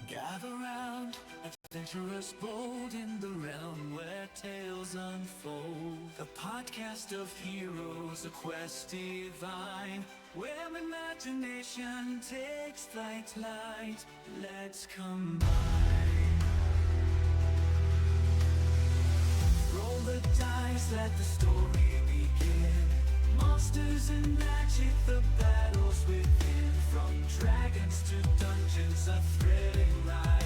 Gather round, adventurous bold in the realm where tales unfold. The podcast of heroes, a quest divine, where imagination takes flight. Let's combine. Roll the dice, let the story begin. Monsters and magic, the battles within. From dragons to dungeons, a thrilling ride.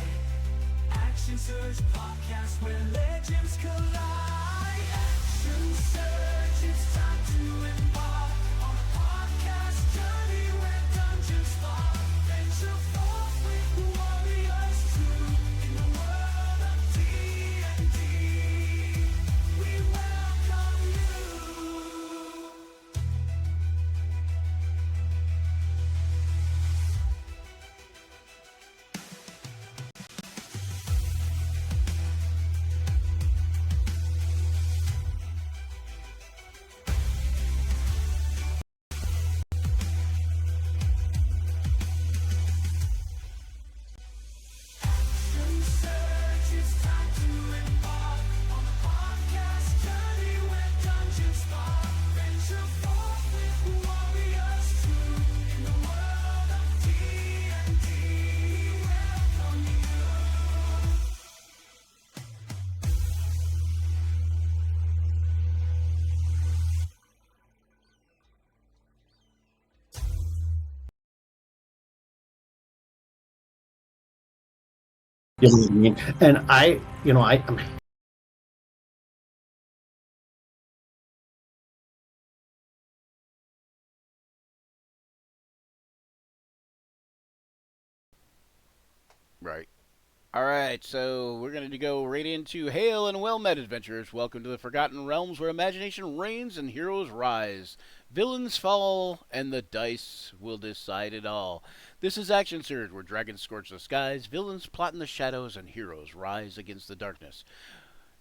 Action Surge podcast where legends collide. Action Surge, it's time to embark on a podcast journey where dungeons fall. Venture forth with the warriors true in the world of D&D. We welcome you. Action Surge, it's time to embark on a podcast journey where dungeons fall. Venture forth with the warriors true in the world of D&D. We welcome you. You know what I mean? And I'm Right. All right, so we're going to go right into Hail and Well Met Adventures. Welcome to the Forgotten Realms where imagination reigns and heroes rise. Villains fall, and the dice will decide it all. This is Action Surge, where dragons scorch the skies, villains plot in the shadows, and heroes rise against the darkness.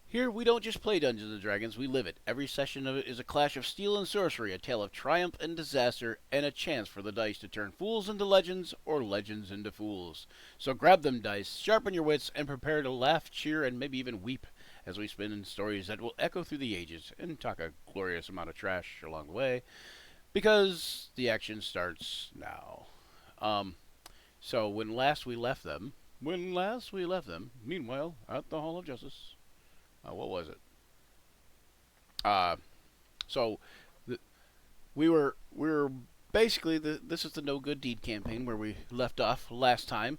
Here, we don't just play Dungeons & Dragons, we live it. Every session of it is a clash of steel and sorcery, a tale of triumph and disaster, and a chance for the dice to turn fools into legends or legends into fools. So grab them dice, sharpen your wits, and prepare to laugh, cheer, and maybe even weep as we spin in stories that will echo through the ages and talk a glorious amount of trash along the way, because the action starts now. So when last we left them, meanwhile, at the Hall of Justice, what was it? Uh, so th- we were basically this is the No Good Deed campaign where we left off last time.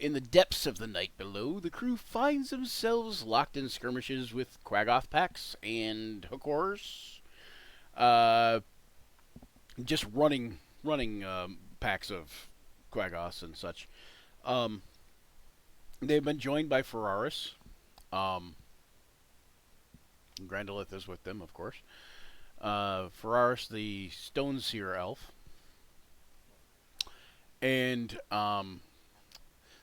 In the depths of the night below, the crew finds themselves locked in skirmishes with Quaggoth packs and hook horrors. Uh, just running packs of Quaggoths and such. Um, they've been joined by Ferraris. Um, Grandolith is with them, of course. Ferraris, the Stone Seer elf, and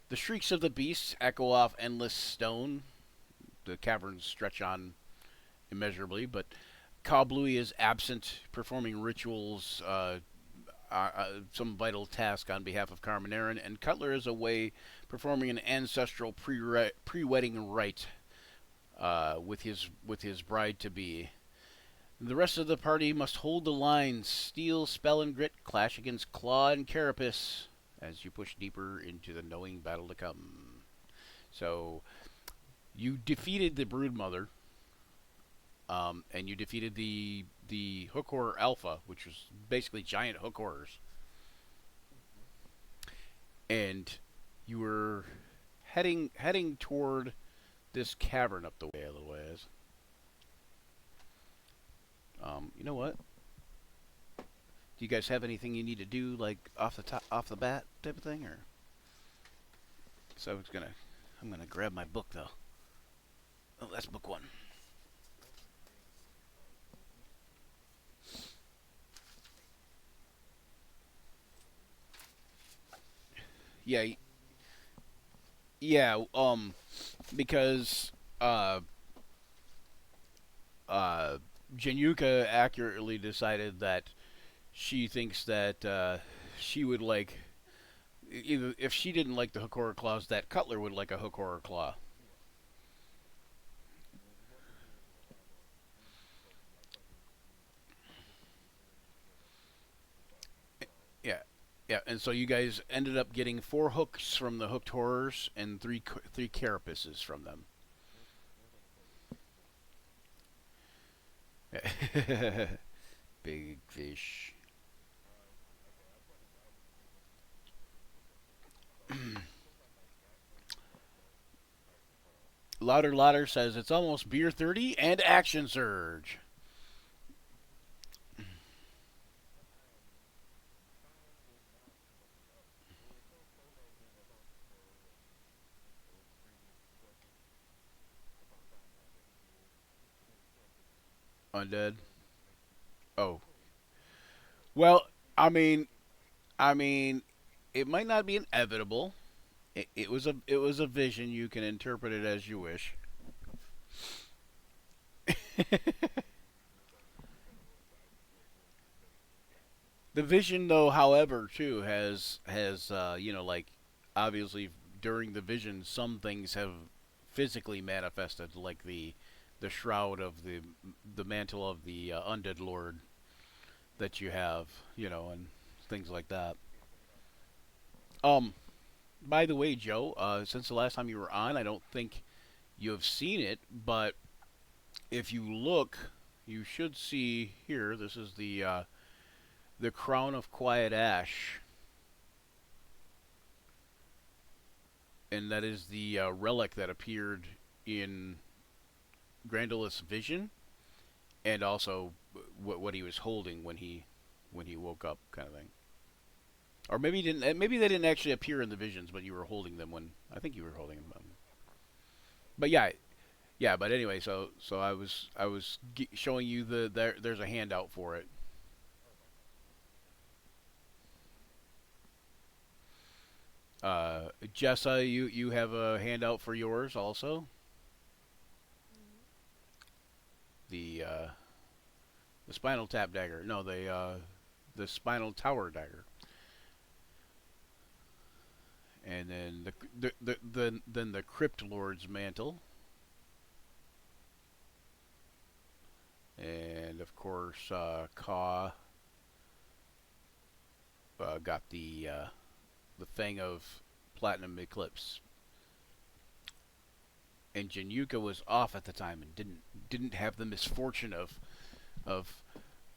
the shrieks of the beasts echo off endless stone. The caverns stretch on immeasurably, but Khal Blui is absent, performing rituals, some vital task on behalf of Carmen and Cutler is away, performing an ancestral pre-wedding rite with his bride to be. The rest of the party must hold the line. Steel, Spell, and Grit clash against Claw and Carapace as you push deeper into the knowing battle to come. So, you defeated the Broodmother, and you defeated the Hook Horror Alpha, which was basically giant hook horrors. And you were heading toward this cavern up the way a little ways. You know what? Do you guys have anything you need to do, like off the bat type of thing, or? So I'm gonna grab my book though. Oh, that's book one. Yeah, yeah. Because uh, Januka accurately decided that she thinks that she would like either if she didn't like the Hokora claws, that Cutler would like a Hokora claw. Yeah, yeah. And so you guys ended up getting 4 hooks from the hooked horrors and three carapaces from them. Big fish. Louder says it's almost beer 30 and action surge. Undead. Oh, well, I mean, I mean, it might not be inevitable. It was a vision. You can interpret it as you wish. The vision, though, however, too has like obviously during the vision, some things have physically manifested, like the shroud of the mantle of the undead lord that you have, and things like that. Um, by the way, Joe, since the last time you were on, I don't think you have seen it, but if you look, you should see here. This is the crown of quiet ash, and that is the relic that appeared in Grandolith's vision, and also what he was holding when he woke up, kind of thing. Or maybe he didn't. Maybe they didn't actually appear in the visions, but you were holding them when I think you were holding them. But yeah, yeah. But anyway, so I was showing you there's a handout for it. Jessa, you have a handout for yours also. The the spinal tap dagger. No, the spinal tower dagger. And then the crypt lord's mantle, and of course Ka got the thing of platinum eclipse, and Januka was off at the time and didn't have the misfortune of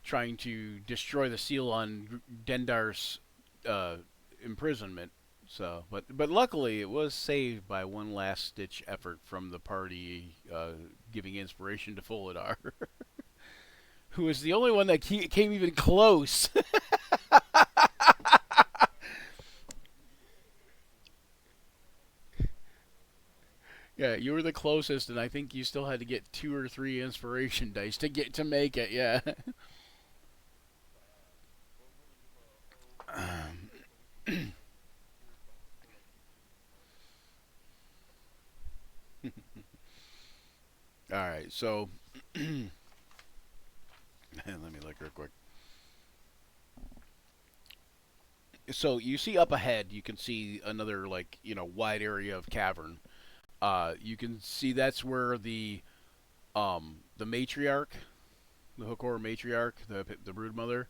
trying to destroy the seal on Dendar's imprisonment. So, but luckily it was saved by one last stitch effort from the party, giving inspiration to Folidar, who was the only one that came even close. Yeah, you were the closest, and I think you still had to get 2 or 3 inspiration dice to make it. Yeah. All right, so let me look real quick. So you see up ahead, you can see another, like, wide area of cavern. You can see that's where the matriarch, the Hokor matriarch, the brood mother,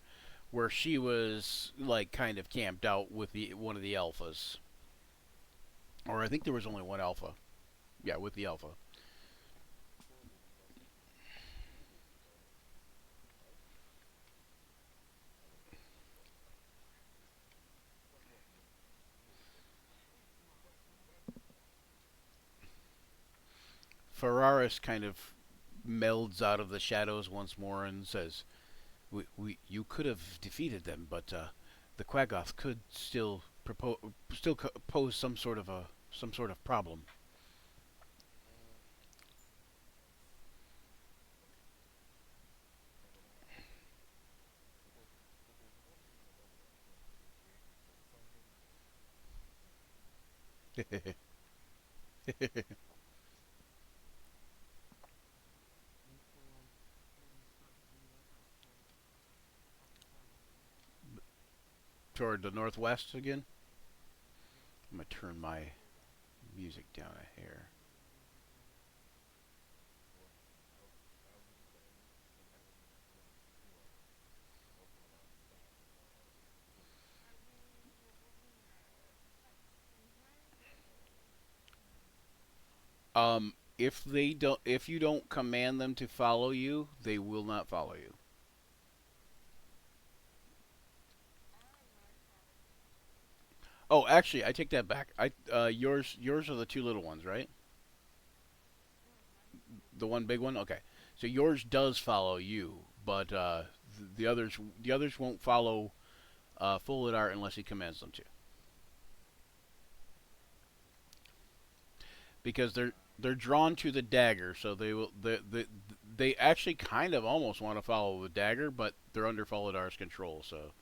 where she was like kind of camped out with the one of the alphas, or I think there was only one alpha. Yeah, with the alpha. Ferraris kind of melds out of the shadows once more and says, You could have defeated them, but the Quaggoth could still pose some sort of problem." Toward the northwest again. I'm gonna turn my music down a hair. If you don't command them to follow you, they will not follow you. Oh, actually, I take that back. Yours are the two little ones, right? The one big one. Okay, so yours does follow you, but the others won't follow Full Art unless he commands them to, because they're drawn to the dagger, so they actually kind of almost want to follow the dagger, but they're under Foladar's control. So,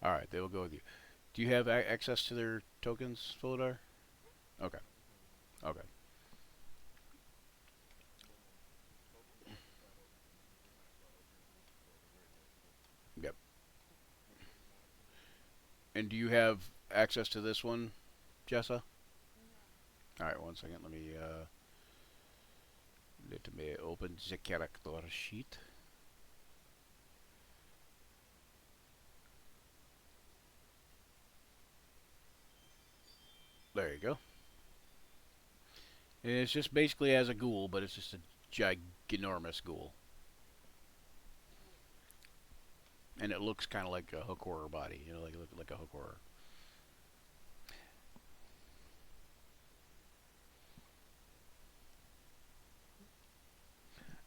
all right, they will go with you. Do you have access to their tokens, Folidar? Okay, okay. Yep. And do you have access to this one, Jessa? All right, one second. Let me open the character sheet. There you go. And it's just basically as a ghoul, but it's just a ginormous ghoul. And it looks kind of like a hook horror body, like a hook horror.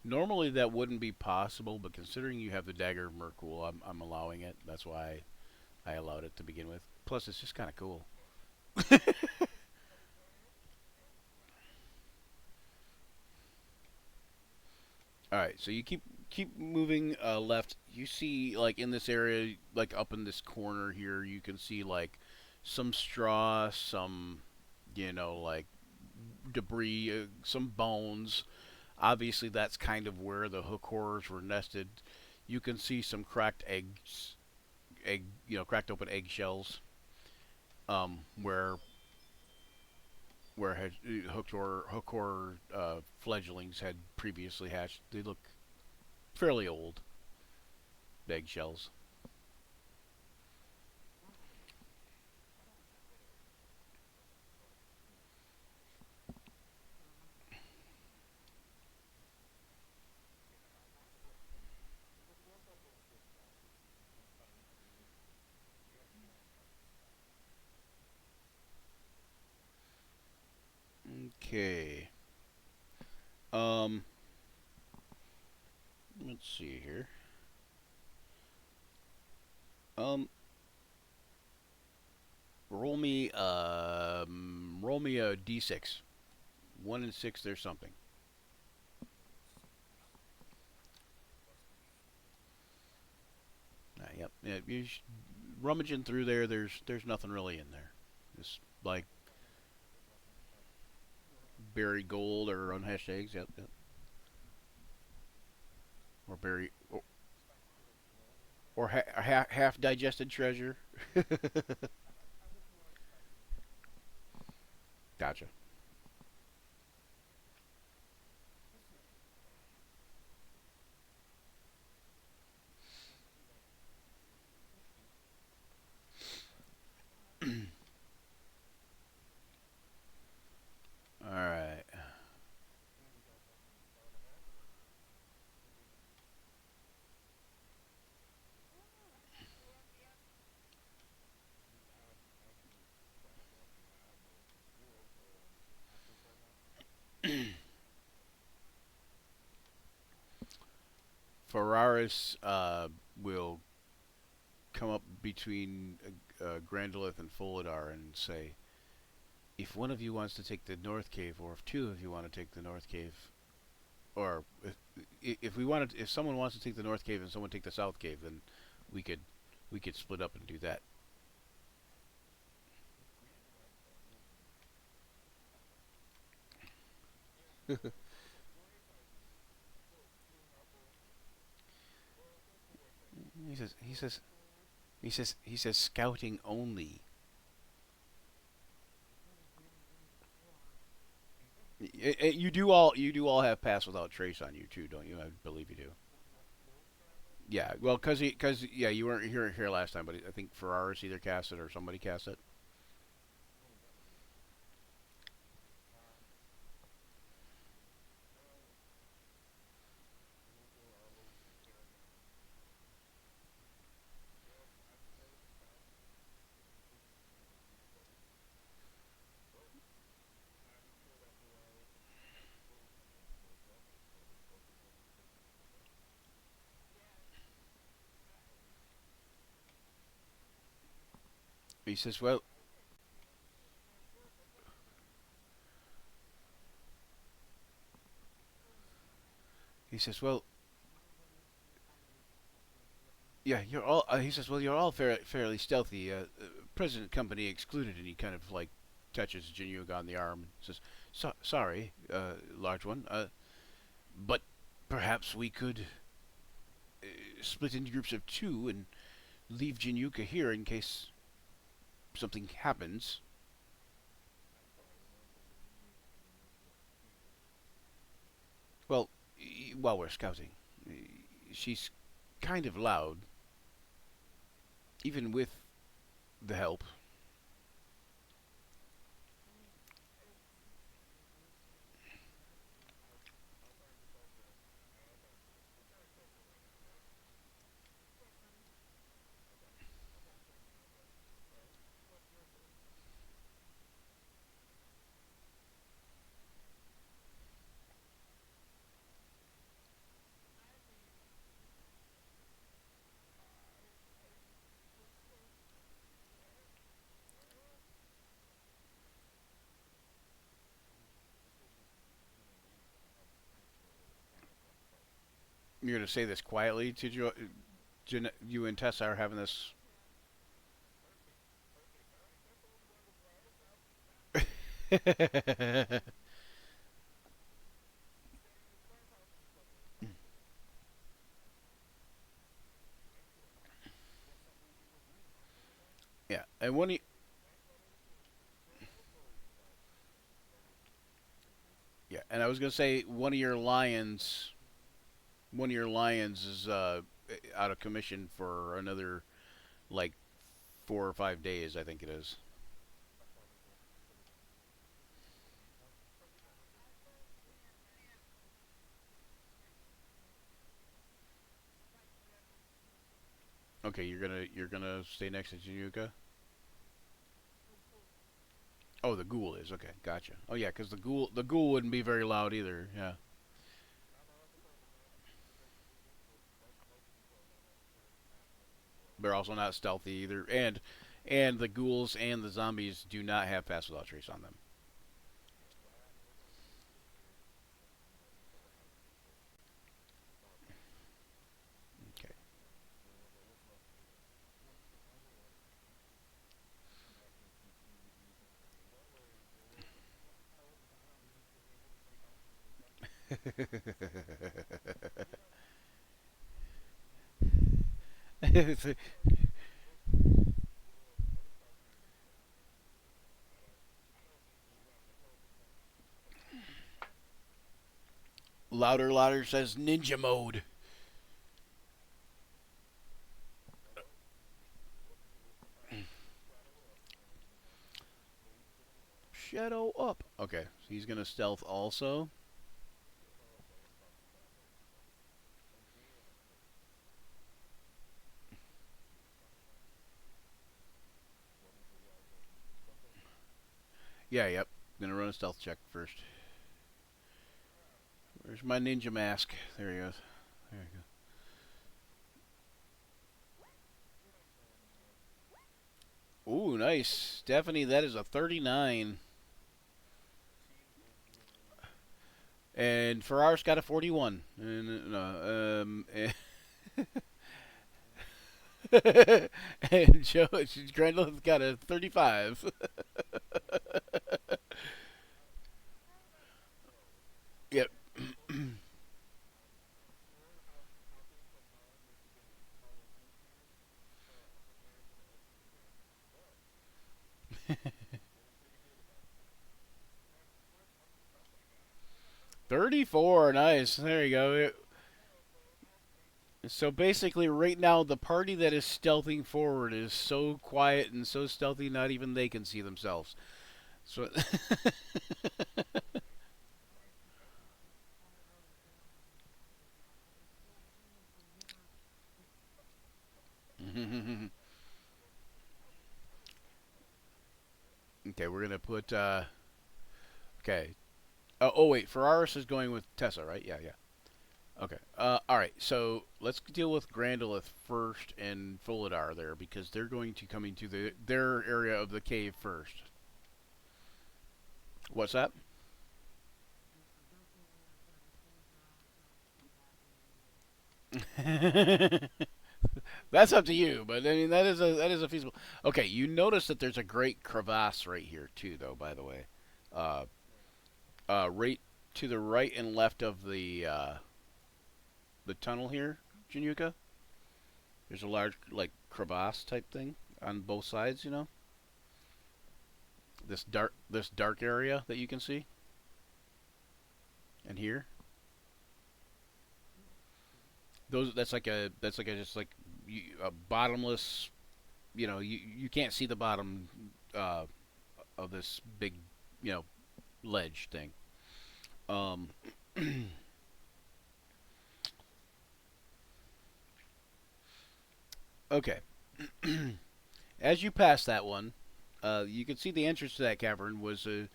Normally that wouldn't be possible, but considering you have the dagger of Merkul, I'm allowing it. That's why I allowed it to begin with. Plus, it's just kind of cool. All right, so you keep moving left. You see, like in this area, like up in this corner here, you can see like some straw, some like debris, some bones. Obviously, that's kind of where the hook horrors were nested. You can see some cracked cracked open eggshells, where hook horror fledglings had previously hatched. They look fairly old eggshells. Okay. Um, let's see here. Um, roll me a d6. 1 and 6. There's something. Yep. Yeah, rummaging through there. There's nothing really in there. Just like buried gold or unhatched eggs. Yep. Yep. Or buried or half digested treasure. Gotcha. All right. Ferraris will come up between Grandolith and Folidar and say, if one of you wants to take the North Cave, or if two of you want to take the North Cave, or if someone wants to take the North Cave and someone take the South Cave, then we could we could split up and do that. He says He says scouting only. You do all have pass without trace on you too, don't you? I believe you do. Yeah, well, cause yeah, you weren't here last time, but I think Ferraris either cast it or somebody cast it. He says, well, he says, well, yeah, you're all. He says, well, you're all fairly stealthy. President Company excluded, and he kind of like touches Jinyuga on the arm and says, sorry, large one. But perhaps we could split into groups of two and leave Jinyuka here in case something happens. Well, while we're scouting, she's kind of loud, even with the help. You're going to say this quietly to you and Tessa are having this. Yeah, and yeah, and I was gonna say one of your lions is out of commission for another like 4 or 5 days, I think it is. Okay, you're gonna stay next to Januka. Oh, the ghoul is okay. Gotcha. Oh yeah, because the ghoul wouldn't be very loud either. Yeah, they're also not stealthy either, and the ghouls and the zombies do not have pass without trace on them. Okay. Louder, louder says ninja mode. Shadow up. Okay, so he's gonna stealth also. Yeah, yep. Gonna run a stealth check first. Where's my ninja mask? There he goes. There you go. Ooh, nice. Stephanie, that is a 39. And Ferrar's got a 41. And, no, and Joe, Grendel got a 35. Yep. 34. Nice. There you go. So basically, right now, the party that is stealthing forward is so quiet and so stealthy, not even they can see themselves. So, okay, we're gonna put. Okay. Oh wait, Ferraris is going with Tessa, right? Yeah, yeah. Okay. All right. So let's deal with Grandolith first and Folidar there because they're going to come into their area of the cave first. What's that? That's up to you, but I mean that is a feasible. Okay, you notice that there's a great crevasse right here too, though. By the way, uh, right to the right and left of the tunnel here, Januka. There's a large like crevasse type thing on both sides. You know, this dark area that you can see, and here. Those that's like a just like a bottomless. You can't see the bottom uh, of this big you know ledge thing. Um, okay. As you pass that one, you can see the entrance to that cavern was a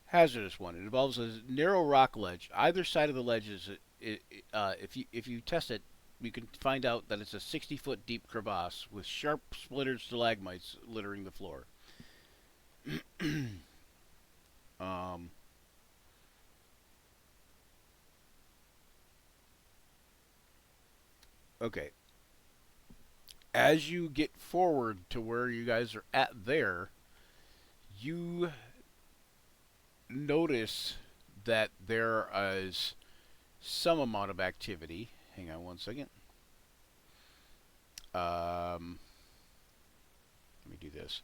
hazardous one. It involves a narrow rock ledge. Either side of the ledge if you test it, you can find out that it's a 60-foot deep crevasse with sharp splintered stalagmites littering the floor. um, okay. As you get forward to where you guys are at there, you notice that there is some amount of activity. Hang on one second. Let me do this.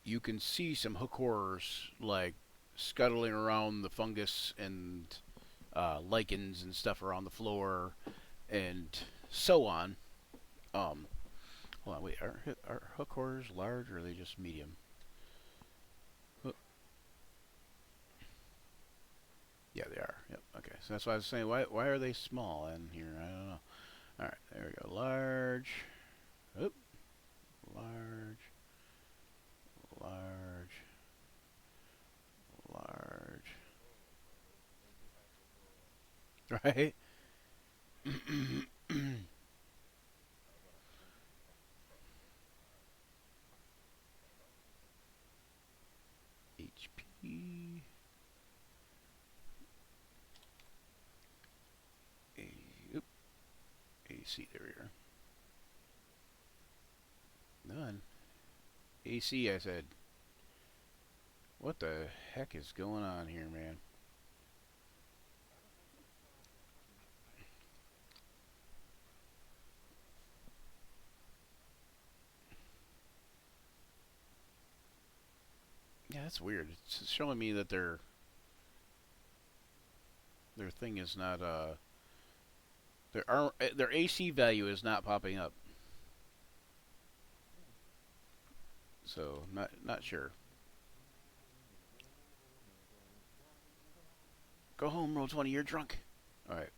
You can see some hook horrors like scuttling around the fungus and lichens and stuff around the floor and so on. Um, Hold on, wait. Are hook horrors large or are they just medium? Yeah, they are. Yep. Okay. So that's why I was saying, why are they small in here? I don't know. All right. There we go. Large. Oop. Large. Large. Large. Right. HP. Oop. AC. There we are. None. AC. I said. What the heck is going on here, man? Yeah, that's weird. It's showing me that their thing is not their AC value is not popping up. So not sure. Go home, roll 20. You're drunk. All right.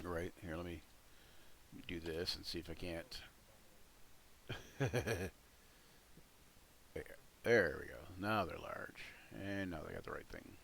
Right here. Let me do this and see if I can't. There we go. Now they're large, and now they got the right thing.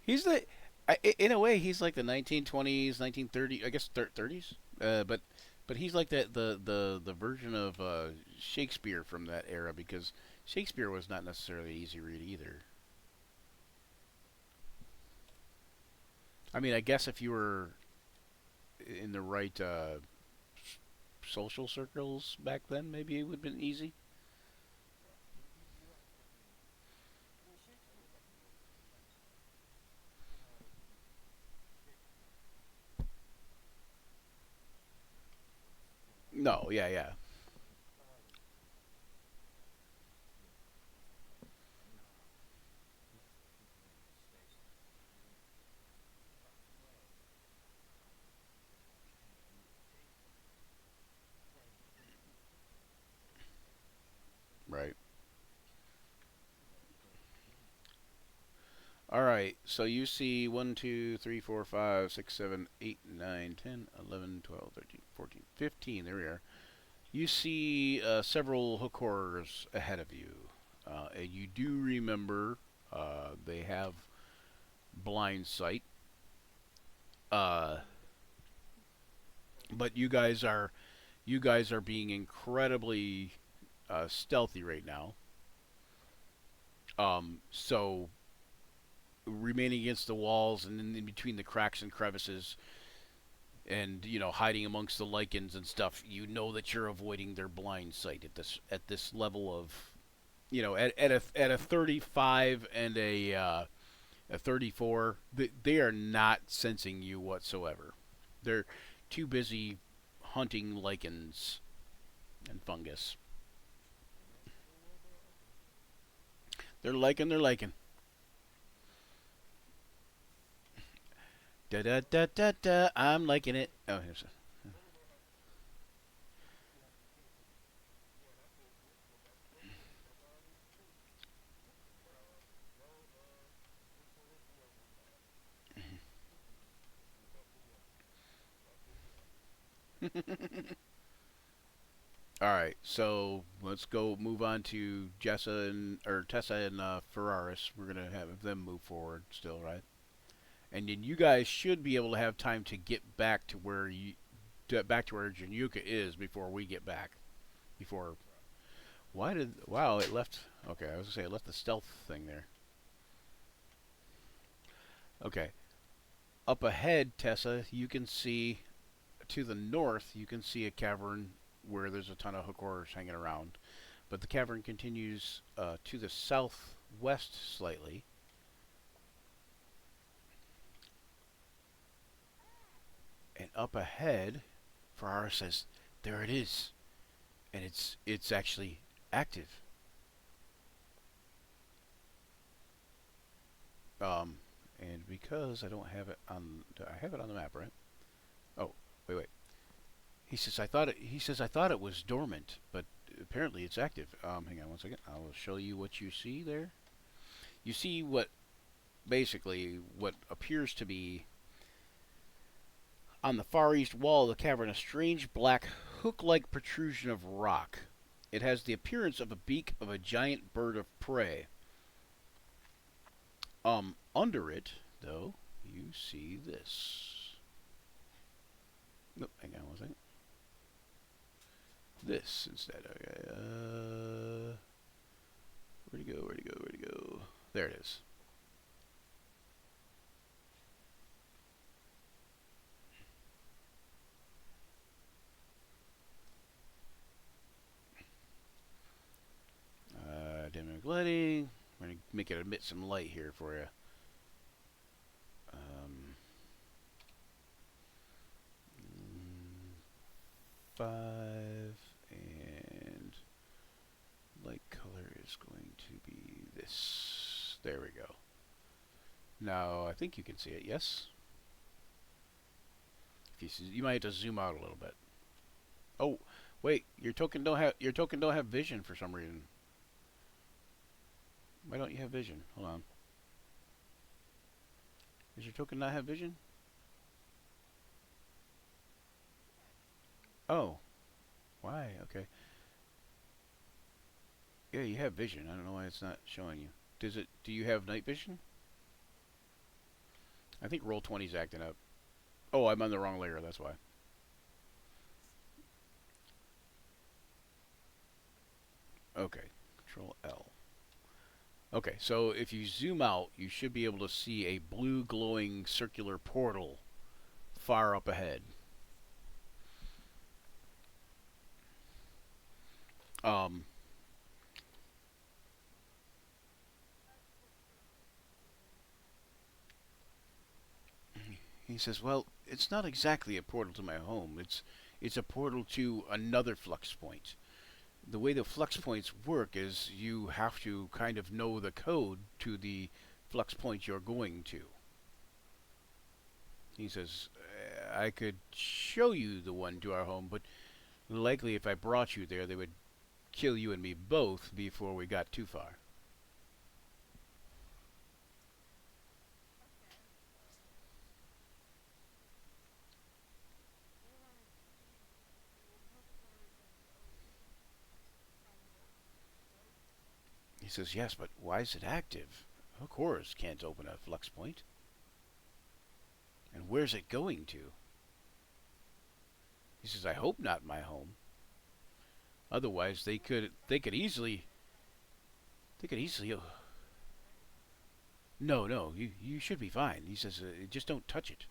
He's the, in a way, he's like the 1920s, 1930s, I guess 30s. But he's like the version of Shakespeare from that era because Shakespeare was not necessarily easy read either. I mean, I guess if you were in the right social circles back then, maybe it would have been easy. No, yeah, yeah, right. All right, so you see 1, 2, 3, 4, 5, 6, 7, 8, 9, 10, 11, 12, 13, 14, 15. There we are. You see several hook horrors ahead of you. And you do remember they have blind sight. Uh, but you guys are being incredibly stealthy right now. So remaining against the walls and in between the cracks and crevices, and hiding amongst the lichens and stuff, you know that you're avoiding their blind sight at this level of at a 35 and a 34, they are not sensing you whatsoever. They're too busy hunting lichens and fungus. They're liking. Da da da da da. I'm liking it. Oh, here's All right, so let's go move on to Jessa and or Tessa and Ferraris. We're gonna have them move forward still, right? And then you guys should be able to have time to get back to where Januka is before we get back. Before why did wow it left? Okay, I was gonna say it left the stealth thing there. Okay, up ahead, Tessa, you can see to the north. You can see a cavern where there's a ton of hook horrors hanging around. But the cavern continues to the southwest slightly, and up ahead, Ferrara says, "There it is," and it's actually active. Um, and because I don't have it on, I have it on the map, right? Oh, wait. He says I thought it was dormant, but apparently it's active. Hang on one second. I will show you what you see there. You see what appears to be on the far east wall of the cavern a strange black hook-like protrusion of rock. It has the appearance of a beak of a giant bird of prey. Under it, though, you see this. Nope, hang on one second. This instead. Okay. Where'd he go? Where'd he go? Where'd he go? There it is. Dynamic lighting. We're gonna make it emit some light here for you. Um, 5 and light color is going to be this. There we go. Now I think you can see it. Yes. You might have to zoom out a little bit. Oh, wait. Your token don't have vision for some reason. Why don't you have vision? Hold on. Does your token not have vision? Oh, why? Okay. Yeah, you have vision. I don't know why it's not showing you. Does it? Do you have night vision? I think roll 20's acting up. Oh, I'm on the wrong layer. That's why. Okay. Control L. Okay, so if you zoom out, you should be able to see a blue glowing circular portal far up ahead. Um, he says, "Well, it's not exactly a portal to my home. It's a portal to another flux point. The way the flux points work is you have to kind of know the code to the flux point you're going to." He says, "I could show you the one to our home, but likely if I brought you there, they would kill you and me both before we got too far." He says, "Yes, but why is it active? Horus can't open a flux point. And where's it going to?" He says, "I hope not my home. Otherwise, they could easily. No, no, you should be fine." He says, "Just don't touch it."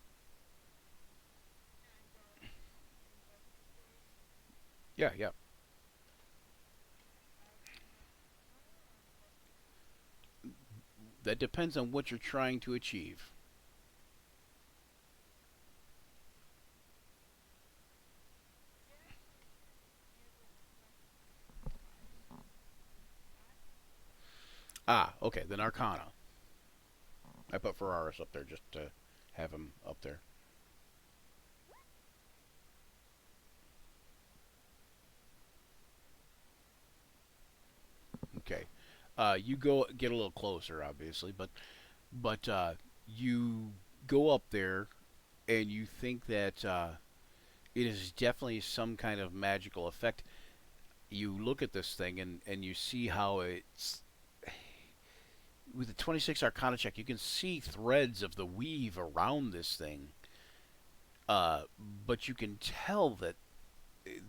Yeah, yeah. That depends on what you're trying to achieve. Ah, okay, then Arcana. I put Ferraris up there just to have him up there. Okay. You go get a little closer, obviously, but you go up there and you think that it is definitely some kind of magical effect. You look at this thing and you see how it's with the 26 Arcana check. You can see threads of the weave around this thing, but you can tell that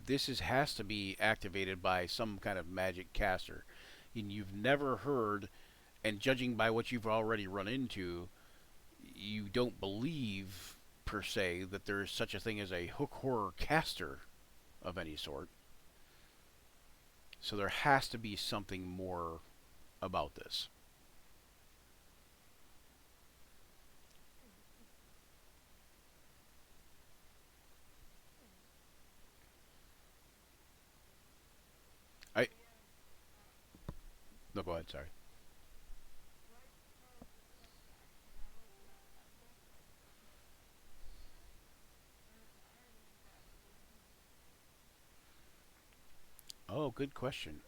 this has to be activated by some kind of magic caster. And you've never heard, and judging by what you've already run into, you don't believe per se that there is such a thing as a hook horror caster of any sort. So there has to be something more about this. I No, go ahead. Sorry. Oh, good question.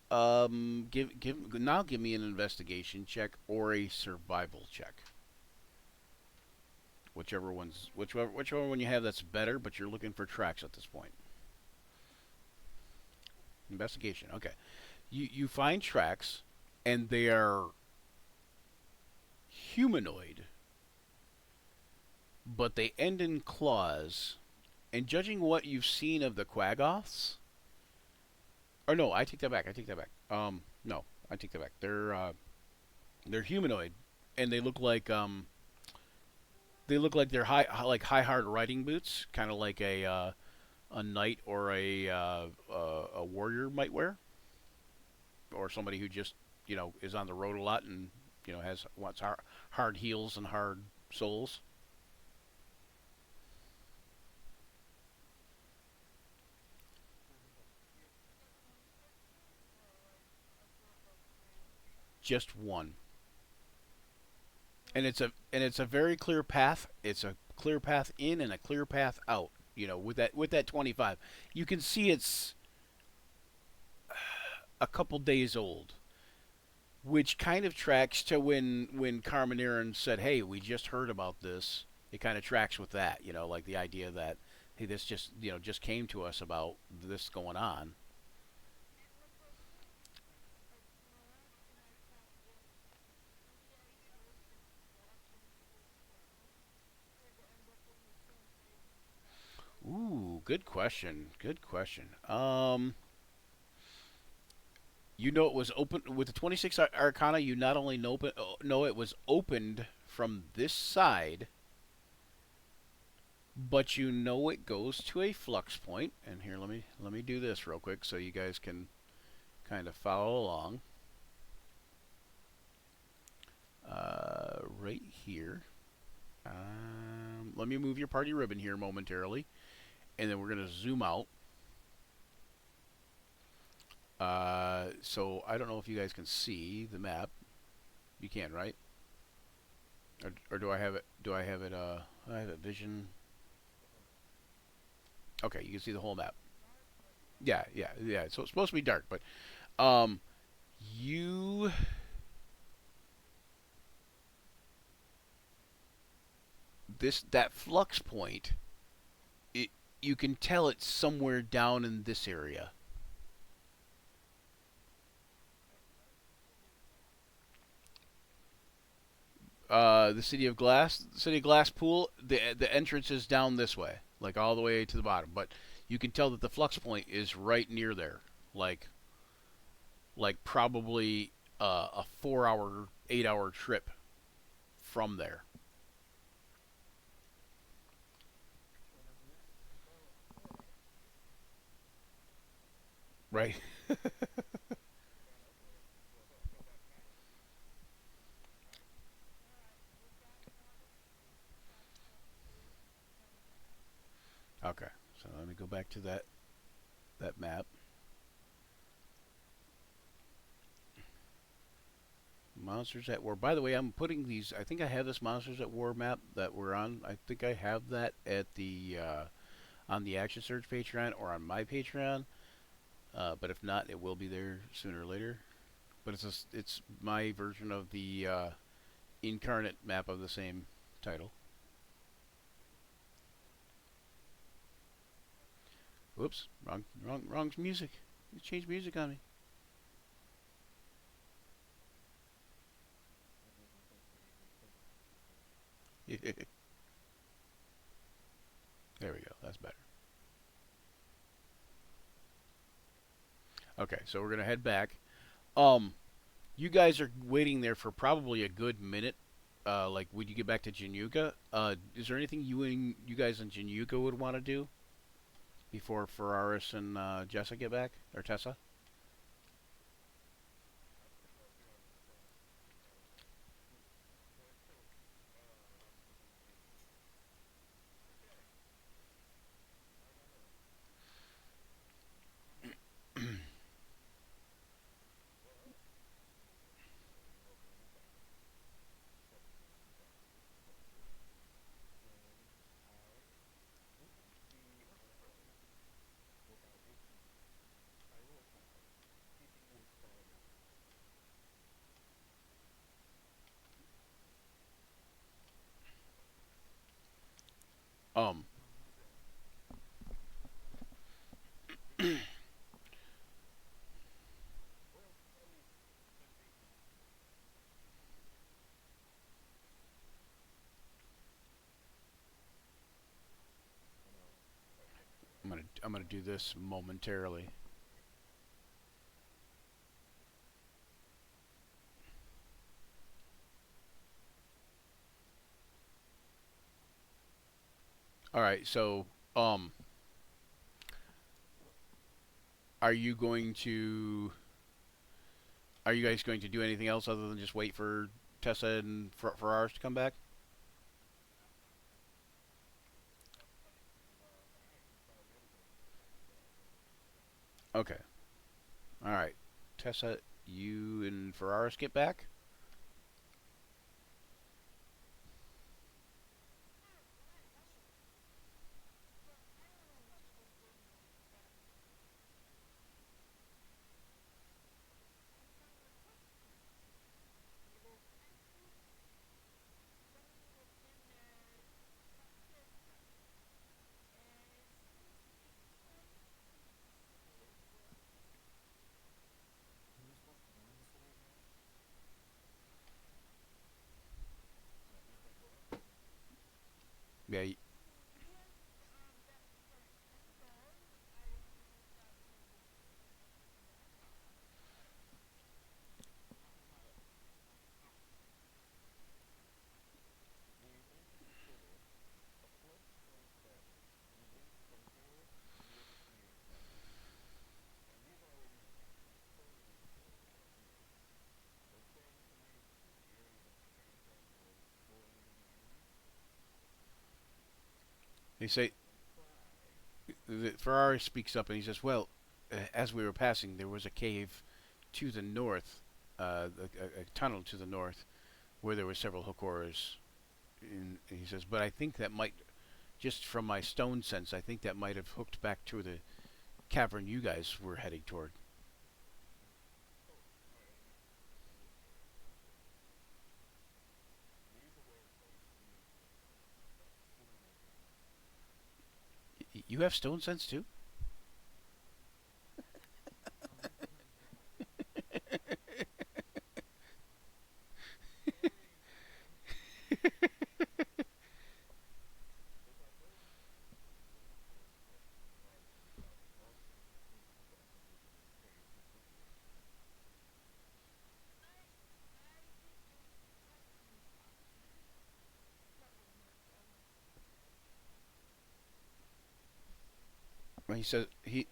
Give me an investigation check or a survival check. Whichever one you have that's better, but you're looking for tracks at this point. Investigation. Okay. You find tracks, and they are humanoid, but they end in claws. And judging what you've seen of the Quaggoths, or no, I take that back. I take that back. No, I take that back. They're humanoid, and they look like they're high hard riding boots, kind of like a knight or a warrior might wear, or somebody who just is on the road a lot and has wants hard heels and hard soles. Just one, and it's a very clear path. It's a clear path in and a clear path out. With that 25, you can see it's a couple days old, which kind of tracks to when Carmen Aaron said, "Hey, we just heard about this. it kind of tracks with that, you know, like the idea that hey, this just just came to us about this going on. Ooh, good question. Good question. You know it was open with the 26 Arcana. You not only know it was opened from this side, but you know it goes to a flux point. And here, let me do this real quick so you guys can kind of follow along. Right here. Let me move your party ribbon here momentarily, and then we're gonna zoom out. So I don't know if you guys can see the map. You can, right? Or do I have it? Do I have it? I have it vision. Okay, you can see the whole map. Yeah, yeah, yeah. So it's supposed to be dark, but um, you that flux point, it you can tell it's somewhere down in this area. The City of Glass pool, the entrance is down this way, like all the way to the bottom. But you can tell that the flux point is right near there, like probably a 4 hour, 8 hour trip from there. Right. Okay. So let me go back to that map. Monsters at War. By the way, I'm putting these. I think I have this Monsters at War map that we're on. I think I have that at the on the Action Surge Patreon or on my Patreon. But if not, it will be there sooner or later. But it's my version of the incarnate map of the same title. Whoops, wrong music. You changed music on me. There we go. That's better. Okay, so we're gonna head back. Um, you guys are waiting there for probably a good minute. Like when you get back to Januka, is there anything you guys in Januka would want to do before Ferraris and Jessa get back or Tessa? Um, I'm gonna do this momentarily. All right, so um, are you going to are you guys going to do anything else other than just wait for Tessa and Ferraris to come back? Okay. All right. Tessa, you and Ferraris get back. Yeah. They say Ferrari speaks up and he says, "Well, as we were passing, there was a cave to the north, a tunnel to the north, where there were several Hokoras." And he says, "But I think that might, just from my stone sense, I think that might have hooked back to the cavern you guys were heading toward." You have stone sense too? Well, he says he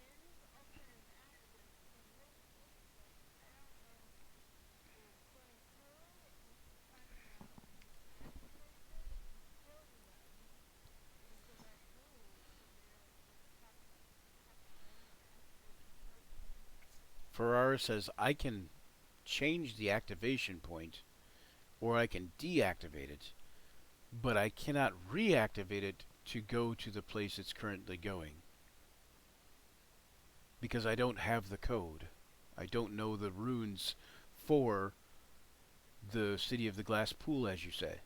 Ferrara says I can change the activation point or I can deactivate it, but I cannot reactivate it to go to the place it's currently going because I don't have the code. I don't know the runes for the city of the glass pool, as you say.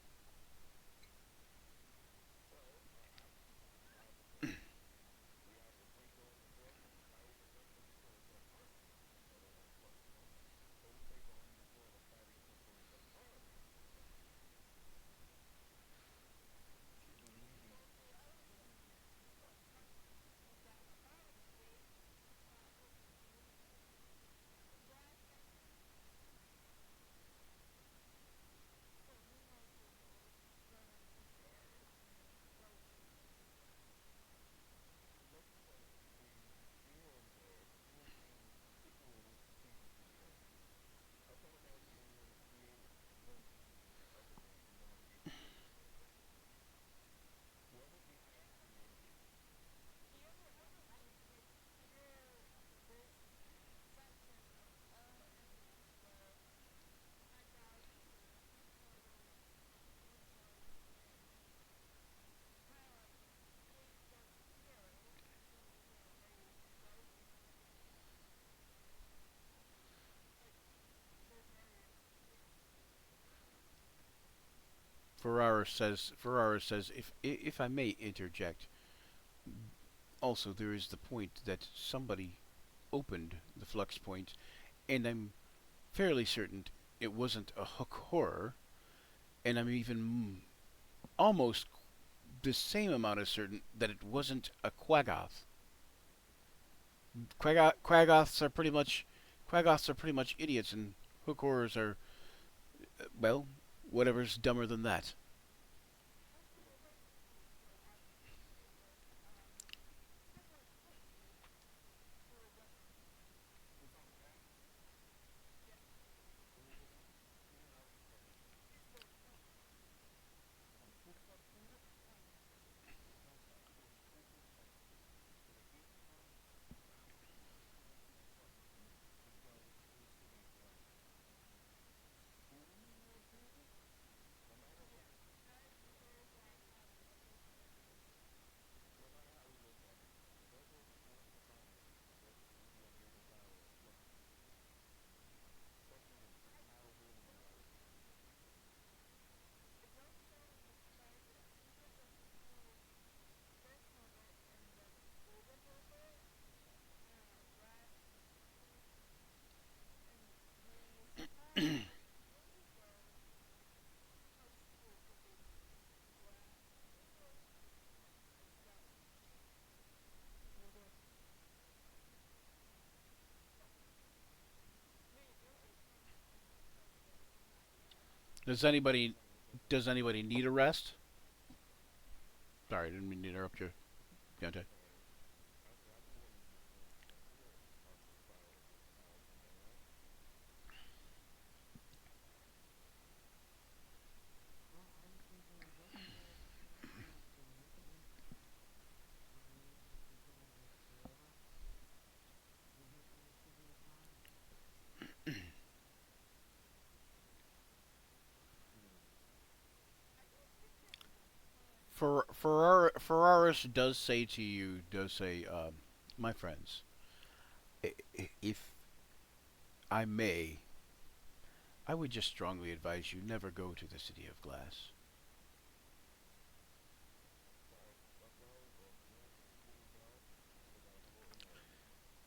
Ferrara says if I may interject, also there is the point that somebody opened the flux point, and I'm fairly certain it wasn't a hook horror, and I'm even almost the same amount of certain that it wasn't a quaggoth. Quaggoths are pretty much idiots, and hook horrors are well, whatever's dumber than that. Does anybody need a rest? Sorry, I didn't mean to interrupt you. Deontay. Ferraris does say, my friends, if I may, I would just strongly advise you never go to the City of Glass.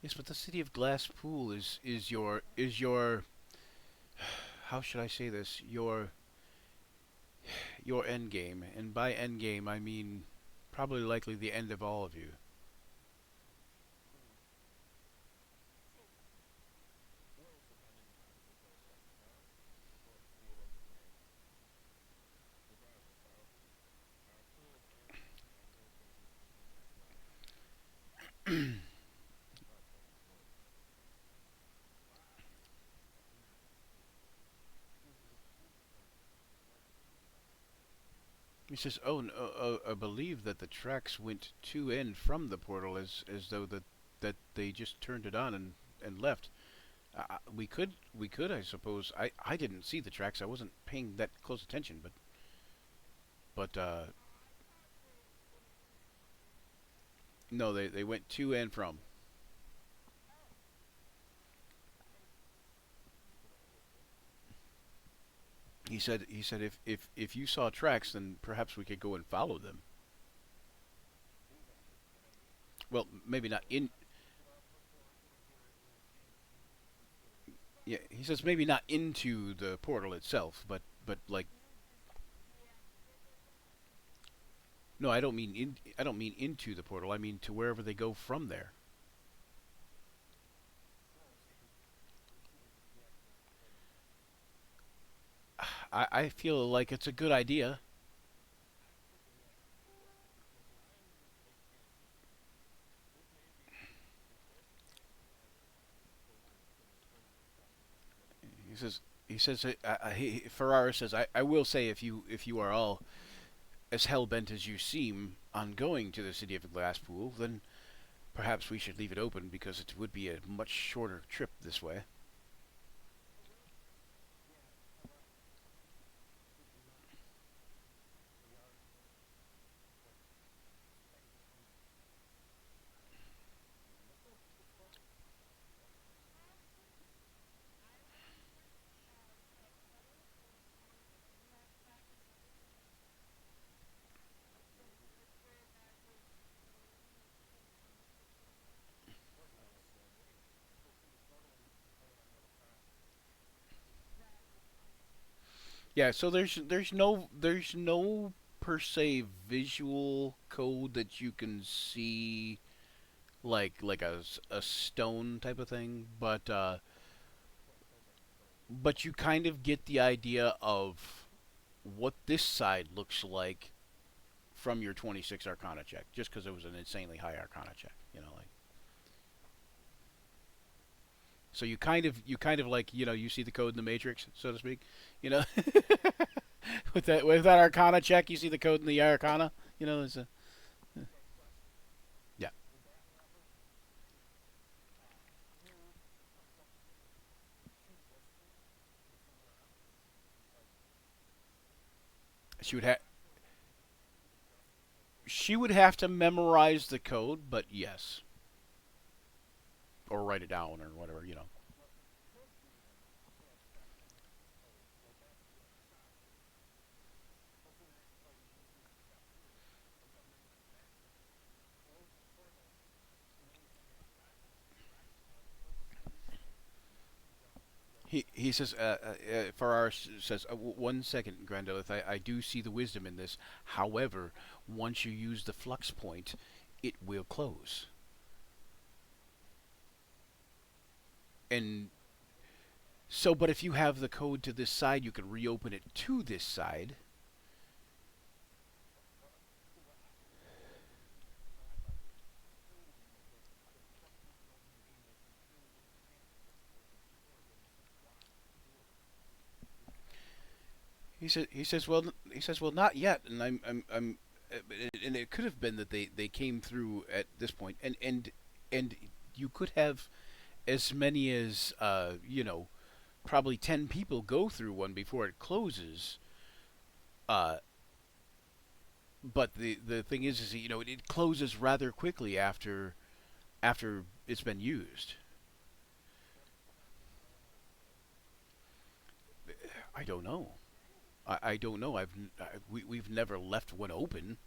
Yes, but the City of Glass Pool is your how should I say this? Your end game, and by end game I mean probably likely the end of all of you. He says, "Oh, no, I believe that the tracks went to and from the portal as though that they just turned it on and left. We could, I suppose. I didn't see the tracks. I wasn't paying that close attention, but no, they went to and from. He said if you saw tracks, then perhaps we could go and follow them. Well, maybe not in. Yeah, he says maybe not into the portal itself, but like no, I don't mean in. I don't mean into the portal. I mean to wherever they go from there. I feel like it's a good idea. He says Ferrara says I will say if you are all as hell bent as you seem on going to the city of Glasspool, then perhaps we should leave it open because it would be a much shorter trip this way. Yeah, so there's no per se visual code that you can see like a stone type of thing, but you kind of get the idea of what this side looks like from your 26 Arcana check, just because it was an insanely high Arcana check, like so you kind of like you see the code in the Matrix, so to speak, you know, with that Arcana check, you see the code in the Arcana, there's a yeah. She would have she would have to memorize the code, but yes, or write it down or whatever. He says, Farrar says, 1 second, Grandolith, I do see the wisdom in this. However, once you use the flux point, it will close. And So, but if you have the code to this side, you can reopen it to this side. He says, well, not yet. And and it could have been that they came through at this point, and you could have as many as probably 10 people go through one before it closes. Uh, but the thing is it closes rather quickly after it's been used. I don't know. I don't know. We've never left one open.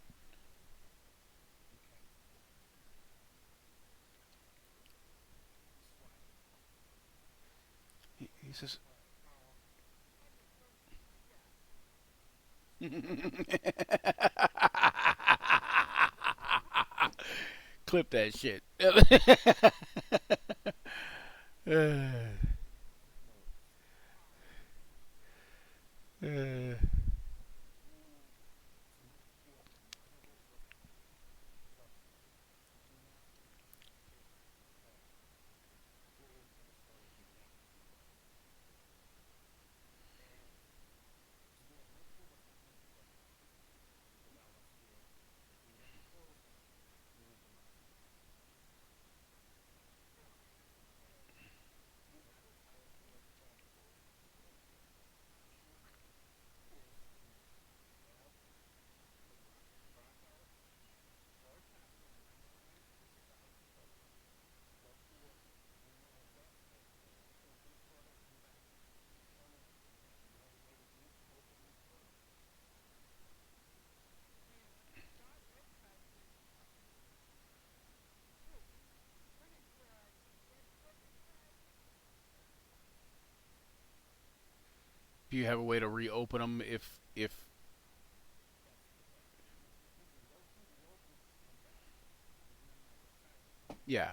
He says. Clip that shit. Uh, do you have a way to reopen them if yeah?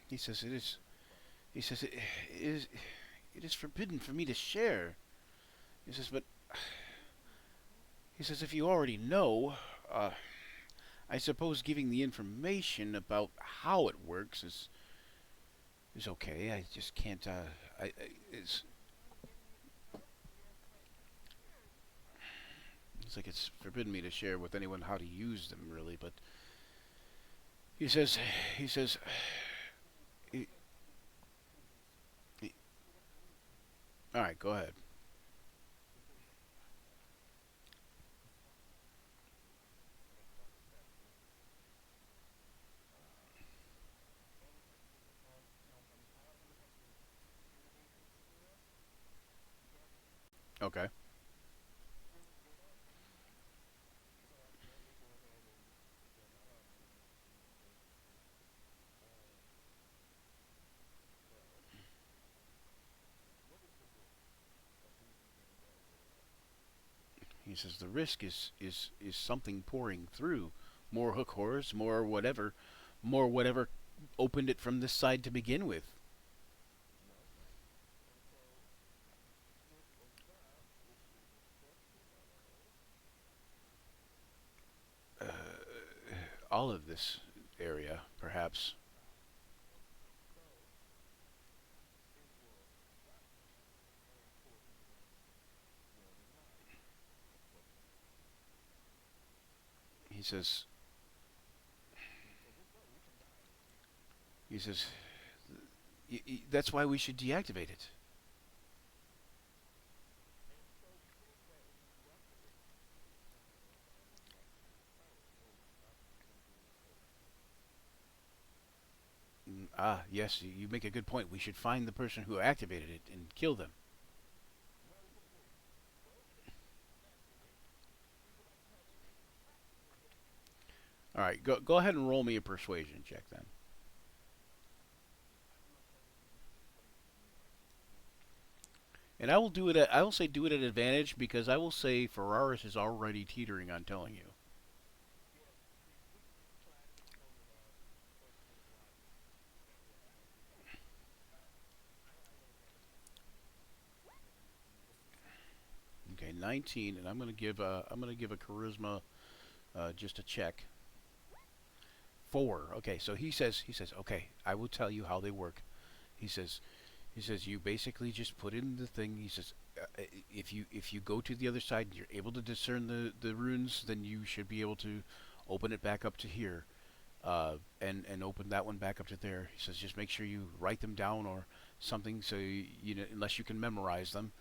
He says it is. He says it is. It is forbidden for me to share. He says, but he says if you already know, uh, I suppose giving the information about how it works is okay. I just can't. It's like it's forbidden me to share with anyone how to use them, really. But he says, he says, he, he, all right, go ahead. Okay. He says the risk is something pouring through, more hook horrors, more whatever opened it from this side to begin with. Uh, all of this area, perhaps. He says. He says that's why we should deactivate it. Ah, yes, you make a good point. We should find the person who activated it and kill them. All right, go ahead and roll me a persuasion check then. And I will do it. I will say do it at advantage because I will say Ferraris is already teetering on telling you. Okay, 19, and I'm gonna give a charisma just a check. 4. Okay, so he says okay, I will tell you how they work. He says you basically just put in the thing. He says if you go to the other side and you're able to discern the runes, then you should be able to open it back up to here, and open that one back up to there. He says just make sure you write them down or something, so you know, unless you can memorize them.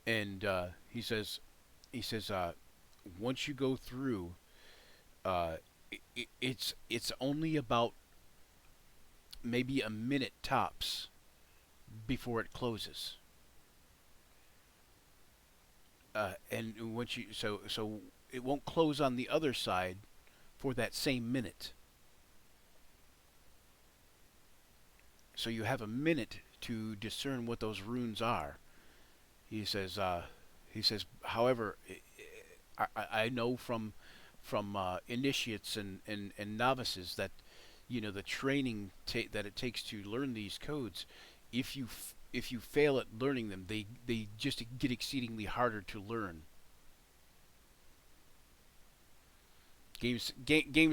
And he says once you go through, uh, it's only about maybe a minute tops before it closes. And once you so it won't close on the other side for that same minute. So you have a minute to discern what those runes are. He says. However, I know from initiates and novices that you know the training that it takes to learn these codes. If you fail at learning them, they just get exceedingly harder to learn. Game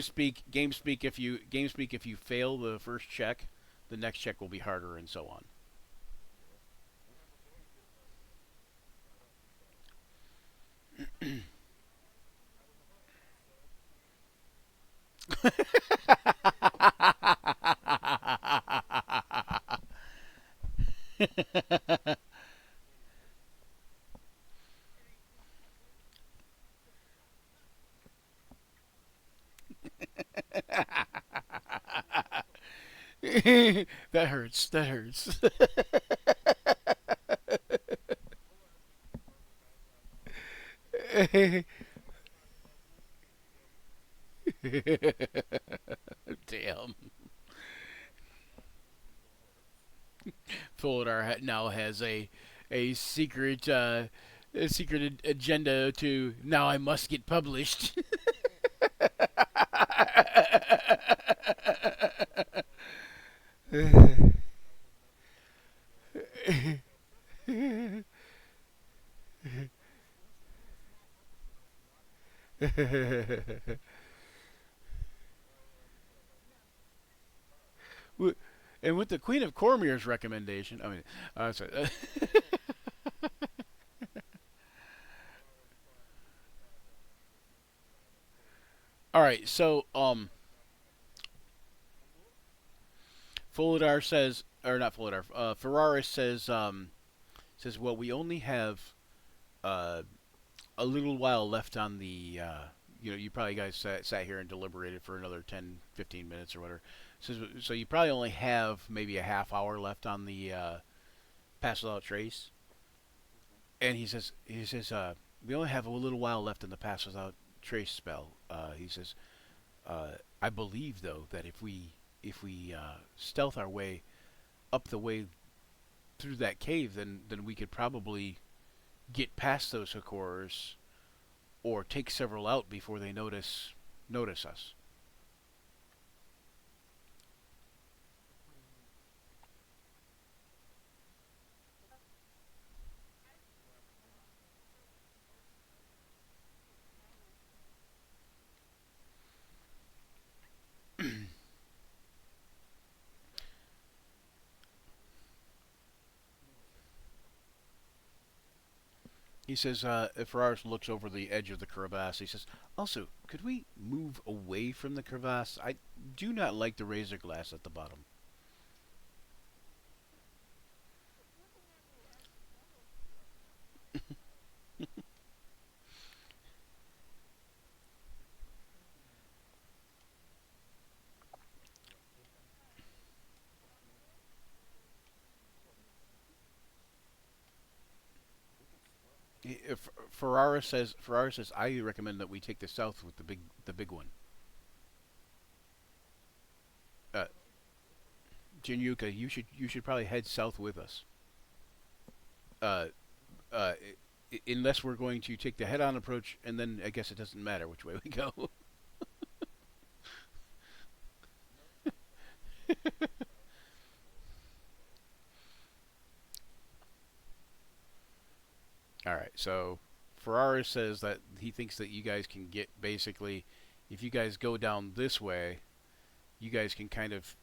speak. If you fail the first check, the next check will be harder, and so on. That hurts. That hurts. Damn. Fulidar now has a secret a secret agenda to now I must get published. And with the Queen of Cormier's recommendation, I mean, sorry. All right, so Fulidar says, or not Fulidar, Ferraris says, well, we only have uh, a little while left on the. You know, you probably guys sat here and deliberated for another 10, 15 minutes or whatever. So you probably only have maybe a half hour left on the Pass Without Trace. And he says, we only have a little while left in the Pass Without Trace spell. He says, I believe though that if we stealth our way up the way through that cave, then we could probably get past those Hakors or take several out before they notice us. He says, if Ferraris looks over the edge of the crevasse, he says, also, could we move away from the crevasse? I do not like the razor glass at the bottom. If Ferraris says, I recommend that we take the south with the big one. Uh, Jinyuka, you should probably head south with us. Uh, uh, unless we're going to take the head-on approach, and then I guess it doesn't matter which way we go. All right, so Ferraris says that he thinks that you guys can get basically, if you guys go down this way, you guys can kind of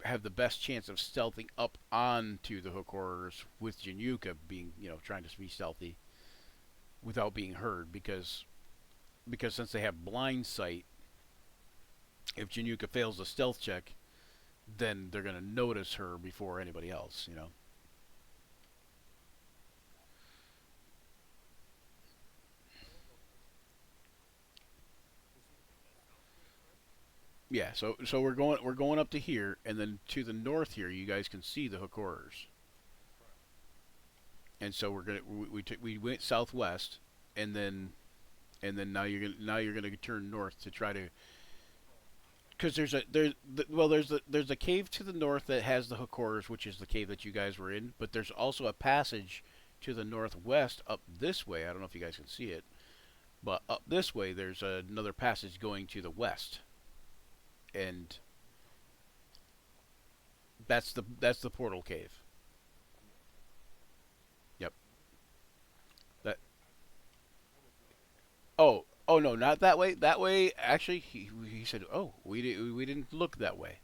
have the best chance of stealthing up onto the hook horrors with Januka being, trying to be stealthy without being heard because since they have blind sight, if Januka fails the stealth check, then they're going to notice her before anybody else. Yeah, so we're going up to here, and then to the north here, you guys can see the hook horrors. And so we went southwest, and then now you're gonna turn north to try to, because there's a cave to the north that has the hook horrors, which is the cave that you guys were in, but there's also a passage to the northwest up this way. I don't know if you guys can see it, but up this way there's another passage going to the west, and that's the portal cave. Yep. That. Oh no, not that way. That way, actually, he said, oh, we didn't look that way.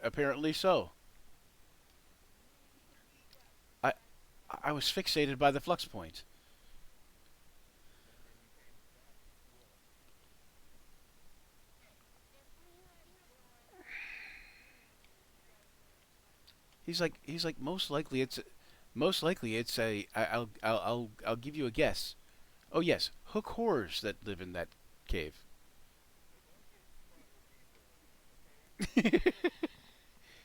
Apparently so. I I was fixated by the flux point. He's like most likely it's a I'll give you a guess. Oh yes, hook horrors that live in that cave. He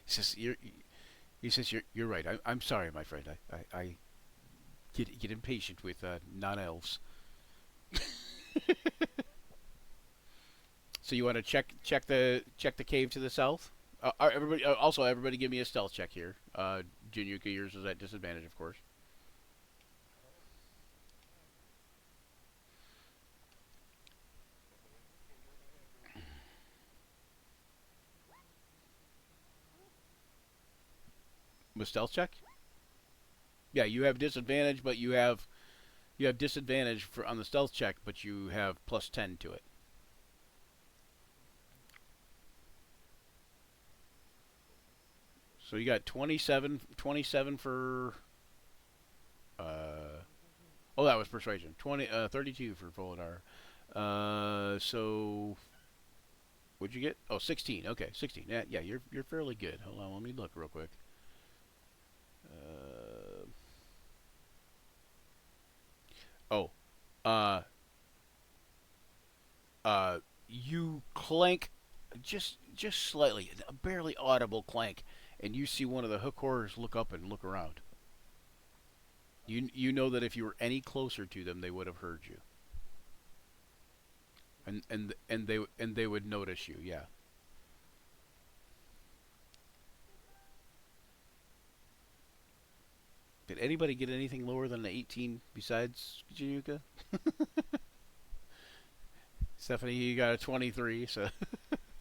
says you're right. I'm sorry, my friend. I get impatient with non-elves. So you want to check the cave to the south? Everybody give me a stealth check here. Junuka, yours is at disadvantage, of course. With stealth check? Yeah, you have disadvantage, but you have disadvantage on the stealth check, but you have plus 10 to it. So you got 27 for oh, that was persuasion. 32 for Voladar. So what'd you get? Oh, 16. Okay, 16. Yeah, you're fairly good. Hold on, let me look real quick. Uh, oh, uh, you clank just slightly, a barely audible clank, and you see one of the hook horrors look up and look around. You know that if you were any closer to them, they would have heard you, and they would notice you. Yeah. Did anybody get anything lower than an 18 besides Januka? Stephanie, you got a 23, so,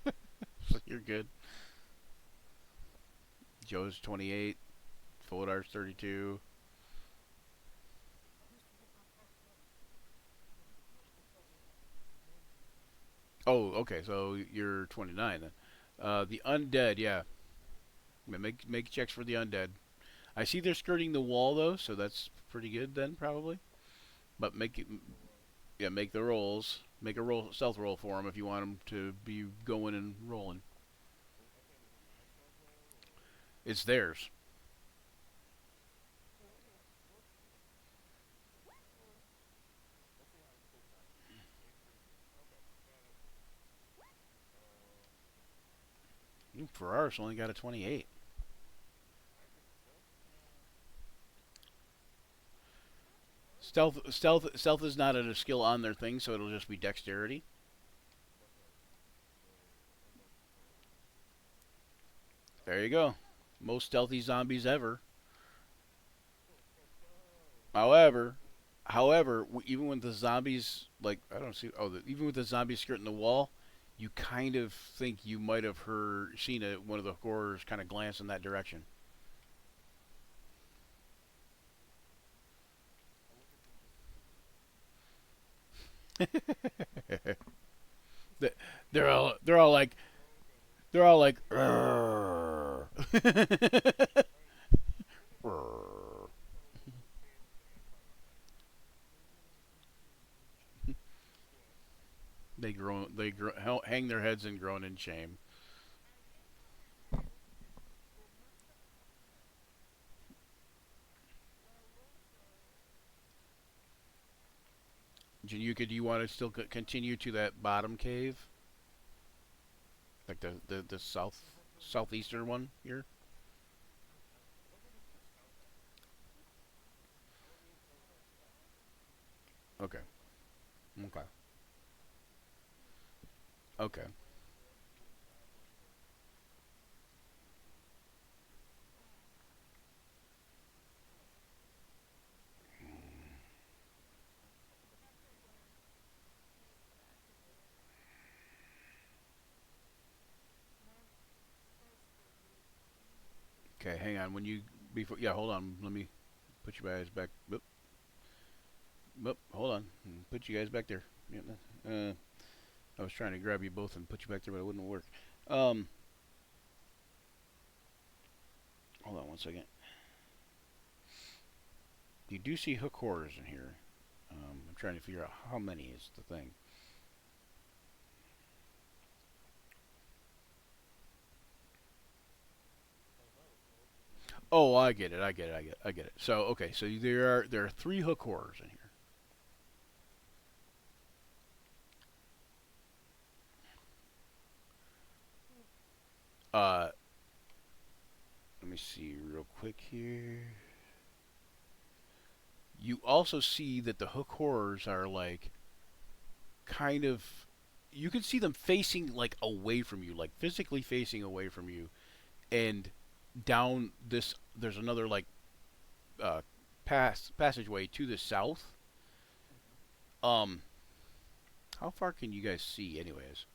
so you're good. Joe's 28. Foldar's 32. Oh, okay, so you're 29 then. The undead, yeah. Make checks for the undead. I see they're skirting the wall though, so that's pretty good then probably. But make the rolls. Make a stealth roll for them if you want them to be going and rolling. It's theirs. Ferraris only got a 28. Stealth is not a skill on their thing, so it'll just be dexterity. There you go. most stealthy zombies ever. However, even with the zombies, like I don't see. Oh, even with the zombies skirting the wall, you kind of think you might have seen one of the horrors kind of glance in that direction. They- they're all like. "Rrrr." Rrrr. Hang their heads and groan in shame. Januka, do you want to still continue to that bottom cave, like the southeastern one here? Okay. Okay. Okay. Okay. Hang on. When you before yeah, hold on. Let me put you guys back. Whoop. Whoop. Hold on. Put you guys back there. Yeah, I was trying to grab you both and put you back there, but it wouldn't work. Um. Hold on one second. You do see hook horrors in here. I'm trying to figure out how many is the thing. Oh, I get it. I get it. So okay, so there are three hook horrors in here. Uh, let me see real quick here. You also see that the hook horrors are like kind of you can see them facing like away from you, like physically facing away from you, and down this there's another like uh passageway to the south. Um, how far can you guys see, anyways?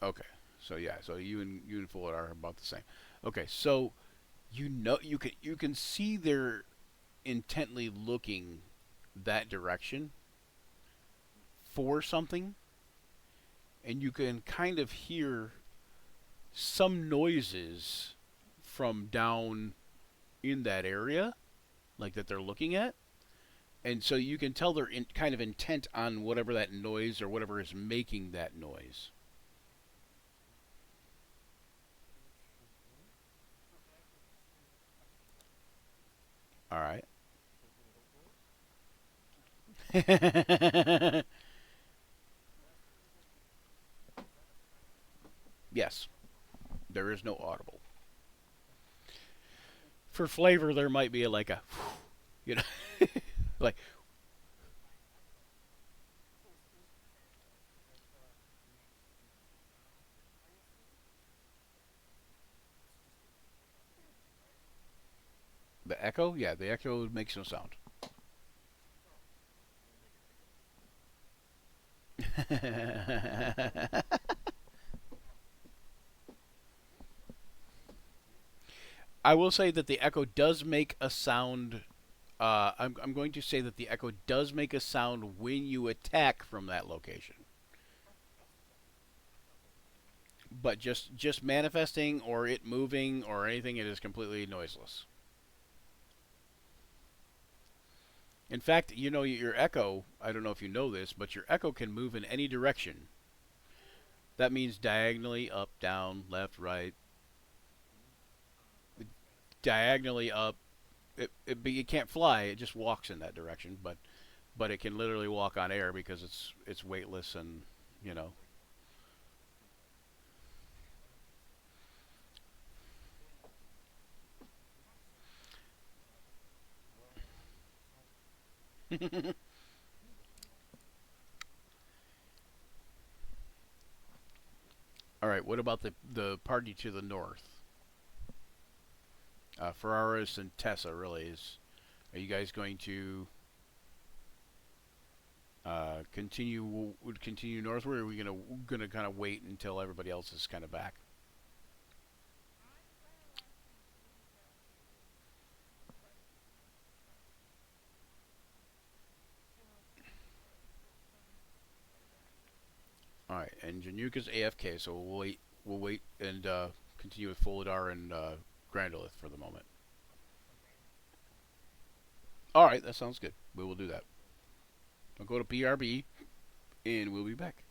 Okay, so yeah, so you and Fuller are about the same. Okay, so you can see they're intently looking that direction for something, and you can kind of hear some noises from down in that area, like that they're looking at. And so you can tell they're kind of intent on whatever that noise or whatever is making that noise. All right. Yes, there is no audible. For flavor, there might be like a, you know, like the echo. Yeah, the echo makes no sound. I will say that the echo does make a sound. I'm going to say that the echo does make a sound when you attack from that location. But just manifesting or it moving or anything, it is completely noiseless. In fact, your echo. I don't know if you know this, but your echo can move in any direction. That means diagonally up, down, left, right, diagonally up. It can't fly. It just walks in that direction, but it can literally walk on air because it's weightless and you know. All right. What about the party to the north? Ferraris and Tessa, really is. Are you guys going to continue northward, or are we gonna kind of wait until everybody else is kind of back? All right, and Januka's AFK, so we'll wait. We'll wait and continue with Folidar and Grandolith for the moment. All right, that sounds good. We will do that. I'll go to BRB, and we'll be back.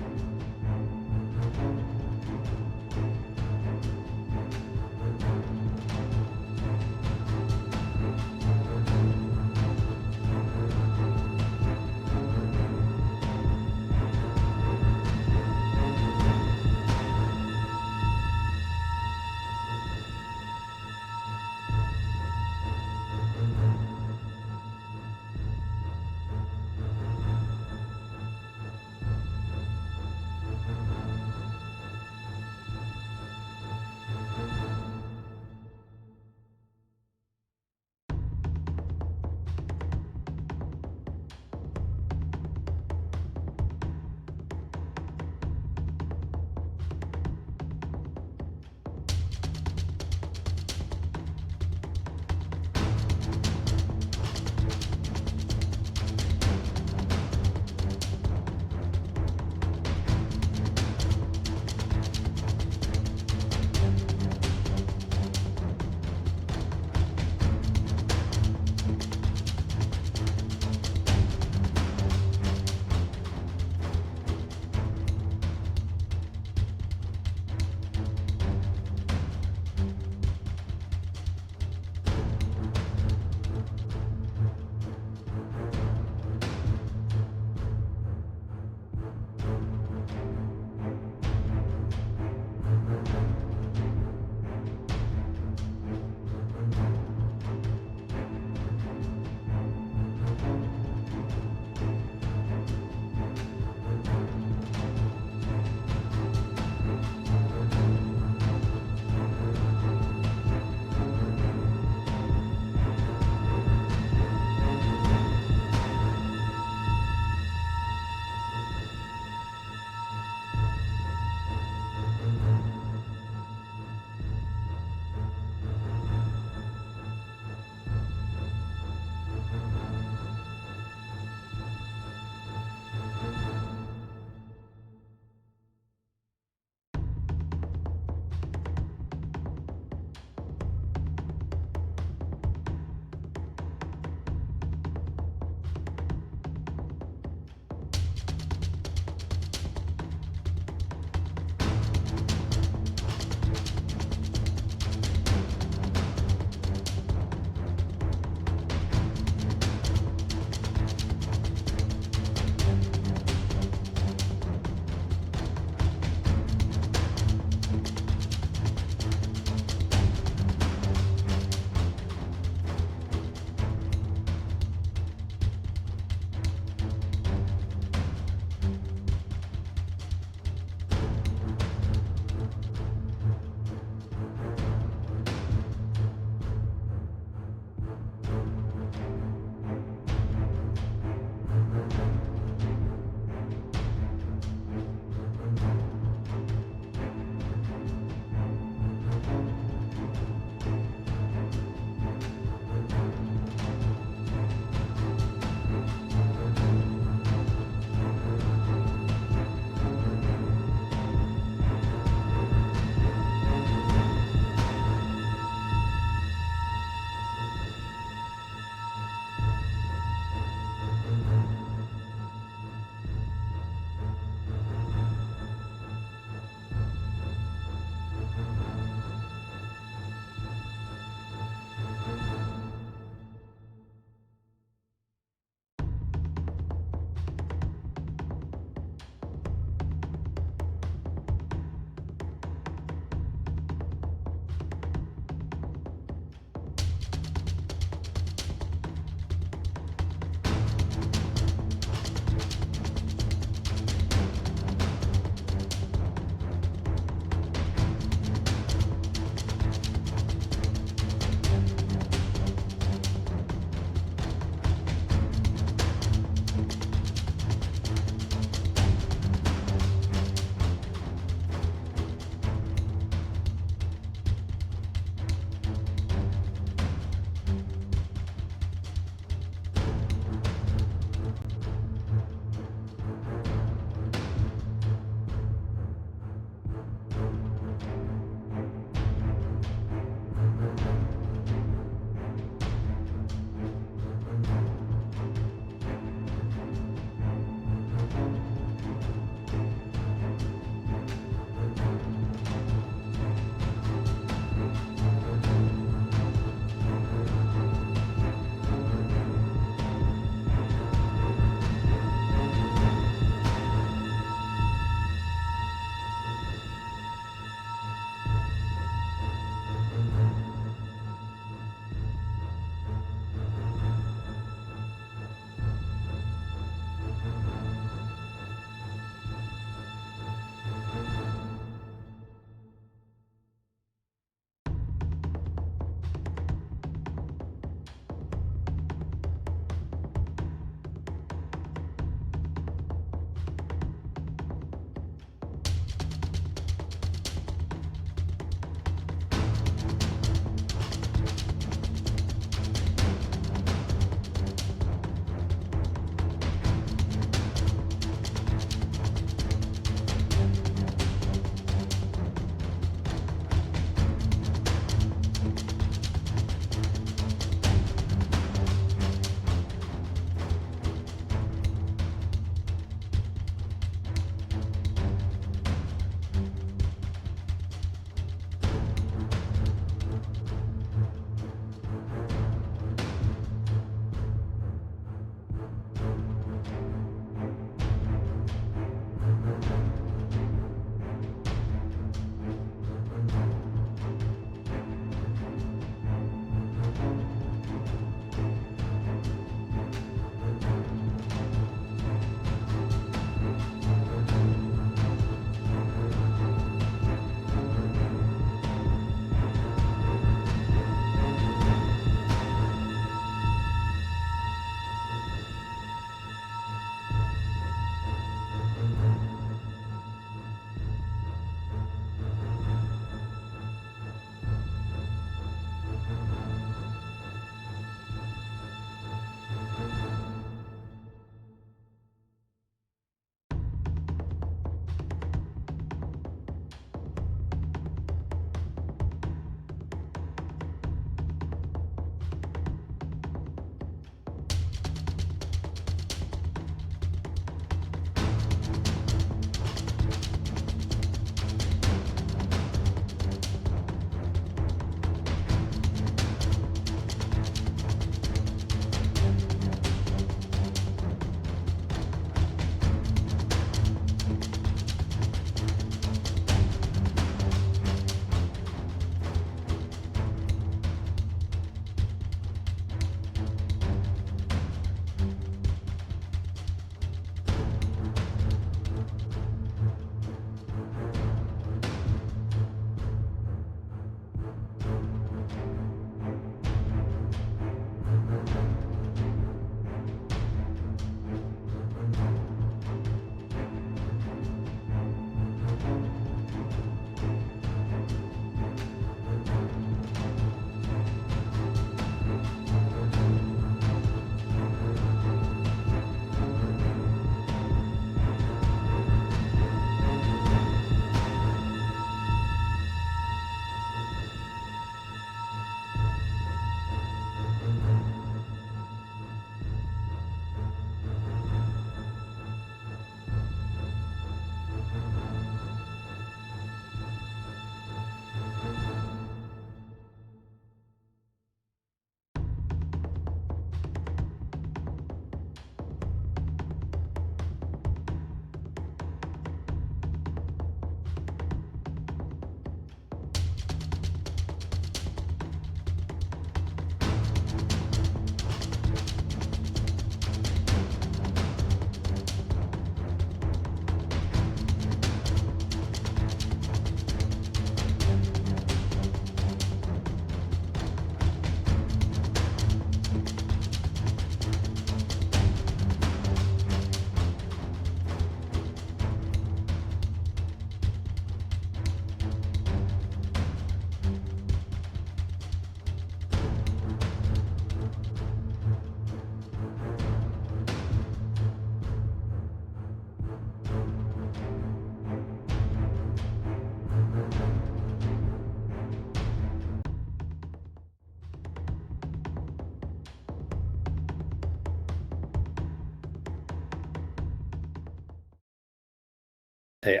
Hey,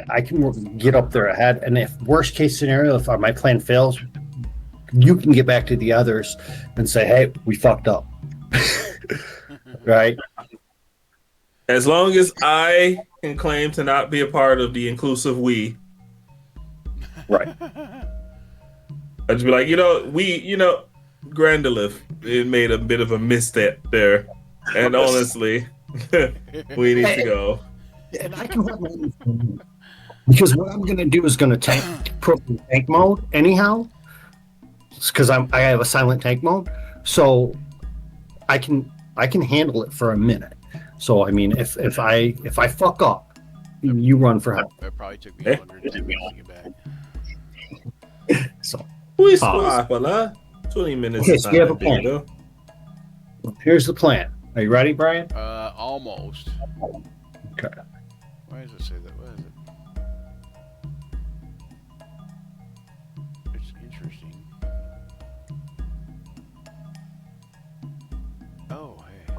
I can get up there ahead, and if worst case scenario, if my plan fails, you can get back to the others and say, "Hey, we fucked up." Right? As long as I can claim to not be a part of the inclusive we, Right. I'd just be like, Grandalith, it made a bit of a misstep there. And honestly, we need to go. And I can because what I'm going to do is going to put in tank mode anyhow, because I have a silent tank mode, so I can handle it for a minute. So I mean, if I fuck up, you run for help. That probably took me 100 minutes to get back. So We swap, 20 minutes. Okay, is so not you have a that big, plan. though. here's the plan. Are you ready, Brian? Almost. Okay. Why does it say that? What is it? It's interesting. Oh, hey.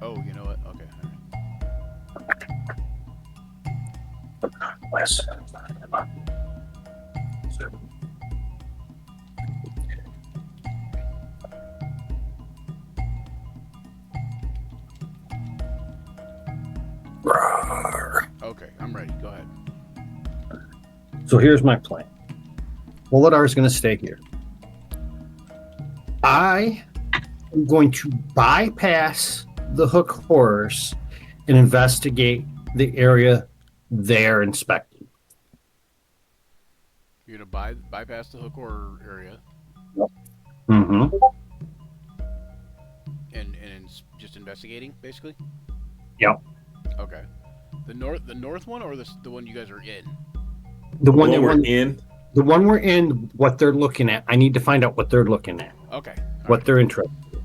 Oh, you know what? Okay. All right. Yes. Okay, I'm ready. Go ahead. So here's my plan. Voladar is going to stay here. I am going to bypass the Hook Horrors and investigate the area they're inspecting. You're gonna bypass the Hook Horror area Mm-hmm. and just investigating, basically. Yep. Okay. The north one or the one you guys are in? The one When that we're we're in, the one we're in, what they're looking at. I need to find out what they're looking at, Okay. what they're interested in.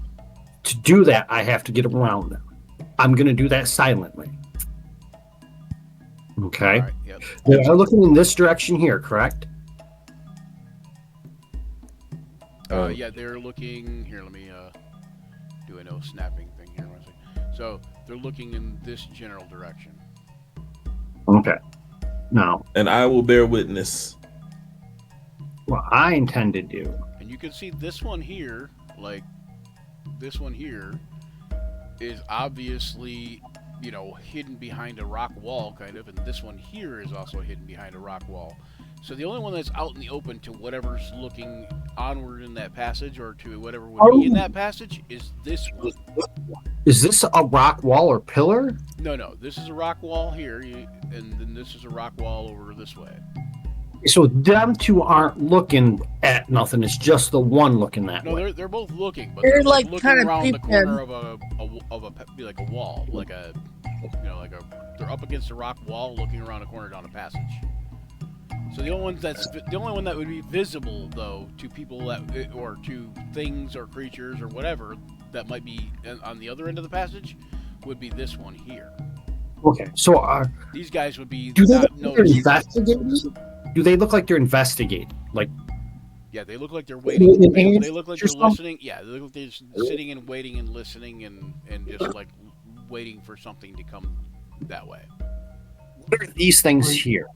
To do that, I have to get around them. I'm going to do that silently. Okay. All right. Yep. They are looking in this direction here, correct? Yeah, they're looking here. Let me do a no snapping thing here. 1 second. So they're looking in this general direction. Okay. Now, and I will bear witness. what I intend to do. And you can see this one here, like this one here, is obviously, hidden behind a rock wall, kind of, and this one here is also hidden behind a rock wall. So the only one that's out in the open to whatever's looking onward in that passage or to whatever would be in that passage is this one. Is this a rock wall or pillar? No, this is a rock wall here, and then this is a rock wall over this way. So them two aren't looking at nothing. It's just the one looking that No, way. they're both looking, but They're, they're like, looking kinda around the peeping. corner of a wall, they're up against a rock wall, looking around a corner down a passage. So the only one that would be visible though to people or to things or creatures or whatever that might be on the other end of the passage would be this one here. Okay. So These guys would be do they not look like they're noticed. investigating? Do they look like they're investigating? Like, Yeah, they look like they're waiting. In They ants look like or they're something? listening. Yeah, they look like they're just sitting and waiting and listening and just like waiting for something to come that way. what are these things here?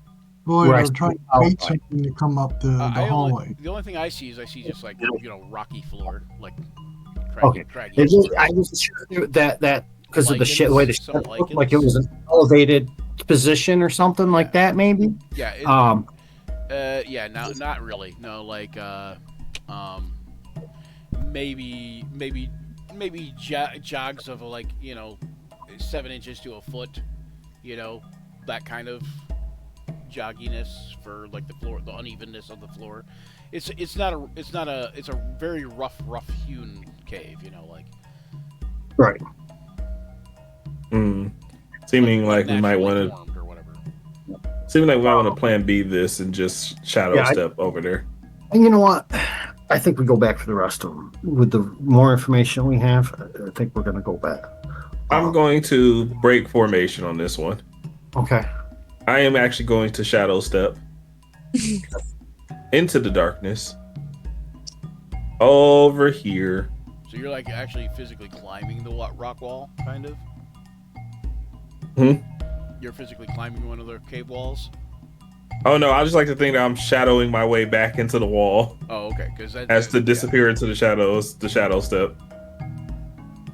Boy, Where I they're trying see to bait outline. something to come up the hallway. The only thing I see is just like rocky floor, like Okay. craggy It just, floor. I was sure that because of the shit, the way the shit Some looked like it lichens. was an elevated position or something like that, maybe. Yeah. Yeah. Not really. No, like maybe jogs of 7 inches to a foot, that kind of jogginess for like the floor, the unevenness of the floor. It's a very rough hewn cave, like Right. Seeming like we might naturally want to. formed or whatever. Seeming like we might want to plan B this and just shadow Yeah, step over there. And you know what? I think we go back for the rest of them. With the more information we have, I think we're going to go back. I'm going to break formation on this one. Okay. I am actually going to shadow step into the darkness over here. So you're like actually physically climbing the rock wall, kind of. You're physically climbing one of the cave walls. Oh no, I just like to think that I'm shadowing my way back into the wall Oh, okay. Because as to disappear into the shadows, the shadow step.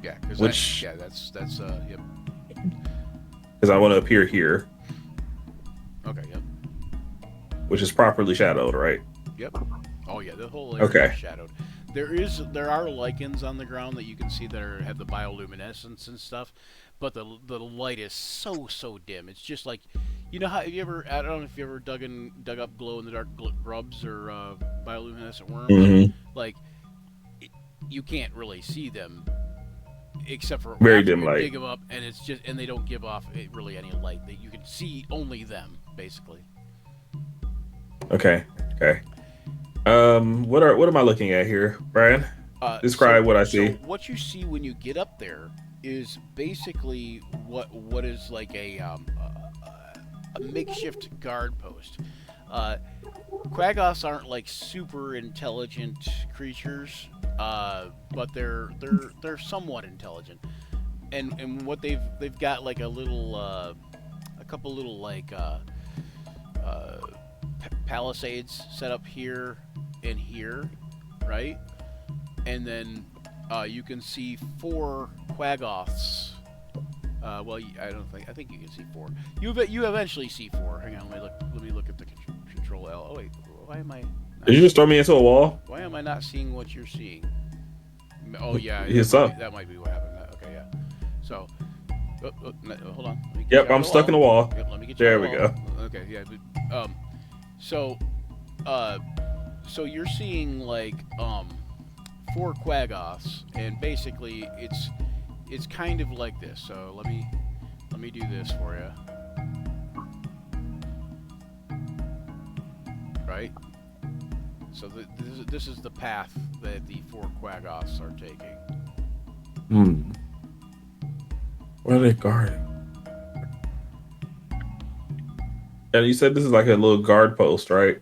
Yeah, because Which- that's yep. Because I want to appear here, Okay, yep. which is properly shadowed, right? Yep. Oh yeah, the whole area Okay. is shadowed. There are lichens on the ground that you can see that have the bioluminescence and stuff, but the light is so dim. It's just like, you know how, have you ever, I don't know if you ever dug up glow in the dark grubs or bioluminescent worms. Mm-hmm. Like you can't really see them except for Very after dim you light. dig them up, and it's just, and they don't give off really any light. That you can see only them basically. Okay. What am I looking at here, Brian? Describe what I see. So what you see when you get up there is basically what is like a makeshift guard post. Quaggoths aren't like super intelligent creatures, but they're somewhat intelligent. And what they've got like a couple little like palisades set up here and here, right? And then you can see 4 Quaggoths. I think you can see 4. You eventually see 4. Hang on, let me look at the control L. Oh wait, why am I? Did you just throw me into a wall? Why am I not seeing what you're seeing? Oh yeah, Yes, sir. that might be what happened. Okay, yeah. So, hold on. Let me get Yep, you out I'm of stuck in the wall. Yep, let me get you There out of we the go. wall. Okay, yeah. So you're seeing like 4 Quaggoths, and basically it's kind of like this. So let me do this for you. Right. So this is the path that the 4 Quaggoths are taking. What are they guarding? And you said this is like a little guard post, right?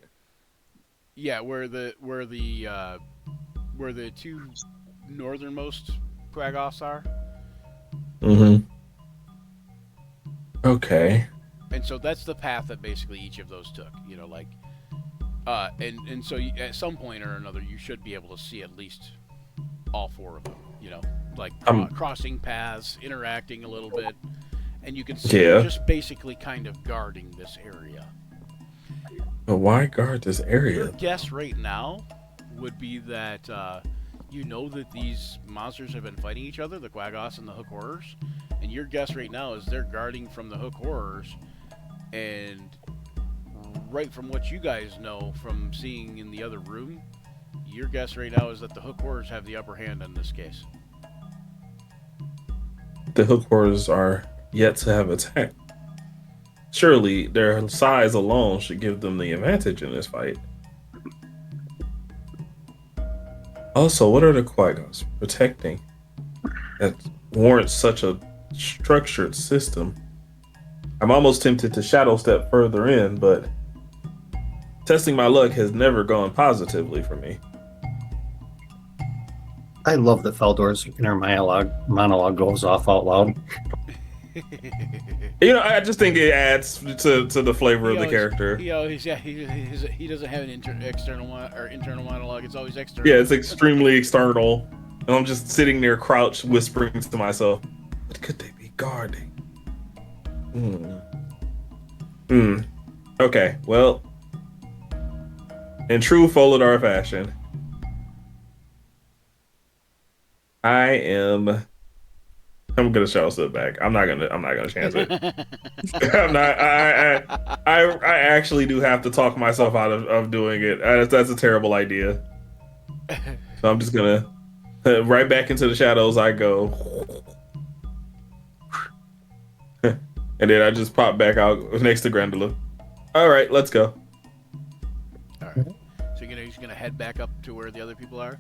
Yeah, where the 2 northernmost Quaggoths are. Mm-hmm. Okay. And so that's the path that basically each of those took. You know, like, and so at some point or another, you should be able to see at least all 4 of them. You know, like crossing paths, interacting a little bit, and you can see they're just basically kind of guarding this area. But why guard this area? Your guess right now would be that you know that these monsters have been fighting each other, the Quaggoths and the Hook Horrors, and your guess right now is they're guarding from the Hook Horrors, and right from what you guys know from seeing in the other room, your guess right now is that the Hook Horrors have the upper hand in this case. The Hook Horrors are yet to have attacked. Surely their size alone should give them the advantage in this fight. Also, what are the Quaggoths protecting that warrants such a structured system? I'm almost tempted to shadow step further in, but testing my luck has never gone positively for me. I love that Feldor's inner monologue goes off out loud. You know, I just think it adds to the flavor of the character. He doesn't have an internal monologue. It's always external. Yeah, it's extremely external. And I'm just sitting there crouched, whispering to myself, what could they be guarding? Okay, well, in true Folidar fashion, I'm gonna shadow step back. I'm not gonna chance it. I actually do have to talk myself out of doing it. That's a terrible idea. So I'm just gonna right back into the shadows I go. And then I just pop back out next to Grandula. All right, let's go. All right. So you're just gonna head back up to where the other people are.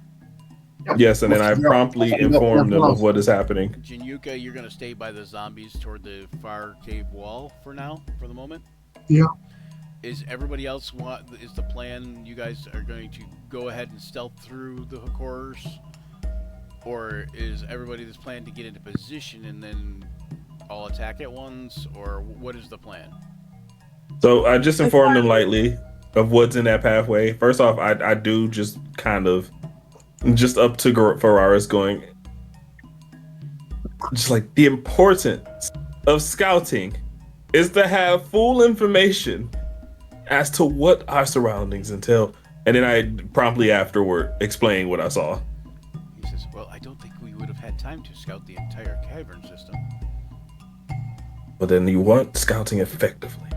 Yes, and then I promptly informed them of what is happening. Jinyuka, you're gonna stay by the zombies toward the far cave wall for now, for the moment. Yeah. Is everybody else is the plan? You guys are going to go ahead and stealth through the hook horrors, or is everybody this plan to get into position and then all attack at once, or what is the plan? So I just informed them lightly of what's in that pathway. First off, I do just kind of just up to Ferraris going, just like the importance of scouting is to have full information as to what our surroundings entail. And then I promptly afterward explain what I saw. He says, well, I don't think we would have had time to scout the entire cavern system. But then you want scouting effectively.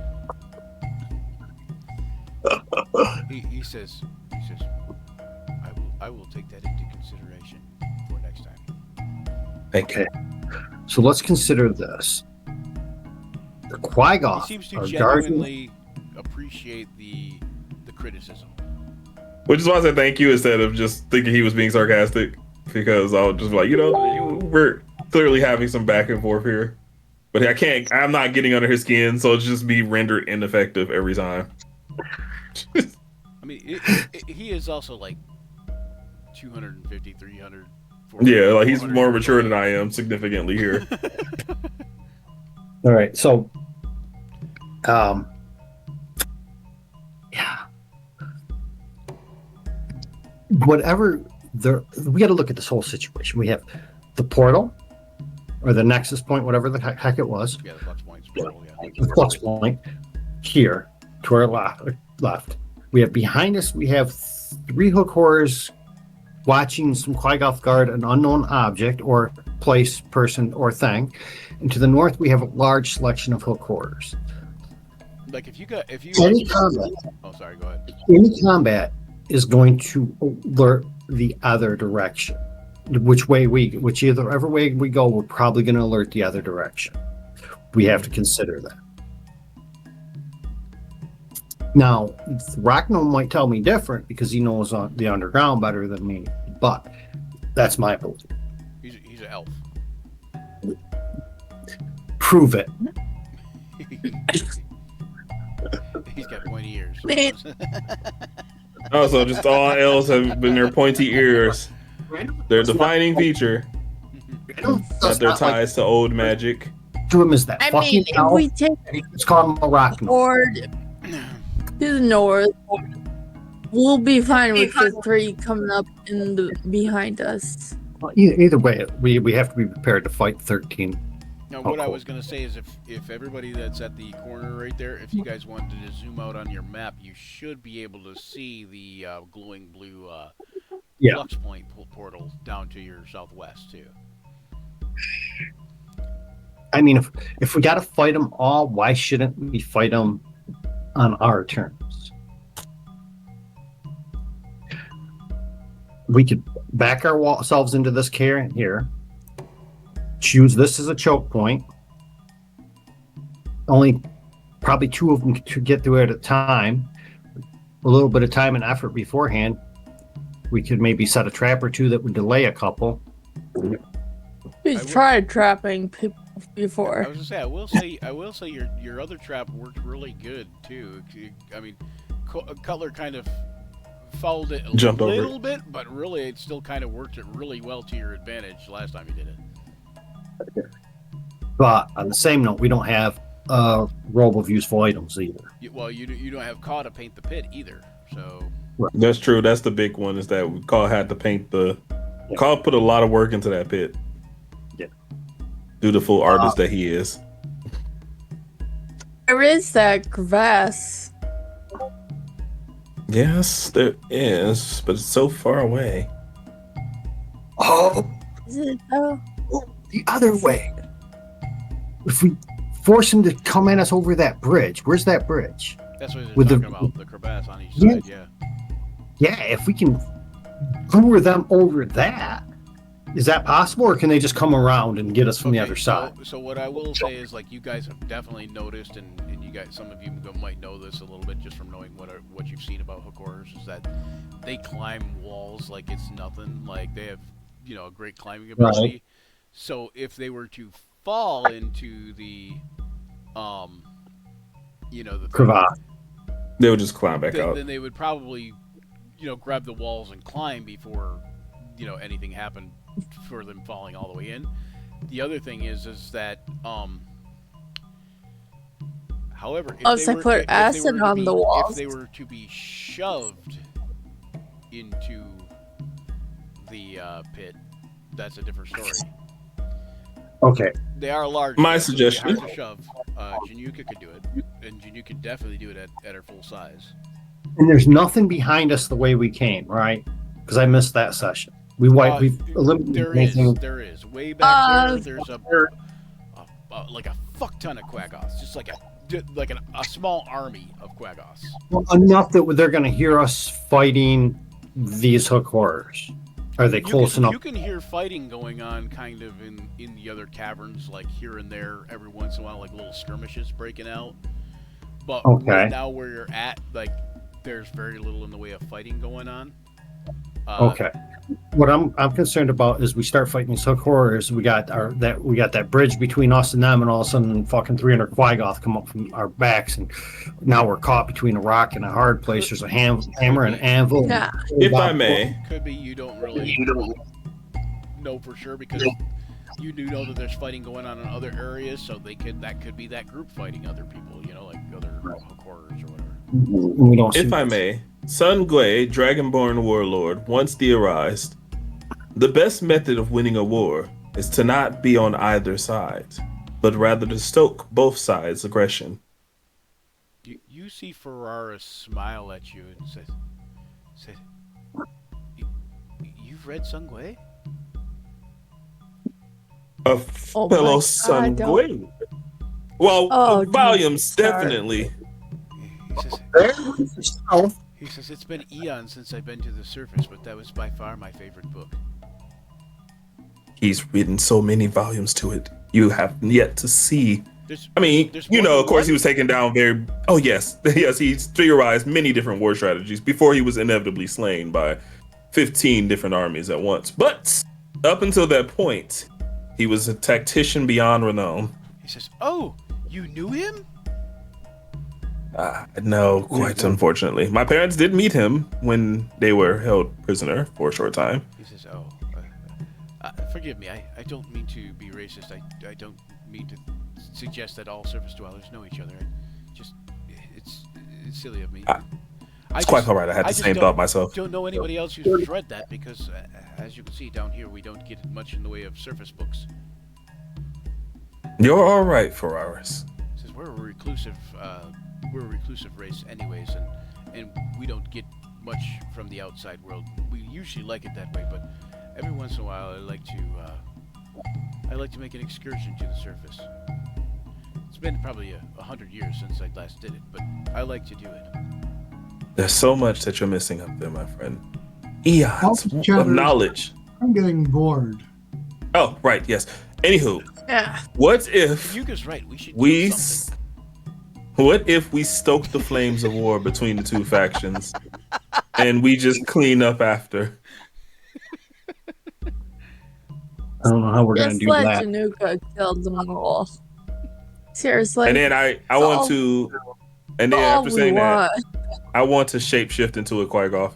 He says, I will take that into consideration for next time. Thank you. So let's consider this. The He Qui-Goth seems to are genuinely appreciate the criticism. Which is why I said thank you instead of just thinking he was being sarcastic, because I was just like, we're clearly having some back and forth here, but I'm not getting under his skin, so it's just be rendered ineffective every time. I mean, he is also like 250, 300, 400. Yeah, like he's more mature than I am significantly here. All right, so, yeah, whatever we got to look at this whole situation. We have the portal, or the nexus point, whatever the heck it was. Yeah, the flux points. Portal, yeah. The flux point here to our left. We have behind us. We have 3 hook horrors watching some Qui-Goth guard an unknown object or place, person, or thing. And to the north, we have a large selection of hook horrors. Like if you Any combat, oh, sorry, go ahead. any combat is going to alert the other direction. Whichever way we go, we're probably going to alert the other direction. We have to consider that. Now, Rockno might tell me different because he knows the underground better than me, but that's my belief. He's an elf. Prove it. He's got pointy ears. Also, just all elves have been their pointy ears. Their defining feature that their ties to old magic. To him is that I fucking mean, if elf. we take It's called a Rockno. toward to the north, we'll be fine with the 3 coming up behind us. Either way, we have to be prepared to fight 13. Now, what I was going to say is if everybody that's at the corner right there, if you guys wanted to zoom out on your map, you should be able to see the glowing blue flux point portal down to your southwest, too. I mean, if we got to fight them all, why shouldn't we fight them on our terms? We could back ourselves into this cairn here, choose this as a choke point. Only probably 2 of them to get through at a time. A little bit of time and effort beforehand. We could maybe set a trap or 2 that would delay a couple. We've tried trapping people before. I was gonna say, I will say your other trap worked really good too. I mean, Cutler kind of followed it a little bit, but really it still kind of worked it really well to your advantage last time you did it. But on the same note, we don't have a robe of useful items either. You don't have Caw to paint the pit either, so. That's true. That's the big one, is that Caw had to paint Caw put a lot of work into that pit. Yeah. Dutiful artist that he is. There is that crevasse. Yes, there is, but it's so far away. Oh, Is it though? the other way. If we force him to come at us over that bridge, where's that bridge? That's what With they're the- talking about, the crevasse on each Yeah. side, yeah. Yeah, if we can lure them over that, Is that possible, or can they just come around and get us from the other side? So what I will say is, like, you guys have definitely noticed, and you guys, some of you might know this a little bit just from knowing what you've seen about hook horrors, is that they climb walls like it's nothing. Like, they have, a great climbing ability. Right. So if they were to fall into the, the Cravat. They would just climb back out. then they would probably, grab the walls and climb before, anything happened for them falling all the way in. The other thing is that, however, if they were if they were to be shoved into the pit, that's a different story. Okay. They are large. My so suggestion. hard to shove. Januka could do it, and Januka could definitely do it at her full size. And there's nothing behind us the way we came, right? Because I missed that session. We've eliminated. There is. Way back there's like a fuck ton of Quaggoths, just like a small army of Quaggoths. Well, enough that they're going to hear us fighting these hook horrors. Are they close enough? You can hear fighting going on kind of in the other caverns, like here and there, every once in a while, like little skirmishes breaking out. But right now where you're at, like, there's very little in the way of fighting going on. Okay. What I'm concerned about is we start fighting these hook horrors. We got that bridge between us and them, and all of a sudden, fucking 300 Quaggoth come up from our backs, and now we're caught between a rock and a hard place. There's a hammer and anvil. Yeah. If I may, could be you don't really know for sure, because you do know that there's fighting going on in other areas, so that could be that group fighting other people, like other hook horrors or whatever. We don't. if I may, Sun Gui, Dragonborn warlord, once theorized, the best method of winning a war is to not be on either side, but rather to stoke both sides' aggression. You see Ferrara smile at you and said, "You've read Sun Gui?" A fellow Sun Gui. Well, volumes definitely. He says, "It's been eons since I've been to the surface, but that was by far my favorite book." He's written so many volumes to it. You have yet to see. There's Of course, he was taken down very. Oh yes, yes, he's theorized many different war strategies before he was inevitably slain by 15 different armies at once. But up until that point, he was a tactician beyond renown. He says, "Oh, you knew him?" No, quite unfortunately. My parents did meet him when they were held prisoner for a short time. He says, "Oh, forgive me. I don't mean to be racist. I don't mean to suggest that all surface dwellers know each other. It's silly of me. It's quite all right. I had the same thought myself. Don't know anybody else who's read that, because as you can see down here, we don't get much in the way of surface books." You're all right, Ferraris. He says, we're a reclusive race anyways, and we don't get much from the outside world. We usually like it that way, but every once in a while I like to make an excursion to the surface. It's been probably 100 years since I last did it, but I like to do it. There's so much that you're missing up there, my friend. Eons of knowledge. I'm getting bored. Oh, right, yes. Anywho, what if Yuka's right? We should we what if we stoke the flames of war between the two factions and we just clean up after? I don't know how we're going to do let that. Januka kill them all. Seriously. And then I want to, and then after saying that, I want to shapeshift into a Quaggoth.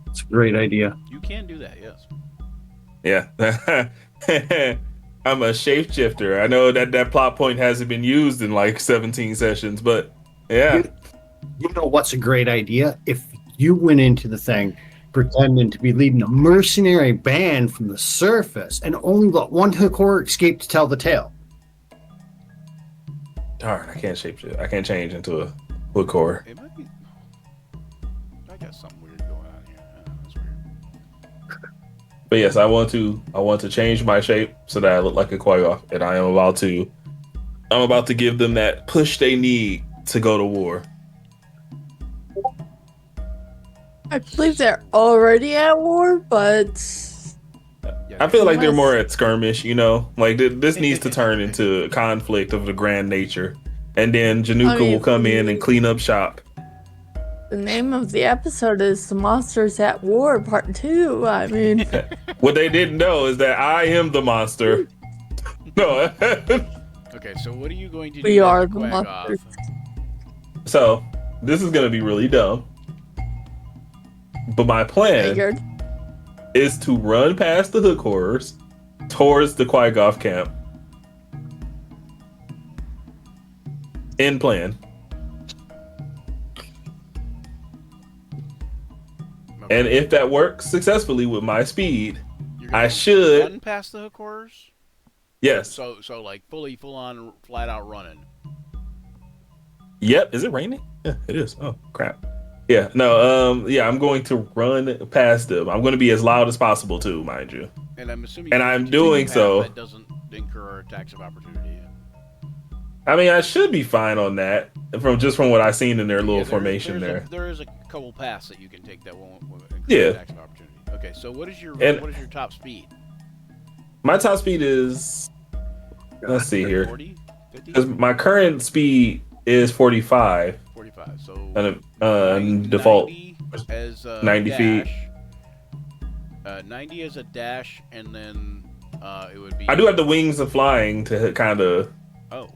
It's a great idea. You can do that, yes. Yeah. I'm a shapeshifter. I know that plot point hasn't been used in like 17 sessions, but yeah. You know what's a great idea? If you went into the thing pretending to be leading a mercenary band from the surface and only let one hook horror escape to tell the tale. Darn, I can't shapeshift. I can't change into a hook horror. It might be. I got something weird going on here. That's weird. But yes, I want to change my shape so that I look like a Quaggoth, and I'm about to give them that push they need to go to war. I believe they're already at war, but Yeah, I feel like they're Unless- more at skirmish, you know? Like, this needs to turn into a conflict of the grand nature. And then Januka I mean, will come in and clean up shop. The name of the episode is The Monsters at War Part 2. I mean, What they didn't know is that I am the monster. No. Okay, so what are you going to do? We as are a the Quagoth? monsters. So, this is going to be really dumb. But my plan figured. is to run past the Hook Horrors towards the Quagoth camp. End plan. Okay. And if that works successfully with my speed, You're gonna I should. run past the Hook Horrors. Yes. So like full on, flat out running. Yep. Is it raining? Yeah, it is. Oh crap. Yeah. No. Yeah. I'm going to run past them. I'm going to be as loud as possible too, mind you. And I'm assuming. And you're I'm going to take a doing path so. That doesn't incur attacks of opportunity. I mean, I should be fine on that from what I've seen in their little Yeah, formation there. There is a couple paths that you can take that won't incur Yeah. attacks of opportunity. Okay, so what is your And- top speed? My top speed is. Let's see here. 40? 50? Because my current speed is 45 45. So and default. 90 as a 90 feet. dash. 90 as a dash, and then it would be. I do have the wings of flying to kind of. Oh,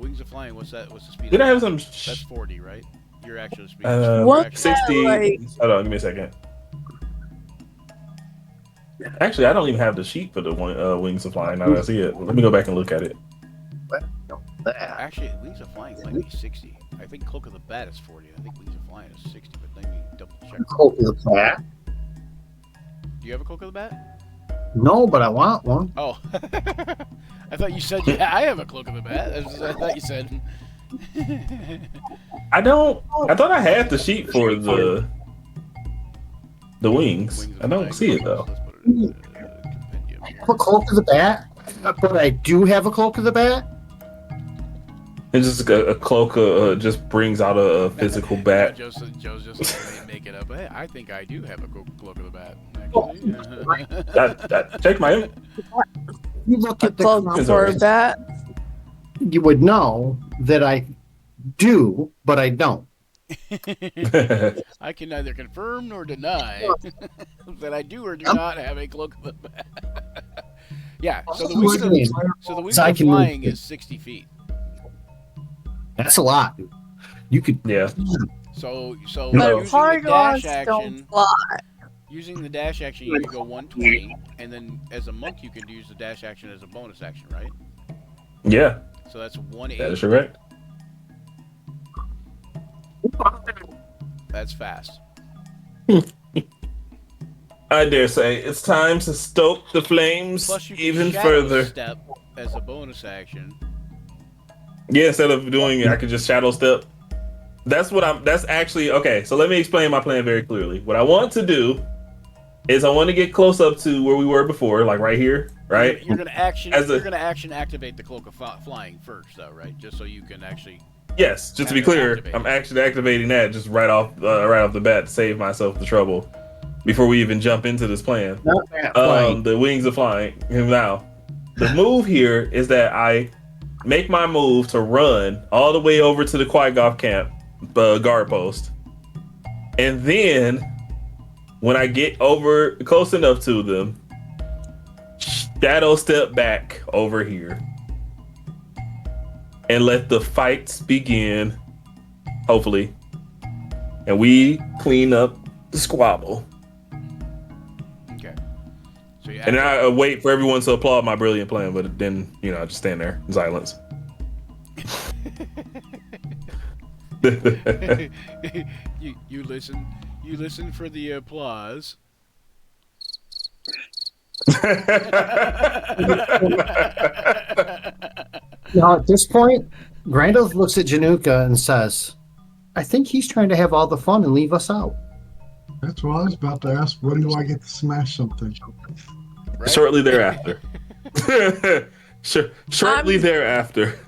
wings of flying. What's that? What's the speed? Did I of have that? some? That's 40, right? Your actual speed. What? Your actual- 60. like- Hold on, give me a second. Actually, I don't even have the sheet for the wings of flying. Now that I see it, let me go back and look at it. Actually, wings of flying might be 60. I think Cloak of the Bat is 40. I think wings of flying is 60. But let me double check. Cloak of the Bat? Do you have a Cloak of the Bat? No, but I want one. Oh, I thought you said yeah. I have a Cloak of the Bat. I thought you said. I don't. I thought I had the sheet for the wings. Wings of I don't flying. see it though. Let's put it in the compendium I here. have a Cloak of the Bat, but I do have a Cloak of the Bat. It's just a cloak. Just brings out a physical bat. Joe's just make it up. Hey, I think I do have a Cloak of the Bat. Oh. Actually. That check my. You look A at the cloak It's for a alright. bat. you would know that I do, but I don't. I can neither confirm nor deny that I do or do not have a Cloak of the Bat. Yeah. So the wings I of can flying move. is 60 feet. That's a lot. You could. Yeah. So No. But using the Paragons dash don't action, fly. using the dash action, you can go 120, and then as a monk, you can use the dash action as a bonus action, right? Yeah. So that's That 180. is correct. That's fast. I dare say it's time to stoke the flames Plus, you can even shadow further. step as a bonus action. Yeah, instead of doing it, I could just shadow step. That's actually okay. So let me explain my plan very clearly. What I want to do is I want to get close up to where we were before, like right here, right? You're gonna action. As a- You're gonna action activate the cloak of flying first, though, right? Just so you can actually. Yes, just to be clear, I'm actually activating that just right off the bat to save myself the trouble before we even jump into this plan. Not that flying. The wings are flying. Now, the move here is that I make my move to run all the way over to the Quagoth camp guard post, and then when I get over close enough to them, shadow step back over here and let the fights begin. Hopefully, and we clean up the squabble. Okay. So you. And then I wait for everyone to applaud my brilliant plan, but then, I just stand there in silence. you listen. You listen for the applause. Now, at this point, Grandolph looks at Januka and says, I think he's trying to have all the fun and leave us out. That's what I was about to ask. When do I get to smash something? Right? Shortly thereafter. Shortly I'm- thereafter.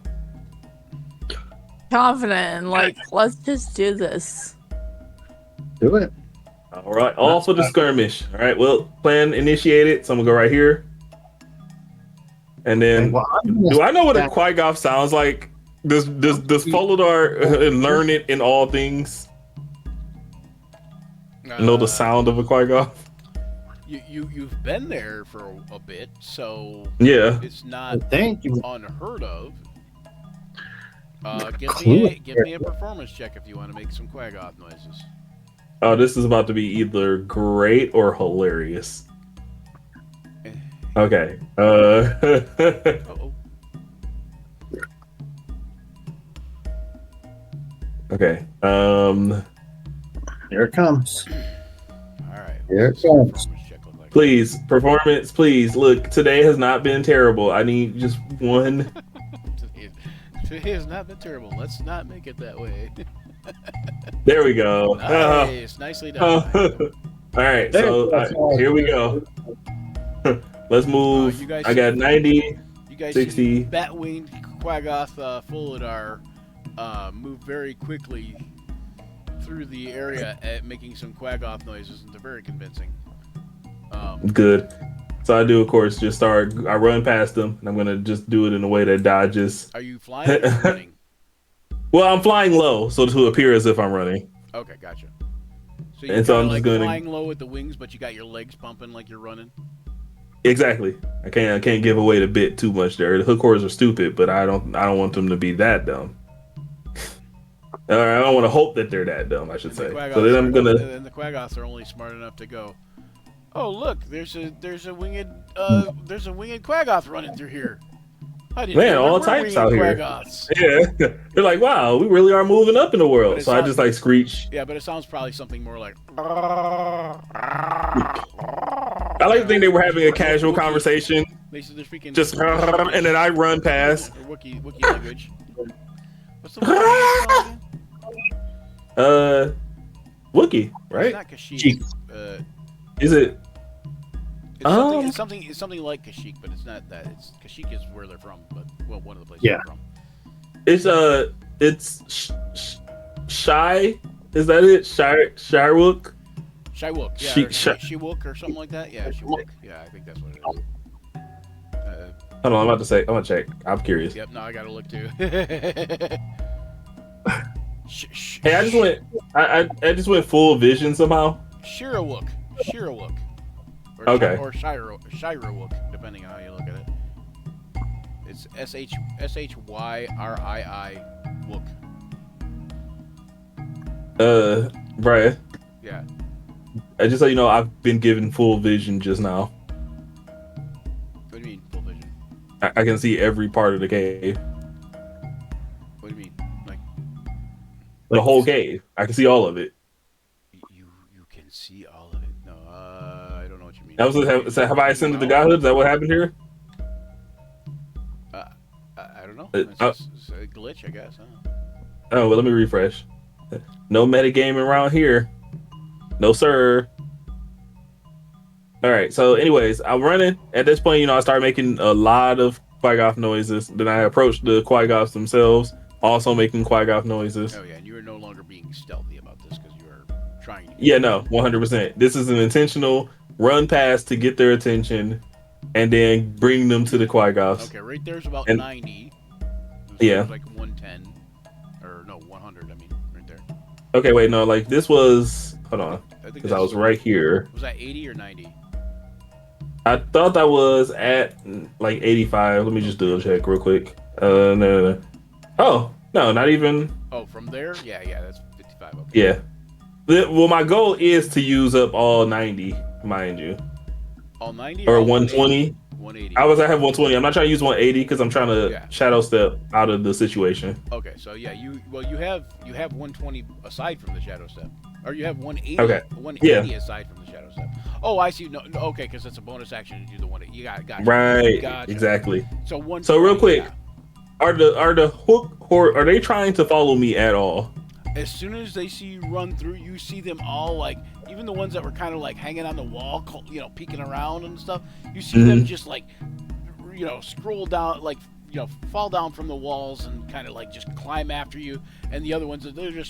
Confident and like, let's just do this. Do it. All right, all for the skirmish. All right, well, plan initiated. So I'm gonna go right here, and then Well, I'm gonna do I know what a stack- Qui-Goth sounds like? Does Folidar learn it in all things? Know the sound of a Qui-Goth? You've been there for a bit, so Yeah. it's not Thank you. unheard of. Clue. Give me a performance check if you want to make some Quaggoth noises. Oh, this is about to be either great or hilarious. Okay. Uh-oh. Okay. Here it comes. All right. Here it What's the comes. performance check look like? Please, performance, please. Look, today has not been terrible. I need just one. Today has not been terrible. Let's not make it that way. There we go. Nice. Nicely done. All right, so here we go. Let's move. You guys I got 90. You guys 60. see Batwing Quaggoth Folidar move very quickly through the area at making some Quaggoth noises, and they're very convincing. Good. So I do, of course, just start. I run past them, and I'm gonna just do it in a way that dodges. Are you flying or running? Well, I'm flying low, so to appear as if I'm running. Okay, gotcha. So you're And so kinda I'm like just gonna- flying low with the wings, but you got your legs pumping like you're running. Exactly. I can't give away the bit too much there. The hook horrors are stupid, but I don't want them to be that dumb. Or I don't want to hope that they're that dumb, I should say. So then I'm gonna. And the Quaggoths are only smart enough to go, oh look, there's a winged Quaggoth running through here. I didn't Man, know all there were types winged out here. Quaggoths. Yeah, they're like, wow, we really are moving up in the But world. it's So I not- just like screech. Yeah, but it sounds probably something more like. I like to think they were having a casual conversation, They're speaking just and then I run past. or Wookiee language. What's the word? Wookie, It's right? not Kashyyyk. Cheek. Is it? It's something like Kashyyyk, but it's not that. It's Kashyyyk is where they're from, but well, one of the places Yeah. they're from. It's shy. Is that it? Shirewook. Shaiwook, yeah, She- or Shi- Shiwook or something like that. Yeah, Shiwook. Yeah, I think that's what it is. Hold on, I'm about to say. I'm gonna check. I'm curious. Yep, no, I gotta look too. Hey, I just went. I just went full vision somehow. Shirowook. Or Okay. Or Shirowook, depending on how you look at it. It's SHYRII Wook. Brian. Yeah. Just so you know, I've been given full vision just now. What do you mean, full vision? I can see every part of the cave, What do you mean? Like the whole cave. I can see all of it. you can see all of it? No, I don't know what you mean. That was have I ascended to godhood? Is that what happened here? I don't know. Uh, It's a glitch, I guess. Huh? Oh well, let me refresh. No metagaming around here. No sir. All right. So, anyways, I'm running. At this point, I start making a lot of Qui-Goth noises. Then I approach the Qui-Goths themselves, also making Qui-Goth noises. Oh yeah, and you are no longer being stealthy about this because you are trying to. Yeah, no, 100%. This is an intentional run past to get their attention, and then bring them to the Qui-Goths. Okay, right there's about And- 90. Yeah. It's like 110, or no, 100. I mean, right there. Okay, wait, no, like this was. Hold on, I think because I was right here. Was that 80 or 90? I thought that was at like 85. Let me just double check real quick. No. Oh, no, not even. Oh, from there? Yeah, that's 55. Okay. Yeah. Well, my goal is to use up all 90, mind you, All 90 or all 120. 180. I have 120. I'm not trying to use 180 because I'm trying to Yeah. shadow step out of the situation. Okay, so yeah, you have 120 aside from the shadow step, or you have 180. Okay. 180 aside from the shadow step. Oh, I see. No, okay, because it's a bonus action to do the 180. You got it. Right. Gotcha. Exactly. So one. So real quick, are the hook are they trying to follow me at all? As soon as they see you run through, you see them all, like, even the ones that were kind of like hanging on the wall, peeking around and stuff. You see them just like, scroll down, like, fall down from the walls and kind of like just climb after you. And the other ones, they're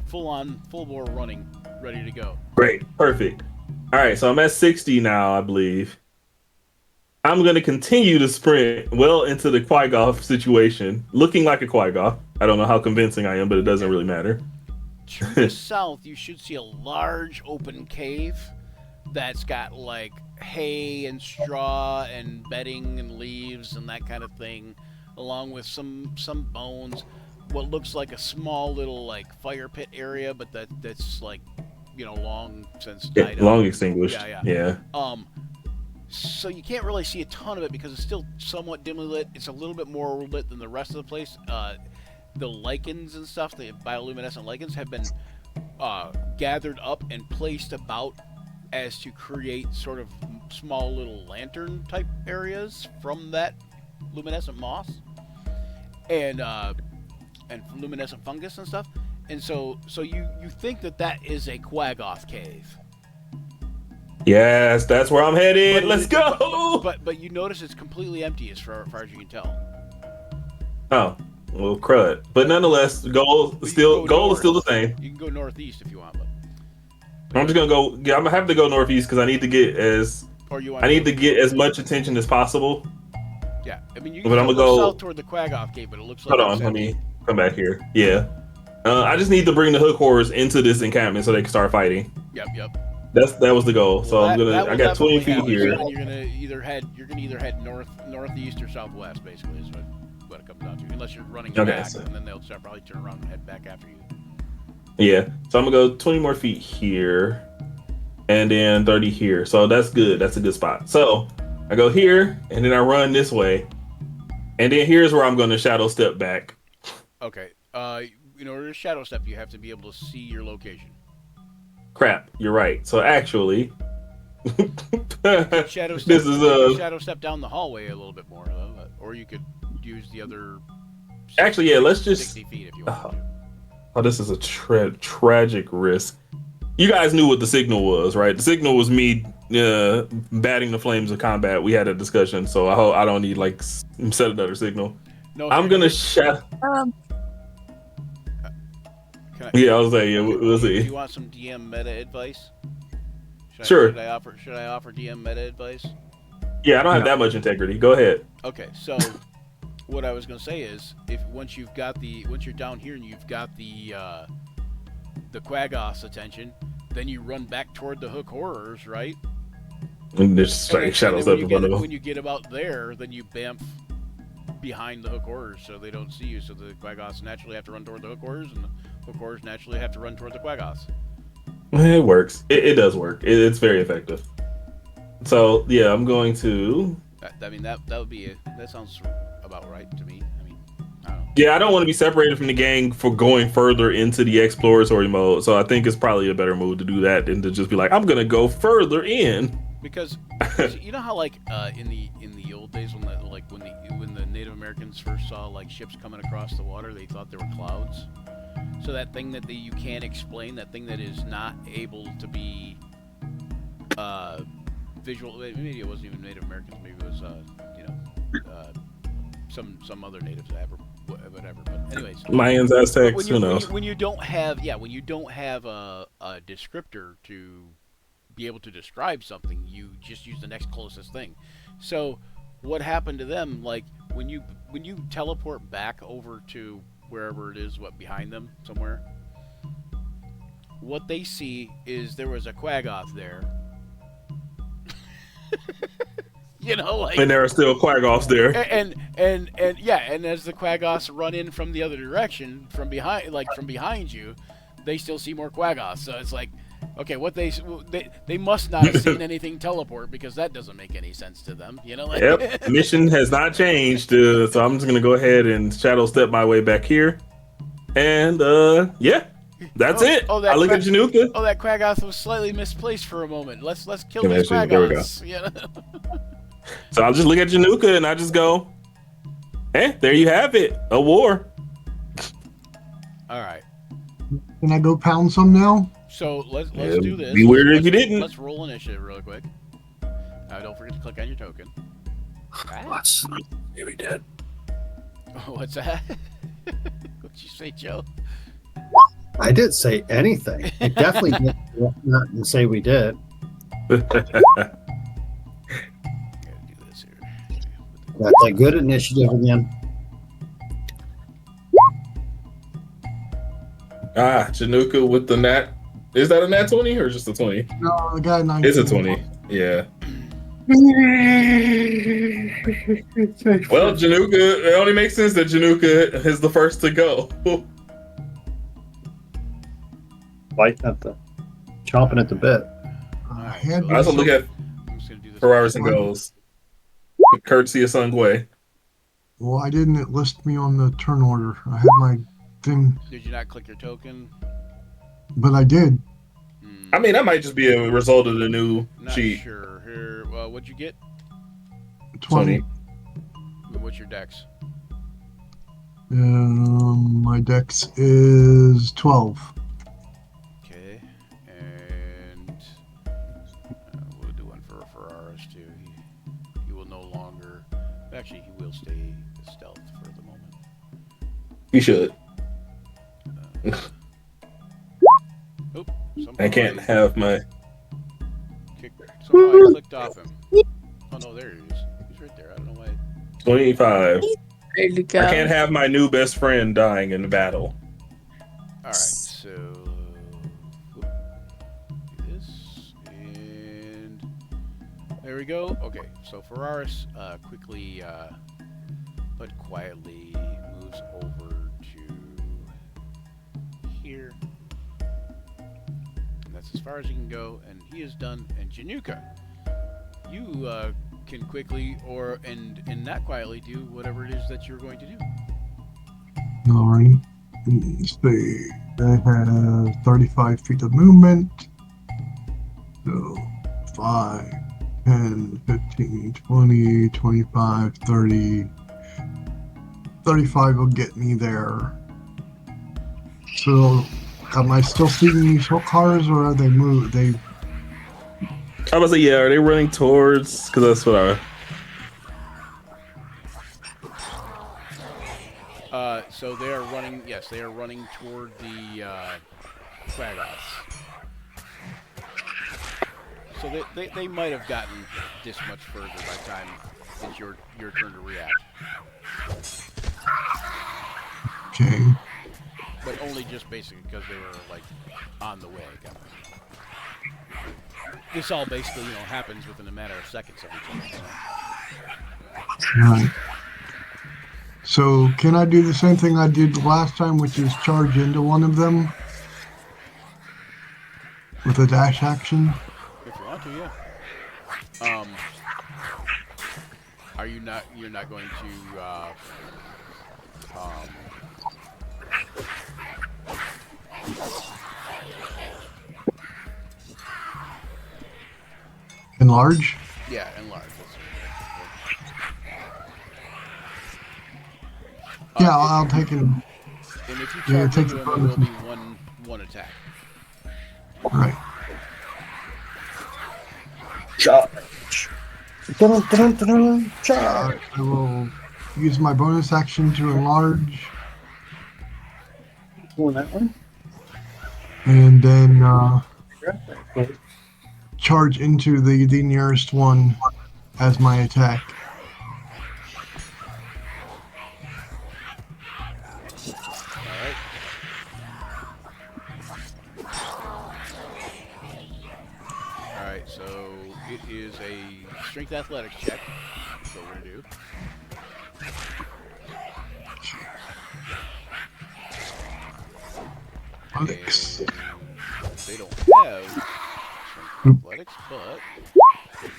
full bore running. ready to go. Great. Perfect. All right. So I'm at 60 now, I believe. I'm going to continue to sprint well into the Qui-Goth situation, looking like a Qui-Goth. I don't know how convincing I am, but it doesn't really matter. To the south, you should see a large open cave that's got like hay and straw and bedding and leaves and that kind of thing, along with some bones. What looks like a small little like fire pit area, but that's like, you know, long since died out. Long extinguished. Yeah. So you can't really see a ton of it because it's still somewhat dimly lit. It's a little bit more lit than the rest of the place. The lichens and stuff, the bioluminescent lichens, have been gathered up and placed about as to create sort of small little lantern type areas from that luminescent moss and luminescent fungus and stuff. And so you think that is a Quaggoth cave. Yes, that's where I'm headed. Let's go. But you notice it's completely empty as far as you can tell. Oh, well, crud. But nonetheless, goal is still the same. You can go northeast if you want, but I'm just gonna go. Yeah, I'm gonna have to go northeast because I need to get as much attention as possible. Yeah, I mean you can but I'm gonna go south toward the Quaggoth cave, but it looks like. Hold on, let me come back here. Yeah, I just need to bring the hook horrors into this encampment so they can start fighting. Yep. That was the goal. So Well, I got 20 feet here. You're gonna either head northeast or southwest, basically, is what it comes down to. Unless you're running back, so. and then they'll probably turn around and head back after you. Yeah, so I'm gonna go 20 more feet here, and then 30 here. So that's good. That's a good spot. So I go here, and then I run this way, and then here's where I'm gonna shadow step back. Okay. In order to shadow step, you have to be able to see your location. Crap, you're right. So actually, Shadow step, this is shadow step down the hallway a little bit more, though, or you could use the other. 60, actually, yeah. Let's just 60 feet if you want to. Oh, this is a tragic risk. You guys knew what the signal was, right? The signal was me batting the flames of combat. We had a discussion, so I don't need like set another signal. No, I'm gonna shadow. Yeah, I was like, yeah, we'll see. Do you want some DM meta advice? Sure. Should I offer DM meta advice? Yeah, I don't have that much integrity. Go ahead. Okay, so what I was gonna say is, once you're down here and you've got the Quaggoth's attention, then you run back toward the hook horrors, right? And just shadows up in front of them. When you get about there, then you bamf behind the hook horrors so they don't see you. So the Quaggoths naturally have to run toward the hook horrors, and the hook horrors naturally have to run toward the Quaggoths. It works. It does work. It's very effective. So yeah, I'm going to. I mean that sounds about right to me. I mean, I don't know. Yeah, I don't want to be separated from the gang for going further into the exploratory mode. So I think it's probably a better move to do that than to just be like, I'm gonna go further in. Because you know how like in the old days when the Native Americans first saw like ships coming across the water, they thought they were clouds. So that thing that you can't explain, that thing that is not able to be visual. Maybe it wasn't even Native Americans. Maybe it was some other natives, whatever. But anyways, Mayans, Aztecs, who knows? When you don't have a descriptor to be able to describe something, you just use the next closest thing. So what happened to them, like when you teleport back over to wherever it is, behind them somewhere, what they see is there was a Quaggoth there. You know, like, and there are still Quaggoths there. And as the Quaggoths run in from the other direction, from behind you, they still see more Quaggoths. So it's like, okay, what they must not have seen anything teleport, because that doesn't make any sense to them, you know? Like, yep, mission has not changed, so I'm just gonna go ahead and shadow step my way back here, and yeah, that's it. I look at Januka. Oh, that Quaggoth was slightly misplaced for a moment. Let's kill Yeah, these there we go. Quaggoths. You know? So I'll just look at Januka and I just go, there you have it, a war. All right. Can I go pound some now? So let's do this. Be weird if you didn't. Let's roll initiative really quick. Don't forget to click on your token. What's we did? What's that? What'd you say, Joe? I didn't say anything. I definitely didn't Not and say we did. Gotta do this here. Got that good initiative again. Januka with the nat. Is that a nat 20 or just a 20? No, I got 19. It's a 20. Yeah. Well, Januka, it only makes sense that Januka is the first to go. Like at the chomping at the bit. I had I also look at I'm just gonna do this. Ferraris and goes, courtesy of Sungway. Well, I didn't list me on the turn order. I had my thing, Did you not click your token? but I did. Hmm, I mean, that might just be a result of the new not cheat. sure. Here, what'd you get? 20. What's your dex? My dex is 12. Okay, and we'll do one for Ferraris too. He will no longer. Actually, he will stay stealth for the moment. You should. Somehow I can't have my. Somehow I clicked off him. Oh no, there he is. He's right there. I don't know why. 25. Ready to go. I can't have my new best friend dying in the battle. All right, so do this, and there we go. Okay, so Ferraris quickly but quietly moves over to here, and that's as far as he can go. And he is done. And Januka, you can quickly and not quietly do whatever it is that you're going to do. Alright. Let's see. I have 35 feet of movement. So 5, 10, 15, 20, 25, 30. 35 will get me there. So, am I still seeing these cars or are they moved? I was like, yeah, are they running towards? Because that's what I. So they are running. Yes, they are running toward the Kragos. So they might have gotten this much further by the time it's your turn to react. Okay. But only just basically because they were like on the way. This all basically happens within a matter of seconds of each other. Right. So, can I do the same thing I did last time, which is charge into one of them with a dash action? If you want to, yeah. Are you not? You're not going to. Enlarge? Yeah, enlarge. Yeah, I'll take it. And if you Yeah, charge take into the him, it will bonus. be one attack. Right. Charge. Dun, dun, dun, dun, charge. I will use my bonus action to enlarge, Doing that one. and then charge into the nearest one as my attack. Alright, so it is a strength athletics check. That's what we're going to do. Alex. And they don't have strength athletics, but...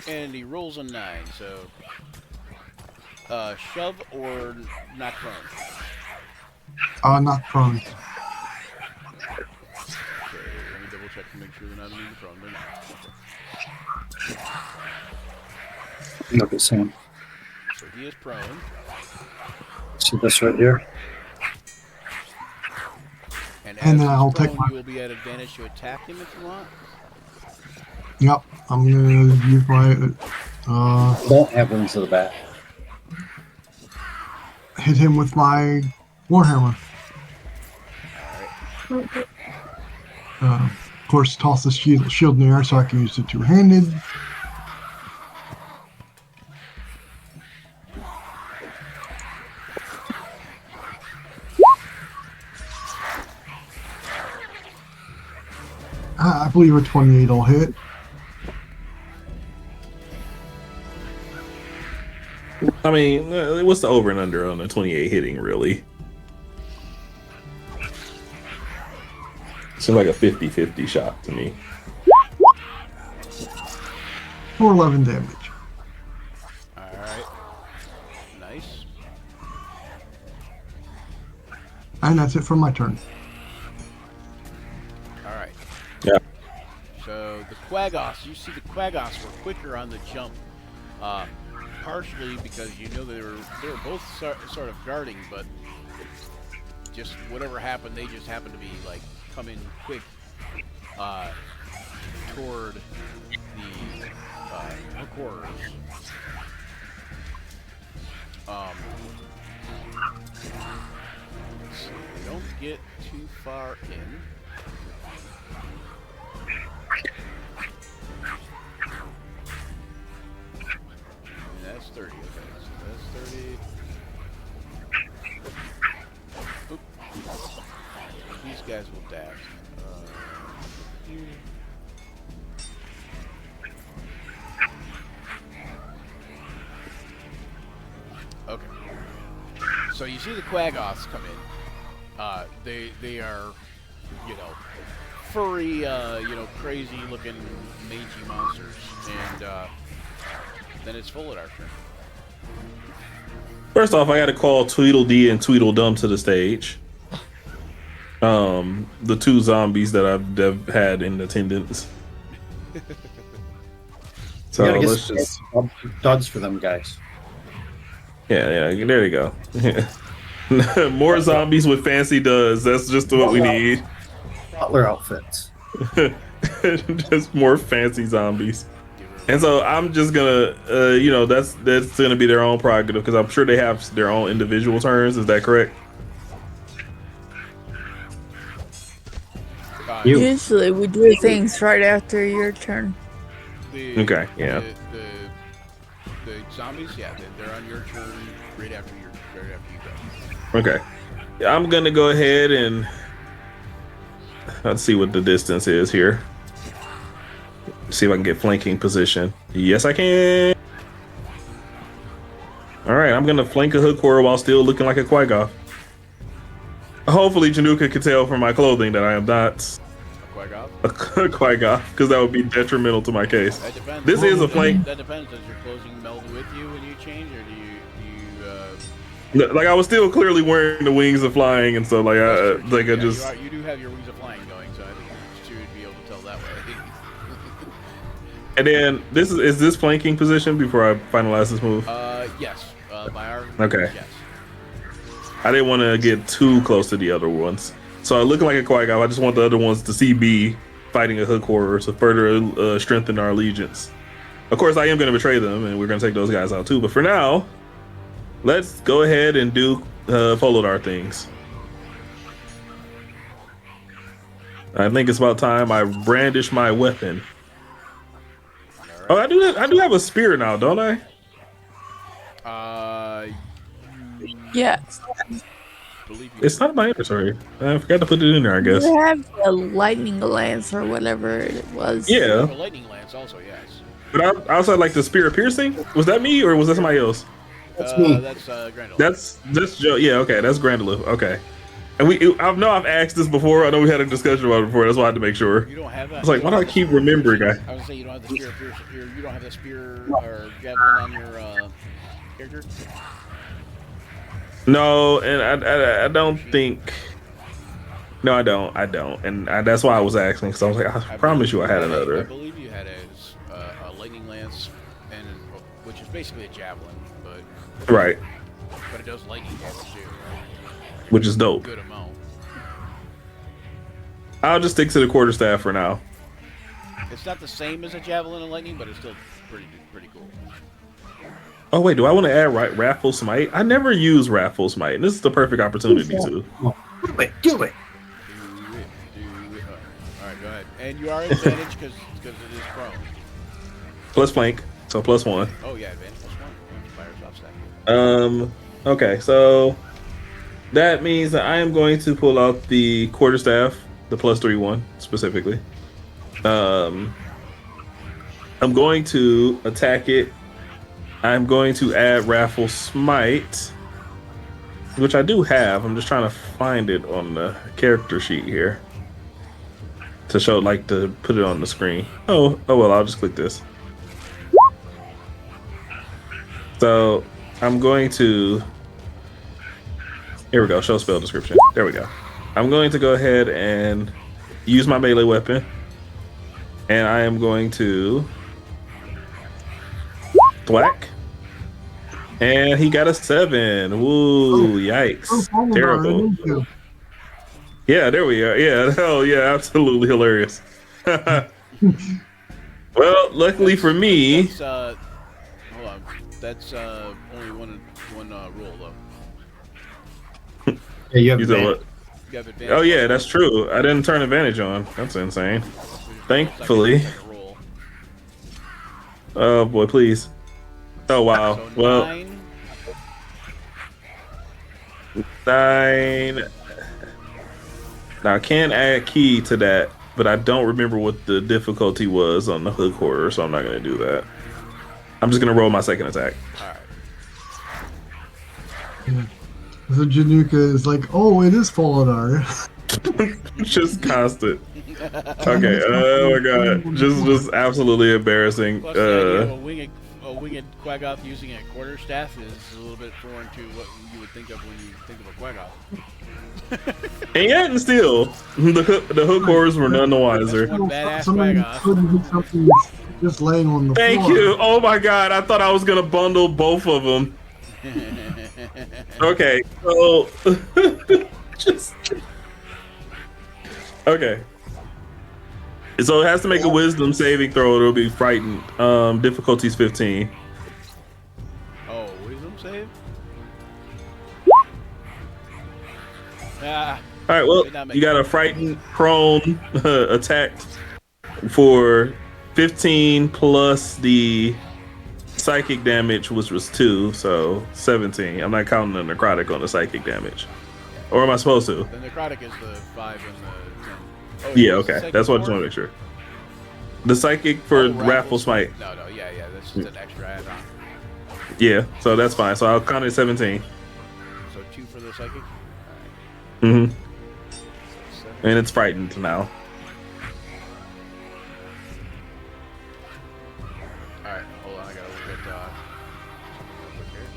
And he rolls a 9, so... shove or knock prone? Not prone. Okay, let me double check to make sure they're not immune to prone. They're not. Look at Sam. So he is prone. See this right here? And And as then he's I'll prone, take my- you will be at advantage to attack him if you want. Yep, I'm gonna use my Don't have wings to the back. hit him with my warhammer. course, toss the shield in the air so I can use it two-handed. I believe a 28 will hit. I mean, what's the over and under on a 28 hitting, really? Seems like a 50-50 shot to me. For 11 damage. Alright. Nice. And that's it for my turn. Alright. Yeah. So the Quagos, you see the Quagos were quicker on the jump. Partially because you know they were both sort of guarding, but just whatever happened, they just happened to be like coming quick toward the headquarters. So don't get too far in. That's 30, okay, so that's 30. Oop. These guys will dash. Okay. So you see the Quaggoths come in. They are, you know, furry, crazy looking mangy monsters, and then it's full at our turn. First off, I got to call Tweedledee and Tweedledum to the stage. The two zombies that I've had in attendance. So You gotta let's get just, duds for them guys. yeah, there you go. More zombies with fancy duds. That's just what we need. Butler outfits. Just more fancy zombies. And so I'm just gonna, that's gonna be their own prerogative because I'm sure they have their own individual turns. Is that correct? You. Usually we do things right after your turn. Okay, yeah. The zombies, yeah, they're on your turn right after you go. Okay. Yeah, I'm gonna go ahead and let's see what the distance is here. See if I can get flanking position. Yes, I can. All right, I'm gonna flank a hook horror while still looking like a Quaggoth. Hopefully, Januka can tell from my clothing that I am not a Quaggoth, because that would be detrimental to my case. That depends. This is a flank. That depends. Does your clothing meld with you when you change, or do you Like I was still clearly wearing the wings of flying, and so you do have your wings of flying going, so I think you would be able to tell that way. And then is this flanking position before I finalize this move? Yes. By our Okay. Yes. I didn't want to get too close to the other ones, so I look like a Quaggoth. I just want the other ones to see me fighting a hook horror to further strengthen our allegiance. Of course, I am going to betray them, and we're going to take those guys out too. But for now, let's go ahead and do polo dart things. I think it's about time I brandish my weapon. Oh, I do have a spear now, don't I? Yes. Believe you. It's not in my inventory. I forgot to put it in there, I guess. You have the lightning lance or whatever it was. Yeah, The lightning lance also, yes. but I also had like the spear of piercing. Was that me or was that somebody else? That's me. That's Grendel. That's Joe. Yeah, okay, that's Grandaloo. Okay, and I've asked this before. I know we had a discussion about it before. That's why I had to make sure. You don't have that. I was like, why do I keep remembering? I was gonna say you don't have the spear. You don't have the spear or javelin on your character. No, and I don't think. No, I don't, and that's why I was asking, because I was like, I promise you, I had I another. believe you had a lightning lance, and which is basically a javelin, but Right, it does lightning damage too, right? which is dope. Good amount. I'll just stick to the quarterstaff for now. It's not the same as a javelin and lightning, but it's still pretty cool. Oh wait, do I want to add Wrathful Smite? I never use Wrathful Smite, and this is the perfect opportunity to. Do it. Do it. All right, go ahead. And you are advantage because it is prone. Plus flank, so +1. Oh yeah, advantage +1. Fires off stack. Okay, so that means that I am going to pull out the quarterstaff, the +3 one specifically. I'm going to attack it. I'm going to add Raffle Smite, which I do have. I'm just trying to find it on the character sheet here to show, like, to put it on the screen. Oh well, I'll just click this. So I'm going to, here we go, show spell description. There we go. I'm going to go ahead and use my melee weapon, and I am going to thwack. And he got a 7. Woo, yikes. Terrible. Yeah, there we are. Yeah, hell yeah, absolutely hilarious. Well, luckily for me, That's, hold on. That's only one roll though. Yeah, you have you said advantage. what? You have advantage. Oh yeah, that's true. I didn't turn advantage on. That's insane. Thankfully. Second roll. Oh boy, please. Oh wow. So Well, 9. Now I can add key to that, but I don't remember what the difficulty was on the hook order, so I'm not gonna do that. I'm just gonna roll my second attack. All right. So Januka is like, oh, it is Falladar. Just constant. Okay. Oh my god. Just absolutely embarrassing. Plus, the idea of a winged Quaggoth using a quarterstaff is a little bit foreign to what you would think of when you think of a Quaggoth. And yet, and still, the hook horrors were none the wiser. One badass Somebody Quaggoth. couldn't get something just laying on the Thank floor. you. Oh my god, I thought I was gonna bundle both of them. Okay, so just okay. So it has to make a wisdom saving throw. It'll be frightened. Difficulty's 15. Oh, wisdom save? Ah, All right. Well, Did not make you got a frightened prone attack for 15 plus the psychic damage, which was 2, so 17. I'm not counting the necrotic on the psychic damage, or am I supposed to? the necrotic is the 5 and the 10. Oh, Yeah. what's the Okay. second That's what I just for? want to make sure. The psychic for Oh, Raffle Smite. No, yeah, that's just an extra add-on. Yeah. So that's fine. So I'll count it 17. So 2 for the psychic. Mm-hmm. So 7. And it's frightened now. All right, hold on. I gotta look at something real quick here.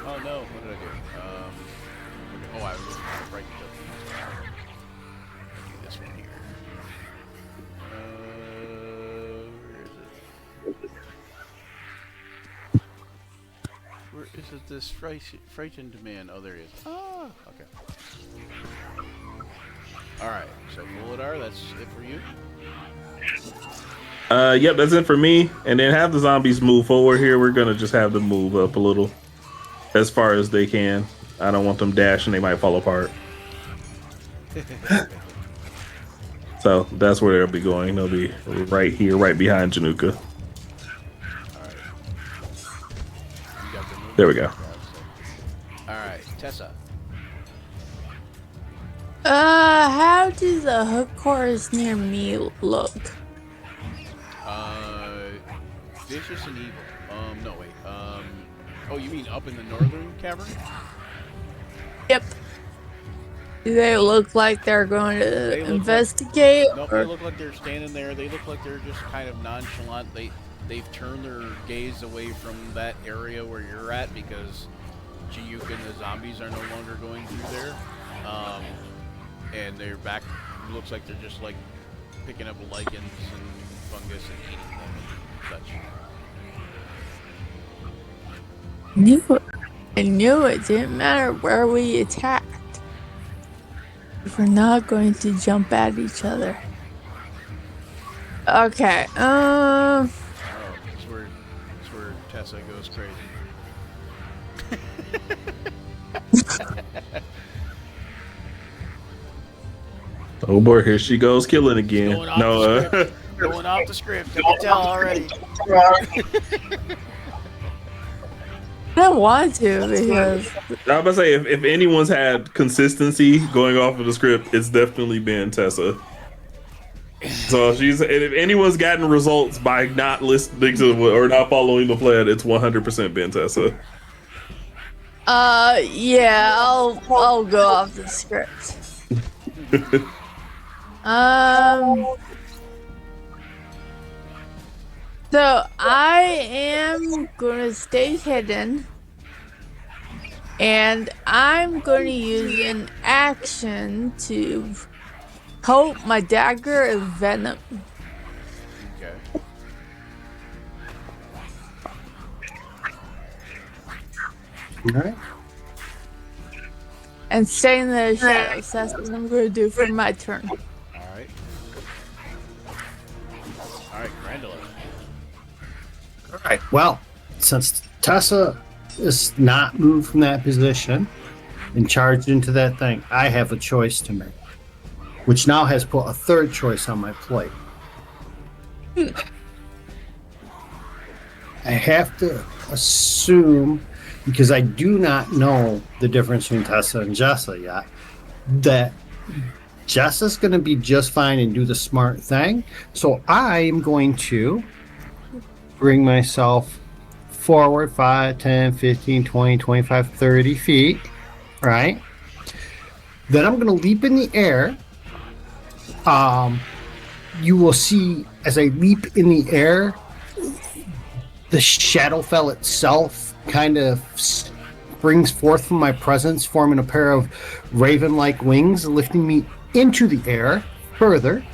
Oh no, what did I do? Oh, I was looking at the frightened stuff. Do this one here. Where is it? This frightened man? Oh, there he is. Ah, okay. All right, so Muladar, that's it for you. Yep, that's it for me. And then have the zombies move forward here. We're gonna just have them move up a little, as far as they can. I don't want them dashing; they might fall apart. So that's where they'll be going. They'll be right here, right behind Januka. You got the move? There we go. All right, Tessa. How do the hook cores near me look? Vicious and evil. No wait. Oh, you mean up in the northern cavern? Yep. Do they look like they're going They to look like- investigate? Nope, or- they look like they're standing there. They look like they're just kind of nonchalant. They've turned their gaze away from that area where you're at because Jiyuka and the zombies are no longer going through there. And they're back. Looks like they're just like picking up lichens and fungus and eating them and such. I knew it didn't matter where we attacked. We're not going to jump at each other. Okay, Oh, that's where Tessa goes crazy. Oh boy, here she goes killing again. Going off No, the script. Going off the script. I can tell already. I don't want to because I was about to say if anyone's had consistency going off of the script, it's definitely been Tessa. So and if anyone's gotten results by not listening to or not following the plan, it's 100% been Tessa. yeah, I'll go off the script. So I am gonna stay hidden, and I'm gonna use an action to coat my dagger in venom. Okay. All right. And stay in the shadows. That's what I'm gonna do for my turn. All right. All right, Grandela. All right. Well, since Tessa is not moved from that position and charged into that thing, I have a choice to make, which now has put a third choice on my plate. I have to assume, because I do not know the difference between Tessa and Jessa yet, that Jessa's going to be just fine and do the smart thing. So I am going to bring myself forward 5, 10, 15, 20, 25, 30 feet, right? Then I'm going to leap in the air. You will see as I leap in the air, the Shadowfell itself kind of springs forth from my presence, forming a pair of raven-like wings, lifting me into the air further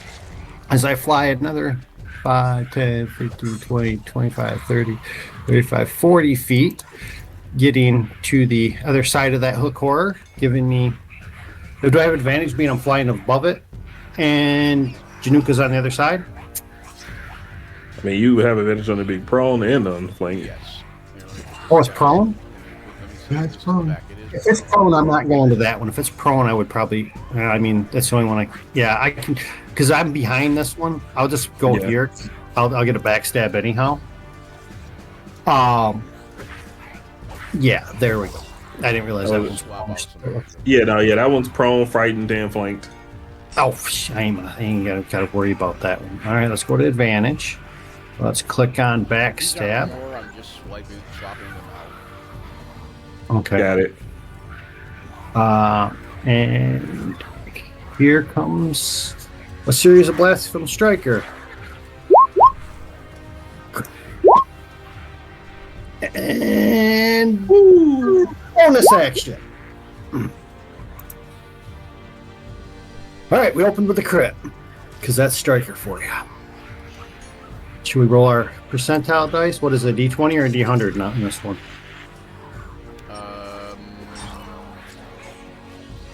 as I fly another 5, 10, 15, 20, 25, 30, 35, 40 feet, getting to the other side of that hook horror, giving me... Do I have advantage being I'm flying above it? And Januka's on the other side? I mean, you have advantage on the big prone and on the flank. Yes. Oh, it's prone? Yeah, it's prone. It If is. it's prone, I'm not going to that one. If it's prone, I would probably... I mean, that's the only one I can... Because I'm behind this one. I'll just go Yeah. here. I'll get a backstab anyhow. Yeah, there we go. I didn't realize that Oh, was... Swap out some- Yeah, no, yeah, that one's prone, frightened, and flanked. Oh, I ain't gotta worry about that one. All right, let's go to advantage. Let's click on These aren't backstab. more, I'm just swapping them out. Okay. Got it. And here comes a series of blasts from Striker. And bonus action. All right, we opened with a crit because that's Striker for you. Should we roll our percentile dice? What is it, D20 or a D100? Not in this one.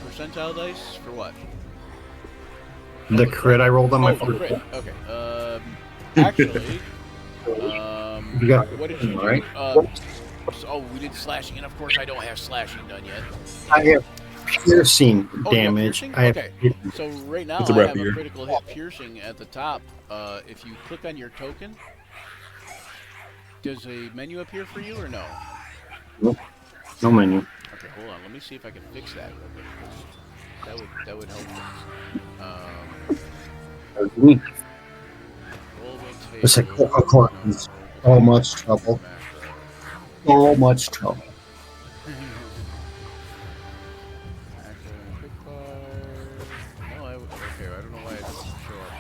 Percentile dice for what? The crit I rolled on my Oh, first. crit. Okay. Actually, You got what did you do? right? So we did slashing, and of course I don't have slashing done yet. I have piercing Oh, you have damage. piercing? I have Okay. So right now It's a I have rapier. a critical hit piercing at the top. If you click on your token, does a menu appear for you or no? no menu. Okay, hold on. Let me see if I can fix that real quick. 'Cause that would help things. Roll with It's like table. Coca-Cola is so much trouble. So much trouble. Quick fire. No, okay, I don't know why it doesn't show up.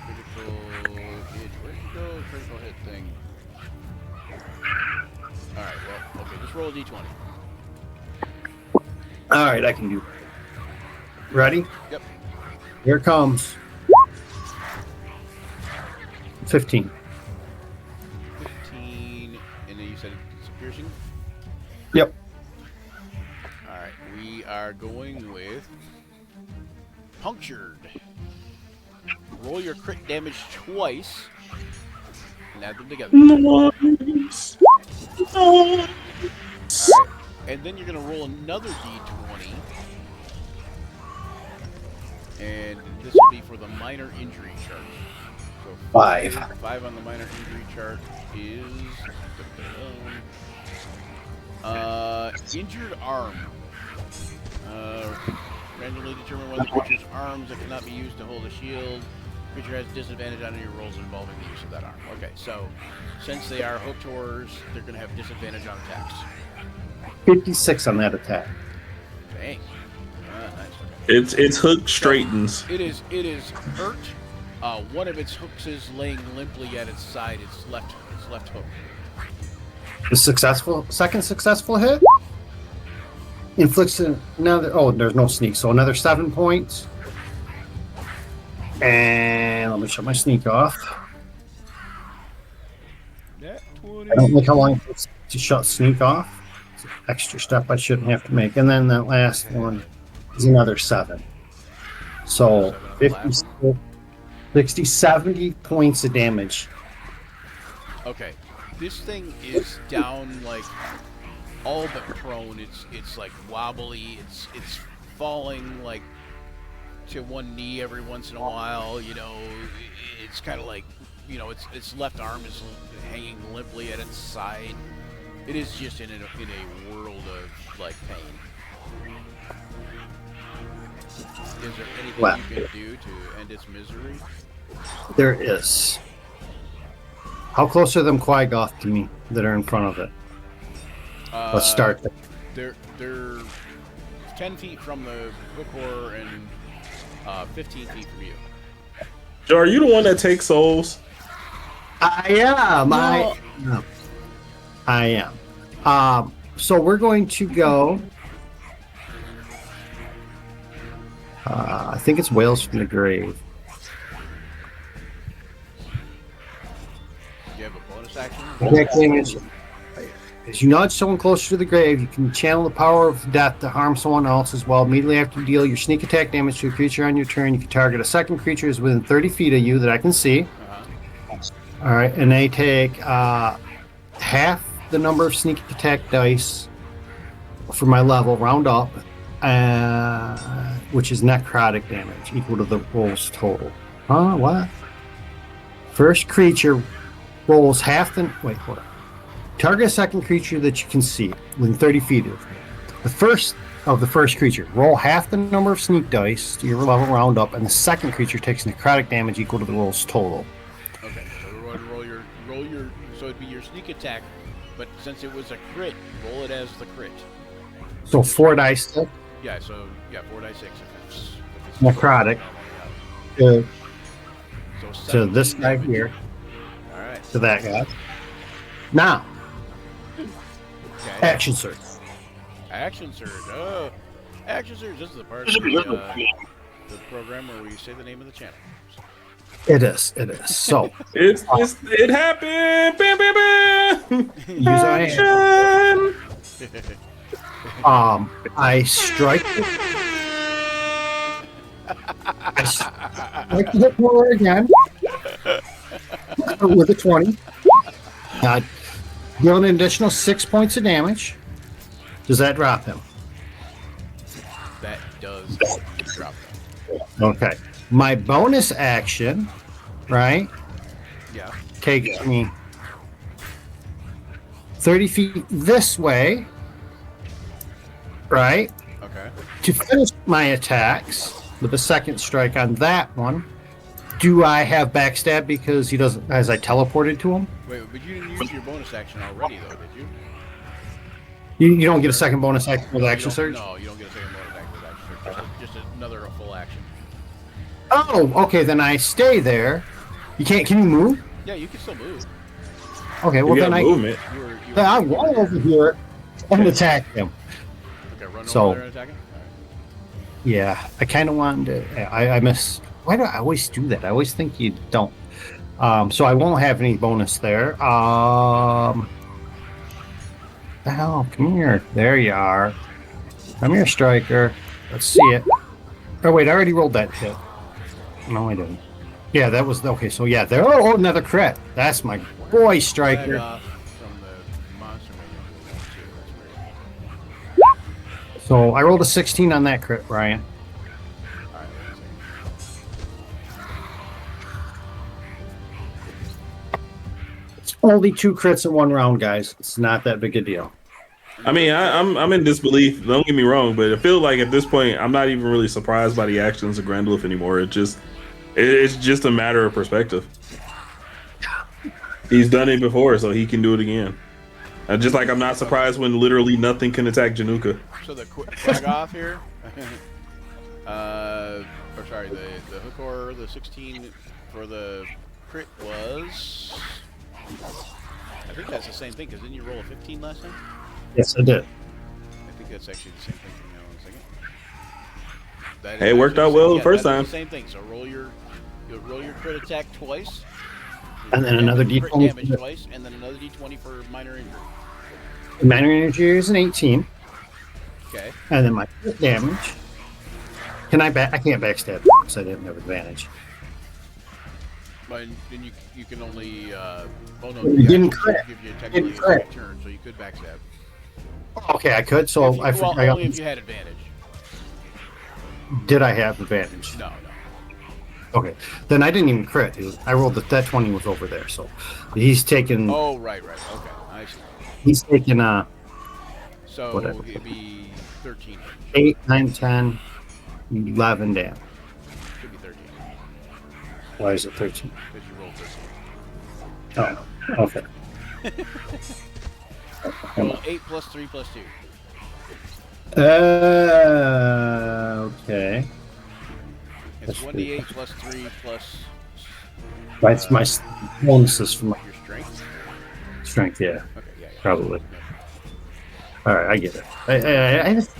Critical hit. Where'd you go? Critical hit thing. Alright, well, okay, just roll a d20. All right, I can do. Ready? Yep. Here it comes. 15. 15, and then you said it's piercing? Yep. Alright, we are going with punctured. Roll your crit damage twice and add them together. Alright. and then you're going to roll another d20. And this will be for the minor injury chart. So 5. 5 on the minor injury chart is injured arm. Randomly determine whether the creature's arms that cannot be used to hold a shield. Creature has disadvantage on your rolls involving the use of that arm. Okay, so since they are hooked horrors, they're going to have disadvantage on attacks. 56 on that attack. Dang. Nice. Okay. It's hook straightens. It is hurt. One of its hooks is laying limply at its side. Its left hook. The second successful hit inflicts another. Oh, there's no sneak, so another 7 points. And let me shut my sneak off. Net 20. I don't like how long it takes to shut sneak off. It's an extra step I shouldn't have to make. And then that last one is another 7. So 50, 60, 70 points of damage. Okay, this thing is down like all but prone. It's like wobbly. It's falling like to one knee every once in a while. You know, it's kind of like, you know, its left arm is hanging limply at its side. It is just in a world of like pain. Is there anything you can do to end its misery? There is. How close are them Quaggoth to me that are in front of it? Let's start there. They're 10 feet from the hook horror and 15 feet from you. Joe, are you the one that takes souls? I am. I am. So we're going to go. I think it's Whales from the Grave. Do you have a bonus action? Attack damage. As you nudge someone closer to the grave, you can channel the power of death to harm someone else as well. Immediately after you deal your sneak attack damage to a creature on your turn, you can target a second creature who's within 30 feet of you that I can see. Uh-huh. All right, and they take half the number of sneak attack dice for my level, round up, which is necrotic damage, equal to the roll's total. Huh? What? First creature rolls half the... Wait, hold on. Target a second creature that you can see within 30 feet of the first creature. Roll half the number of sneak dice to your level round up, and the second creature takes necrotic damage equal to the roll's total. Okay, so roll your so it'd be your sneak attack, but since it was a crit, roll it as the crit. So 4 dice stick, Yeah, so 4 dice 6 if it's necrotic, So to this 17 guy damage. here, All right. to that guy. Now, Okay. action surge. Action surge. Oh, action surge. This is the part of the program where we say the name of the channel. It is. So, It happened. Bam, bam, bam. use my hand. I strike the hit roller again with a 20. Deal an additional 6 points of damage. Does that drop him? That does drop. Okay. My bonus action, right, Yeah. takes me 30 feet this way, right, Okay. to finish my attacks with a second strike on that one. Do I have backstab because he doesn't, as I teleported to him? Wait, but you didn't use your bonus action already, though, did you? You don't get a second bonus action with action surge? No, you don't get a second bonus action with action surge. Just another full action. Oh, okay, then I stay there. Can you move? Yeah, you can still move. Okay, well You then got movement. I run over here and attack him. Okay, run So- over there and attack him. All right. Yeah, I kind of wanted to. I miss. Why do I always do that? I always think you don't. So I won't have any bonus there. The hell, come here. There you are. Come here, striker. Let's see it. Oh wait, I already rolled that hit. No, I didn't. Yeah, that was okay. So yeah, there. Oh, another crit. That's my boy, striker. From the monster manual, too. That's weird. So I rolled a 16 on that crit, Brian. All right, wait a second. It's only 2 crits in 1 round, guys. It's not that big a deal. I mean, I'm in disbelief. Don't get me wrong, but I feel like at this point, I'm not even really surprised by the actions of Grandolph anymore. It's just a matter of perspective. He's done it before, so he can do it again. Just like I'm not surprised when literally nothing can attack Januka. So the quick off here, or sorry, the Hookor, the 16 for the crit was. I think that's the same thing, because didn't you roll a 15 last time? Yes, I did. I think that's actually the same thing. Hang on 1 second. That Hey, it is worked actually out well the yeah, first that is time. the same thing. So you'll roll your crit attack twice. And then another crit D20 damage for- twice, and then another D20 for minor injury. Minor energy is an 18, Okay. and then my crit damage. Can I back? I can't backstab because I didn't have advantage. But then you can only oh no, You yeah, didn't it crit. give you technically Didn't a crit. second turn, so you could backstab. Okay, I could. So If you, I well, forgot. only if you had advantage. Did I have advantage? No. Okay, then I didn't even crit. I rolled that 20 was over there. So he's taking. Oh, right. Okay, I see. He's taking So Whatever. it'd be 13. 8, 9, 10, 11 damage. Should be 13 Why is it 13? because you rolled 13. Oh, okay. Roll 8 plus 3 plus 2. Okay. It's That's 1d8 plus 3 plus. That's my bonuses from my Your strength. strength. Yeah, Okay, yeah. probably. All right, I get it. I just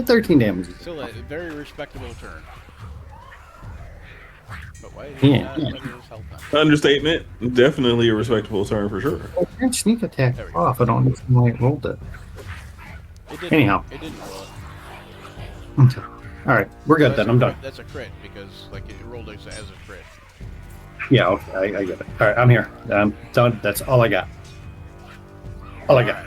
13 damage. Still a very respectable turn. But why? Yeah. What is health on? Understatement. Definitely a respectable turn for sure. I can't sneak attack There we go. off. I don't understand why it rolled it. It didn't, Anyhow. It didn't roll it. All right, we're good That's then. a I'm crit- done. That's a crit because like it rolled as a crit. Yeah, okay, I get it. All right, I'm here. I'm done. That's all I got. All I got.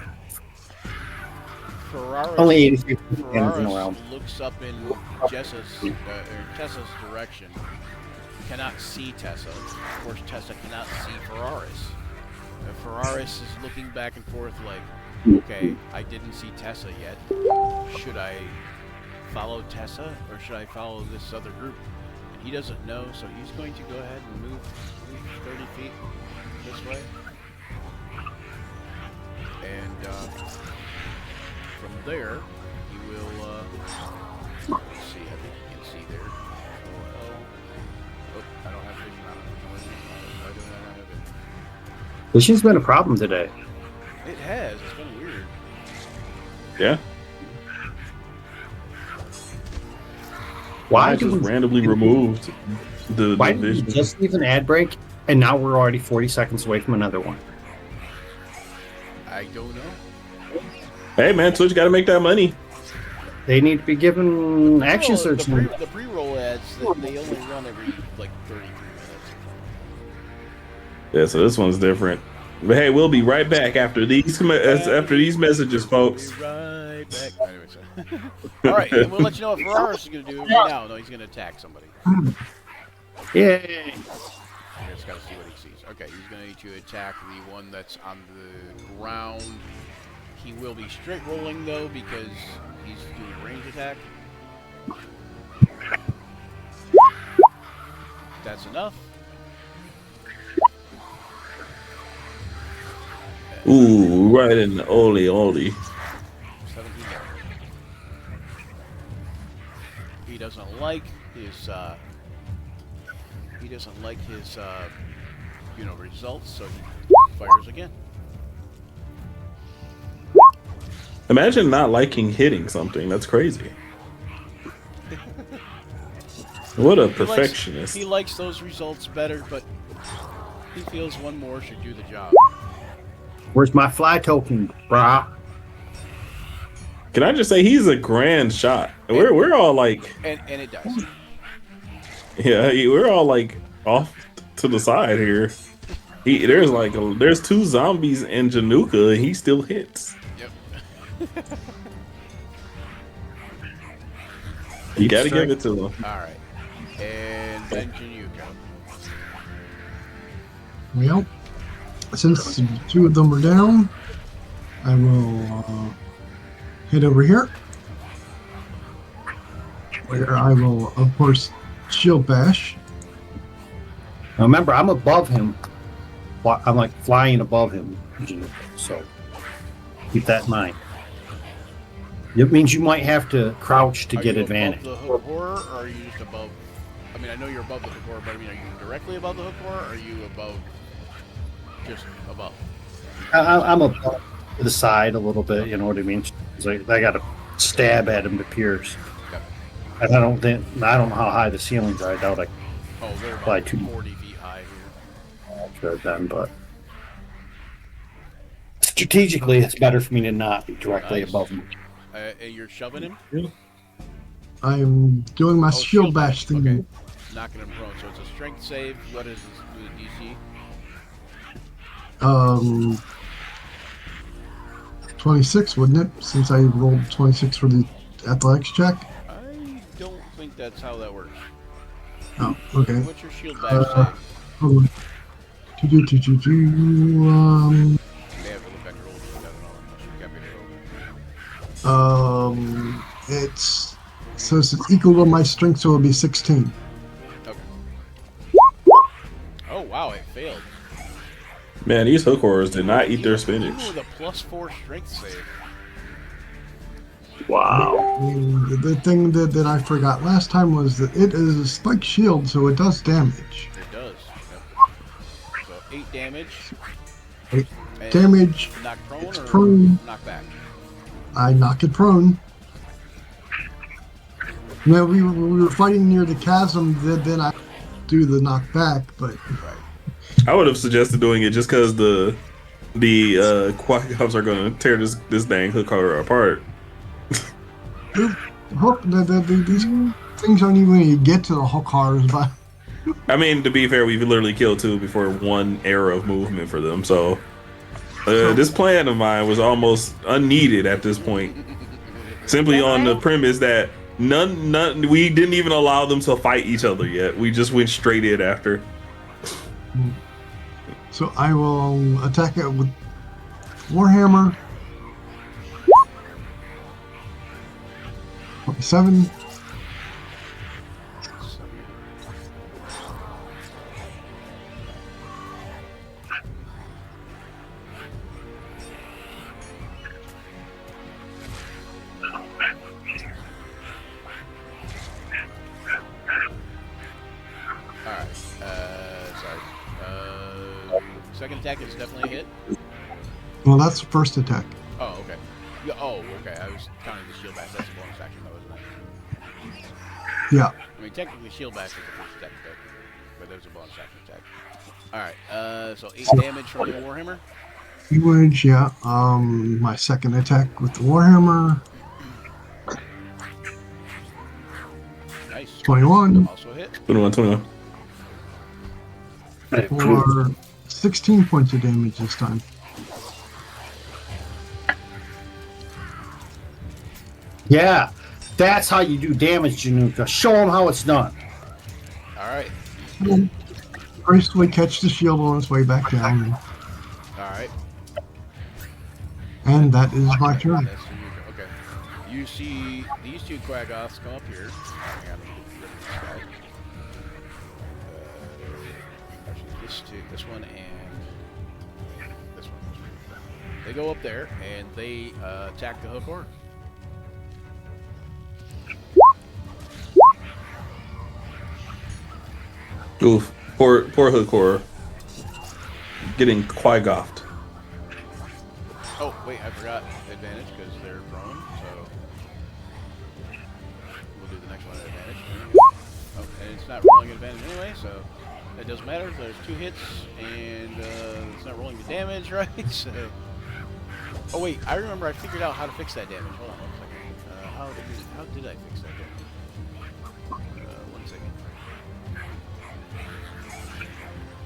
Ferraris, Only 83 damage in a Ferraris round. looks up in Tessa's direction. Cannot see Tessa. Of course, Tessa cannot see Ferraris. Ferraris is looking back and forth like, okay, I didn't see Tessa yet. Should I follow Tessa or should I follow this other group? And he doesn't know, so he's going to go ahead and move 30 feet this way. And from there, he will, let's see, I think you can see there. Oh, I don't have vision on it. Why do I not have vision? Vision's been a problem today. It has. It's been weird. Yeah. Why I do just we randomly removed the Why did we division. just leave an ad break and now we're already 40 seconds away from another one? I don't know. Hey man, Twitch got to make that money. They need to be given action Well, search. The pre-roll ads, they only run every like 33 minutes. Yeah, so this one's different. But hey, we'll be right back after these messages, folks. We'll be right back. Anyway, so. All right, and we'll let you know what Ferraris is going to do right now. No, he's going to attack somebody. Yay! I just got to see what he sees. Okay, he's going to attack the one that's on the ground. He will be straight rolling though because he's doing a range attack. That's enough. Ooh, right in the oldie. 17 damage. He doesn't like his results, so he fires again. Imagine not liking hitting something. That's crazy. What a perfectionist. He likes those results better, but he feels one more should do the job. Where's my fly token, brah? Can I just say he's a grand shot? We're all like, And it does. yeah, we're all like off to the side here. There's 2 zombies in Januka and he still hits. Yep. You gotta strike. give it to them. All right. And then Januka. Well, since two of them are down, I will head over here, where I will, of course, shield bash. Now remember, I'm above him. I'm like flying above him, so keep that in mind. It means you might have to crouch to Are get you advantage. above the hook horror, or are you just above? I mean, I know you're above the hook horror, but I mean, are you directly above the hook horror, or are you above? Just above. I'm above to the side a little bit. You know what I mean? I got to stab at him to pierce. Okay. And I don't know how high the ceilings are. I doubt I Oh, they're Fly about two. 40 feet high here. could then, but strategically, it's better for me to not be directly Nice. above him. You're shoving him. I am doing my Oh, shield bash thing. Okay. Knocking him prone. So it's a strength save. What is the DC? 26, wouldn't it? Since I rolled 26 for the athletics check. I don't think that's how that works. Oh, okay. What's your shield bash save? Hold on. You may have to look at your rolls. I don't know unless you kept it open. It's so it's equal to my strength, so it'll be 16. Okay. Oh wow, it failed. Man, these hook horrors did not eat their Even spinach. with a +4 strength save. Wow. The thing that I forgot last time was that it is a spike shield, so it does damage. It does. Yep. So 8 damage. 8 And damage. Knock prone It's or prone. knock back? I knock it prone. Now we were fighting near the chasm, then I do the knockback, but I would have suggested doing it just because the quackhops are gonna tear this dang hook horror apart. hook these things aren't even gonna get to the hook horrors, but I mean, to be fair, we've literally killed two before one era of movement for them. So this plan of mine was almost unneeded at this point, simply on the premise that none we didn't even allow them to fight each other yet. We just went straight in after. so I will attack it with Warhammer. 27. Alright. Sorry. Second attack is definitely a hit. Well, that's the first attack. Oh, okay. Yeah, oh, okay. I was counting the shield bash. That's a bonus action, though, isn't it? Yeah. I mean, technically, shield bash is the first attack, but there's a bonus action attack. Alright, so 8 damage from the Warhammer. Language, yeah. My second attack with the Warhammer. Nice. 21 Also hit. 21. for 16 points of damage this time. Yeah, that's how you do damage, Januka. Show them how it's done. Alright. Gracefully catch the shield on its way back down, Alright. and that is my turn. That's Januka. Okay. You see these two Quaggoths come up here. Hang on, let me get rid of this guy. Actually, this one and this one. They go up there and they attack the hook horror. Oof. Poor hook horror. Getting quaggoffed. Oh, wait, I forgot advantage because they're prone, so we'll do the next one at advantage. Oh, and it's not rolling at advantage anyway, so it doesn't matter. There's 2 hits, and it's not rolling the damage, right? So, oh wait, I remember I figured out how to fix that damage. Hold on 1 second. How did I fix that damage? 1 second.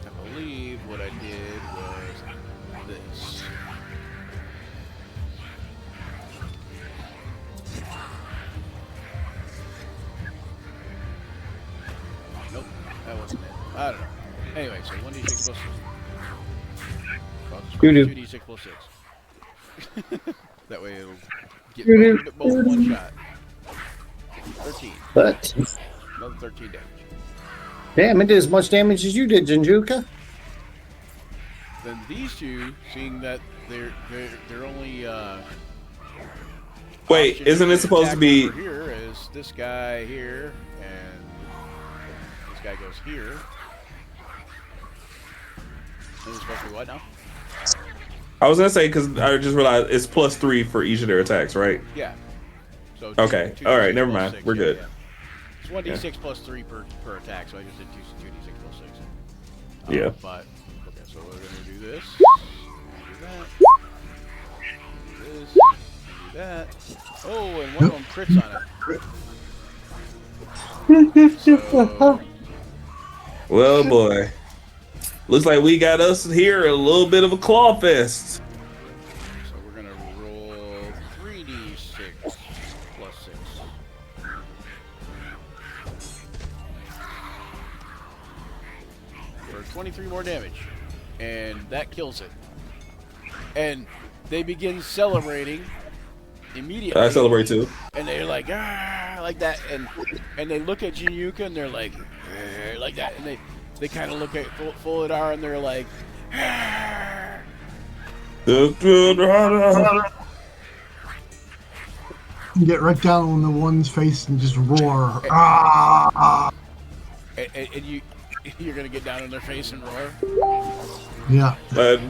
I believe what I did was this. 1d6 plus 6. Well, just Doo-doo. 2d6 plus 6. That way it'll get both in one shot. 13. But Another 13 damage. damn, it did as much damage as you did, Jinjuka. Then these two, seeing that they're only Wait, option isn't it to supposed to attack be? over here is this guy here, and this guy goes here. This is supposed to be what now? I was gonna say because I just realized it's +3 for each of their attacks, right? Yeah. So Okay. All right. Never mind. We're good. It's 1d6 plus 3 per attack, so I just did 2d6 plus 6. Yeah. But okay, so we're gonna do this. Do that. Do this. Do that. Oh, and one of them crits on it. So, Well, boy. Looks like we got us here a little bit of a claw fest. so we're gonna roll 3d6 plus 6. For 23 more damage. And that kills it. And they begin celebrating immediately. I celebrate too. And they're like, ah, like that. And they look at Jinyuka and they're like that. And they kind of look at Fuladar and they're like, ah. Get right down on the one's face and just roar. Ah! And you're going to get down on their face and roar. Yeah.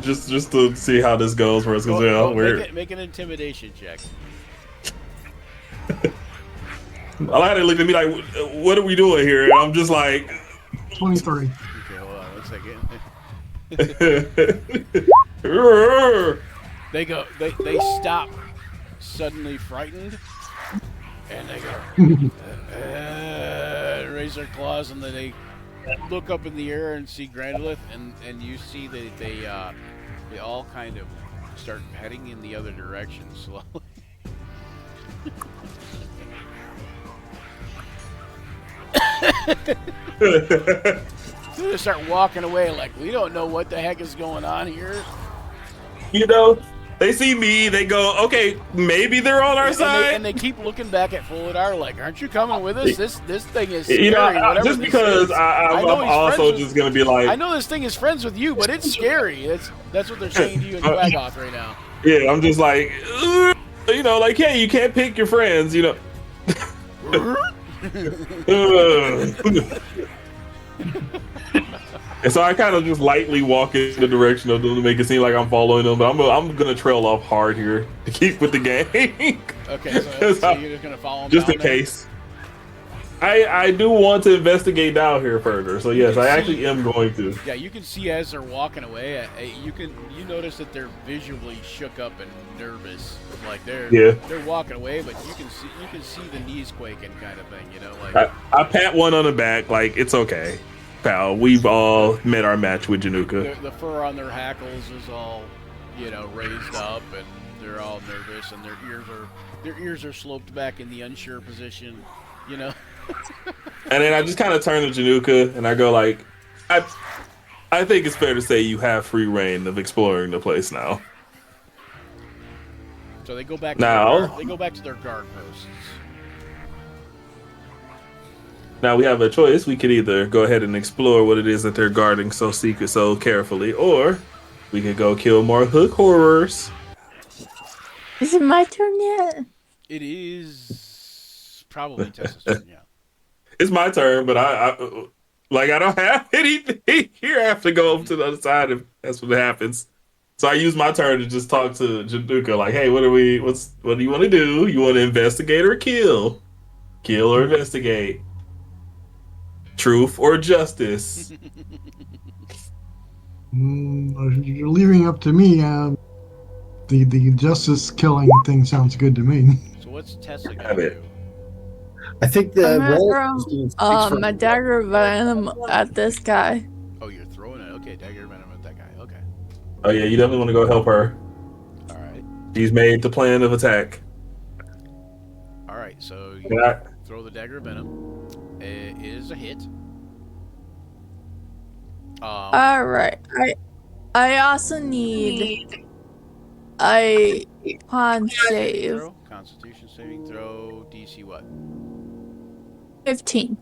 Just to see how this goes for us, because Make an intimidation check. I like how they look at me like, "What are we doing here?" And I'm just like, 23. Okay, hold on 1 second. They stop suddenly frightened, and they go, raise their claws, and then they look up in the air and see Grandolith, and you see that they all kind of start heading in the other direction slowly. They start walking away like, we don't know what the heck is going on here. you know, they see me, they go, "Okay, maybe they're on our side." And they keep looking back at Fuladar like, aren't you coming with us? This thing is scary. You know, whatever just this because is. I'm know he's also friends with- just gonna be like, I know this thing is friends with you, but it's scary. That's what they're saying to you in Quaggoth right now. yeah, I'm just like, you know, like, hey, you can't pick your friends, you know. And so I kind of just lightly walk in the direction of them to make it seem like I'm following them, but I'm gonna trail off hard here to keep with the gang. Okay, so you're just gonna follow him Just down in there? case. I do want to investigate down here further, so yes, I actually am going to. Yeah, you can see as they're walking away, you notice that they're visually shook up and nervous, like they're walking away, but you can see the knees quaking, kind of thing, you know, like. I pat one on the back, like, it's okay, pal. We've all met our match with Januka. The fur on their hackles is all, you know, raised up, and they're all nervous, and their ears are sloped back in the unsure position, you know. And then I just kind of turn to Januka and I go like, I think it's fair to say you have free reign of exploring the place now. So they go back. Now- They go back to their guard posts. Now we have a choice. We could either go ahead and explore what it is that they're guarding so secret, so carefully, or we could go kill more hook horrors. Is it my turn yet? It is probably Tessa's turn, yeah. It's my turn, but I don't have anything here. I have to go over to the other side if that's what happens. So I use my turn to just talk to Januka, like, hey, what do you want to do? You want to investigate or kill? Kill or investigate? Truth or justice? You're leaving up to me. The justice killing thing sounds good to me. So what's Tessa Have gonna it. do? I think the I'm gonna roll. throw my dagger of venom at this guy. Oh, you're throwing it. Okay, dagger venom at that guy. Okay. Oh yeah, you definitely want to go help her. All right. She's made the plan of attack. All right. So you Yeah. throw the dagger venom. It is a hit. All right. I also need a con save. Throw, Constitution saving throw, DC what? 15.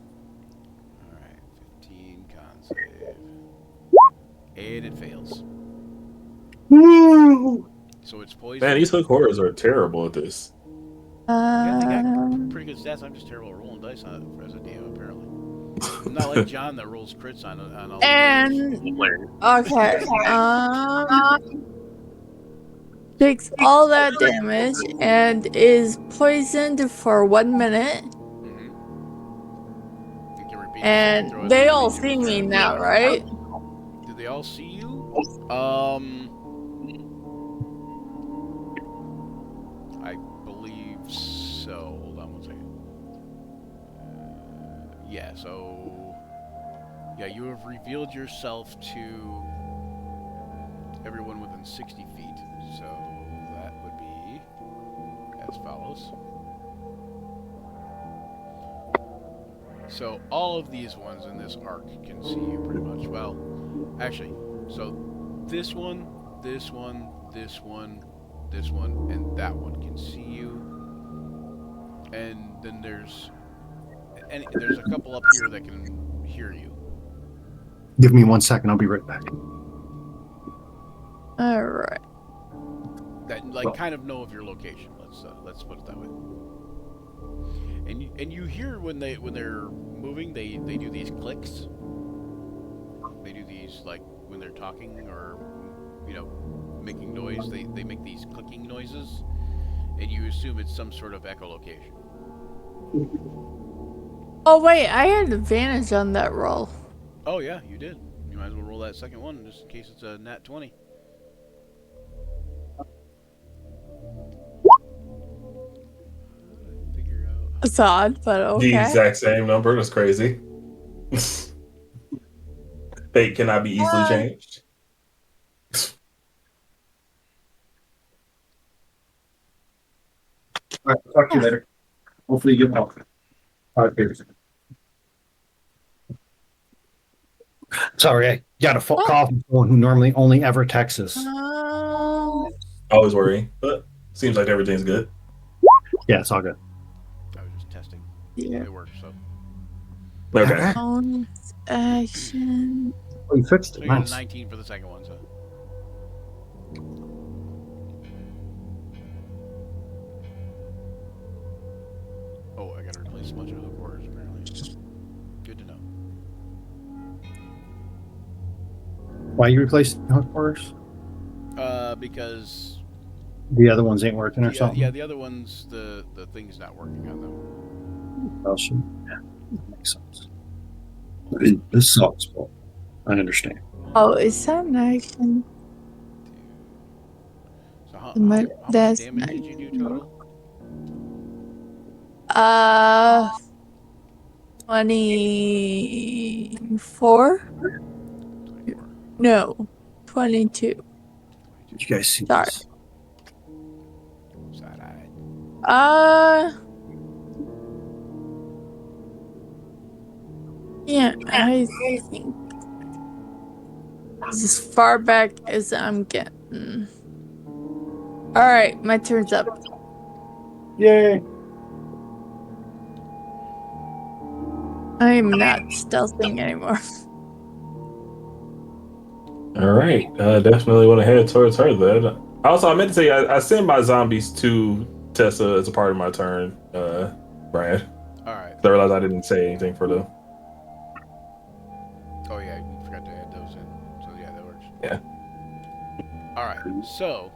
Alright, 15 con save. And it fails. Woo! So it's poison. Man, these hook horrors are terrible at this. Yeah, they got Um, pretty good stats. I'm just terrible at rolling dice on it as a DM, apparently. I'm not like John that rolls crits on all the and okay. Takes all that damage and is poisoned for 1 minute. Mm-hmm. You can repeat the saving throw And as they many all times see as me you now, can. right? Do they all see you? I believe so. Hold on 1 second. Yeah, so... Yeah, you have revealed yourself to everyone within 60 feet. So that would be as follows. So all of these ones in this arc can see you pretty much. Well, actually, so this one, this one, this one, this one, and that one can see you. And then there's a couple up here that can hear you. Give me 1 second. I'll be right back. All right. That like kind of know of your location. Let's put it that way. And you hear when they're moving, they do these clicks. They do these like when they're talking or making noise. They make these clicking noises, and you assume it's some sort of echolocation. Oh wait, I had advantage on that roll. Oh yeah, you did. You might as well roll that second one just in case it's a nat 20. Figure out. It's odd, but okay. The exact same number. That's crazy. Fate cannot be easily changed. All right, talk to you later. Hopefully you get well. All right, cheers. Sorry, I got a call from someone who normally only ever texts us. Always worrying, but seems like everything's good. Yeah, it's all good. I was just testing. Yeah. It worked, so. Okay. Bonus action. Oh, you fixed So it. you got a Nice. 19 for the second one, so. Oh, I gotta replace a bunch of hook orders, apparently. Good to know. Why you replaced the hook orders? Because The other ones ain't working or something? yeah, the other ones, the thing's not working on them. Oh, shit. Yeah, that makes sense. This sucks, but I understand. Oh, is that an action? So how My- much that's damage did you do total? 24? 24. No, 22. Did you guys see Sorry. this? Side-eyed. Yeah, I think as far back as I'm getting. Alright, my turn's up. Yay! I am not stealthing anymore. All right. Definitely want to head towards her then. Also, I meant to say I send my zombies to Tessa as a part of my turn, Brad. Alright. I realized I didn't say anything for the. Oh yeah, I forgot to add those in. So yeah, that works. Yeah. Alright, so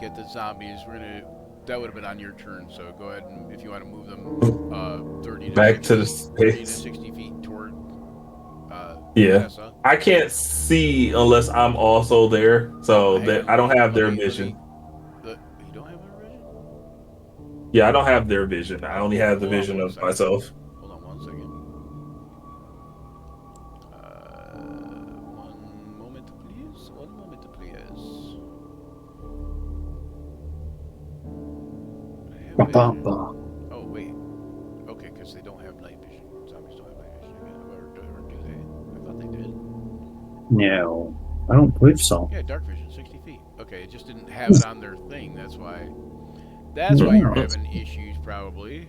get the zombies. That would have been on your turn, so go ahead and if you want to move them 30 to Back 60, to the 30 to space. 60 feet toward Yeah. Tessa. I can't see unless I'm also there, so that I don't have their vision. You don't have their vision? Yeah, I don't have their vision. I only have the Hold on vision one of second. myself. Hold on 1 second. One moment, please. 1 moment, please. I have vision. Bum, bum. Oh, wait. Okay, because they don't have night vision. Zombies don't have night vision. No, I don't believe so. Yeah, dark vision, 60 feet. Okay, it just didn't have it on their thing. That's why. That's why you're Yeah. having issues, probably.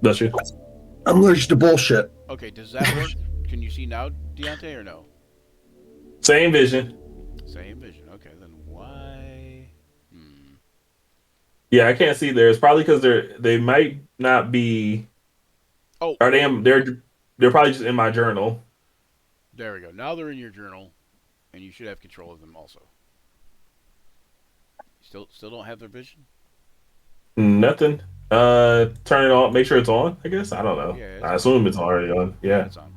Bless you. I'm allergic to bullshit. Okay, does that work? Can you see now, Deontay, or no? Same vision. Same vision. Okay, then why? Yeah, I can't see there. It's probably because they might not be. Oh, Are they? They're probably just in my journal. there we go. Now they're in your journal, and you should have control of them also. Still don't have their vision? Nothing. Turn it on. Make sure it's on. I guess I don't know. Yeah, it's I on. assume it's already on. Yeah. It's on.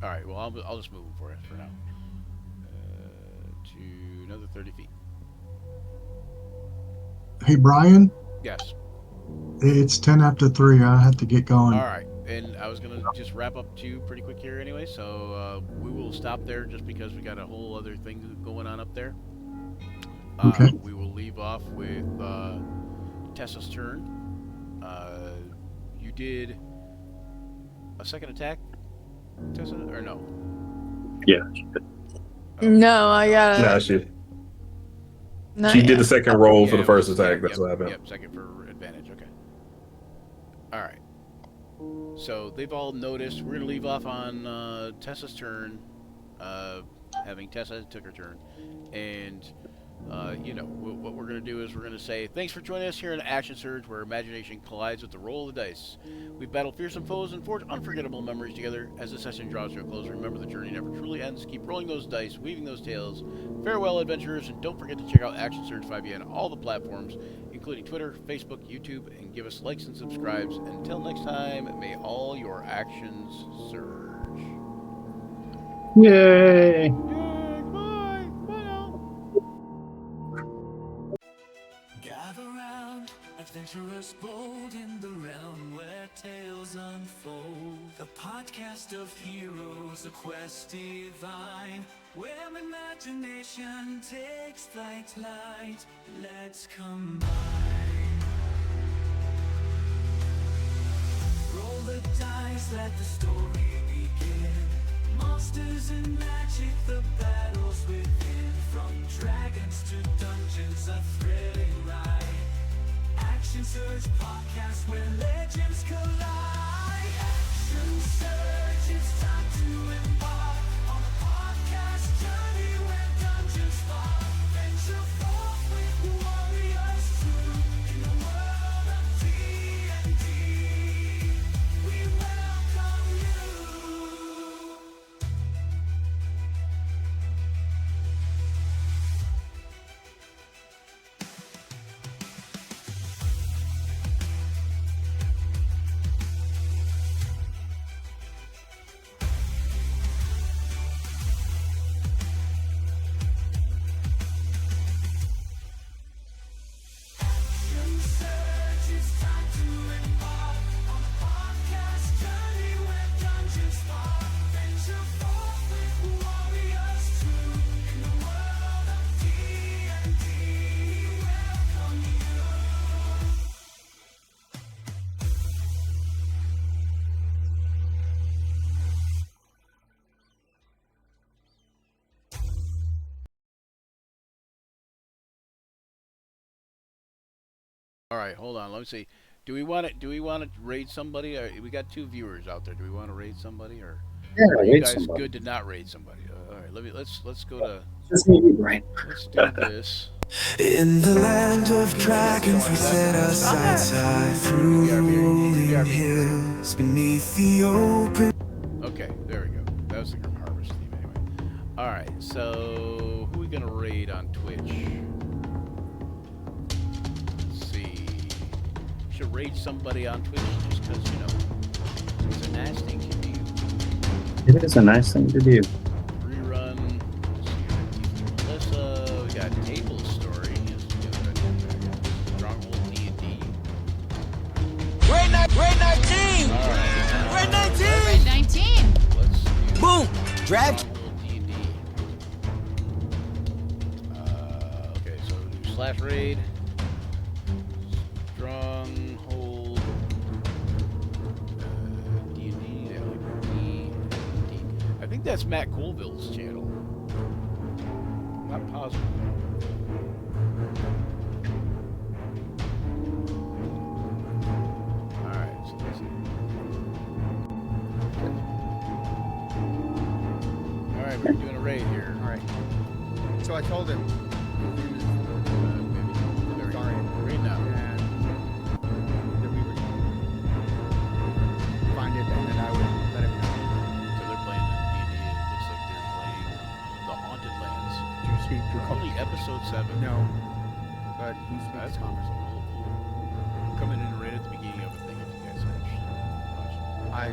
All right. Well, I'll just move them for it for now. To another 30 feet. Hey, Brian, Yes. it's 10 after 3. I have to get going. All right. And I was gonna just wrap up too pretty quick here anyway. So we will stop there just because we got a whole other thing going on up there. Okay. We will leave off with Tessa's turn. You did a second attack, Tessa, or no? Yeah. No, I got No, it. she did the second roll for Yeah, the it first was- attack. yep, That's yep, what happened. Yep, second for advantage. Okay. All right. So they've all noticed. We're gonna leave off on Tessa's turn. Having Tessa took her turn, and what we're gonna do is we're gonna say thanks for joining us here in Action Surge, where imagination collides with the roll of the dice. We've battled fearsome foes and forged unforgettable memories together. As the session draws to a close, remember the journey never truly ends. Keep rolling those dice, weaving those tales. Farewell, adventurers, and don't forget to check out Action Surge 5e on all the platforms, including Twitter, Facebook, YouTube, and give us likes and subscribes. Until next time, may all your actions surge. Yay! Yay, bye! Bye now! Gather round, adventurers bold in the realm where tales unfold. The podcast of heroes, a quest divine, where imagination takes flight. Let's combine. Roll the dice, let the story begin. Monsters and magic, the battles within. From dragons to dungeons, a thrilling ride. Action Surge podcast where legends collide. Action Surge, it's time to embark on a podcast journey where dungeons fall. Venture forth with warriors true in the world of D&D. We welcome you. Action Surge, it's time to embark on a podcast journey where dungeons fall. Venture forth with warriors true in the world of D&D. We welcome you. All right, hold on. Let me see. Do we want to raid somebody? We got 2 viewers out there. Do we want to raid somebody, or Yeah, are you raid guys somebody. good to not raid somebody? All right, let's go to Just me, right? let's do this. In the land of dragons, we set our sights high through the rolling hills beneath the open. Okay, there we go. That was the Grim Harvest theme anyway. All right, so who are we gonna raid on Twitch? Let's see. Should raid somebody on Twitch just because it's a nice thing to do. It is a nice thing to do. Rerun. Let's see. Melissa. We got Table Story. Stronghold D&D. Grade 19! All right. Grade 19! Grade 19. Let's do Boom! Drag. Stronghold D&D. Okay, so do slash raid. Stronghold that's Matt Colville's channel. Not positive. Alright, so let's see. Alright, we're doing a raid here. All right. So I told him. Sorry. Raid now. And that we would find it, and then I would let him know. So they're playing the D&D, and it looks like they're playing the Haunted Lands. Do you speak to Only episode 7. No. But he speaks That's Congress. cool. Coming in right at the beginning of a thing if you guys are interested. I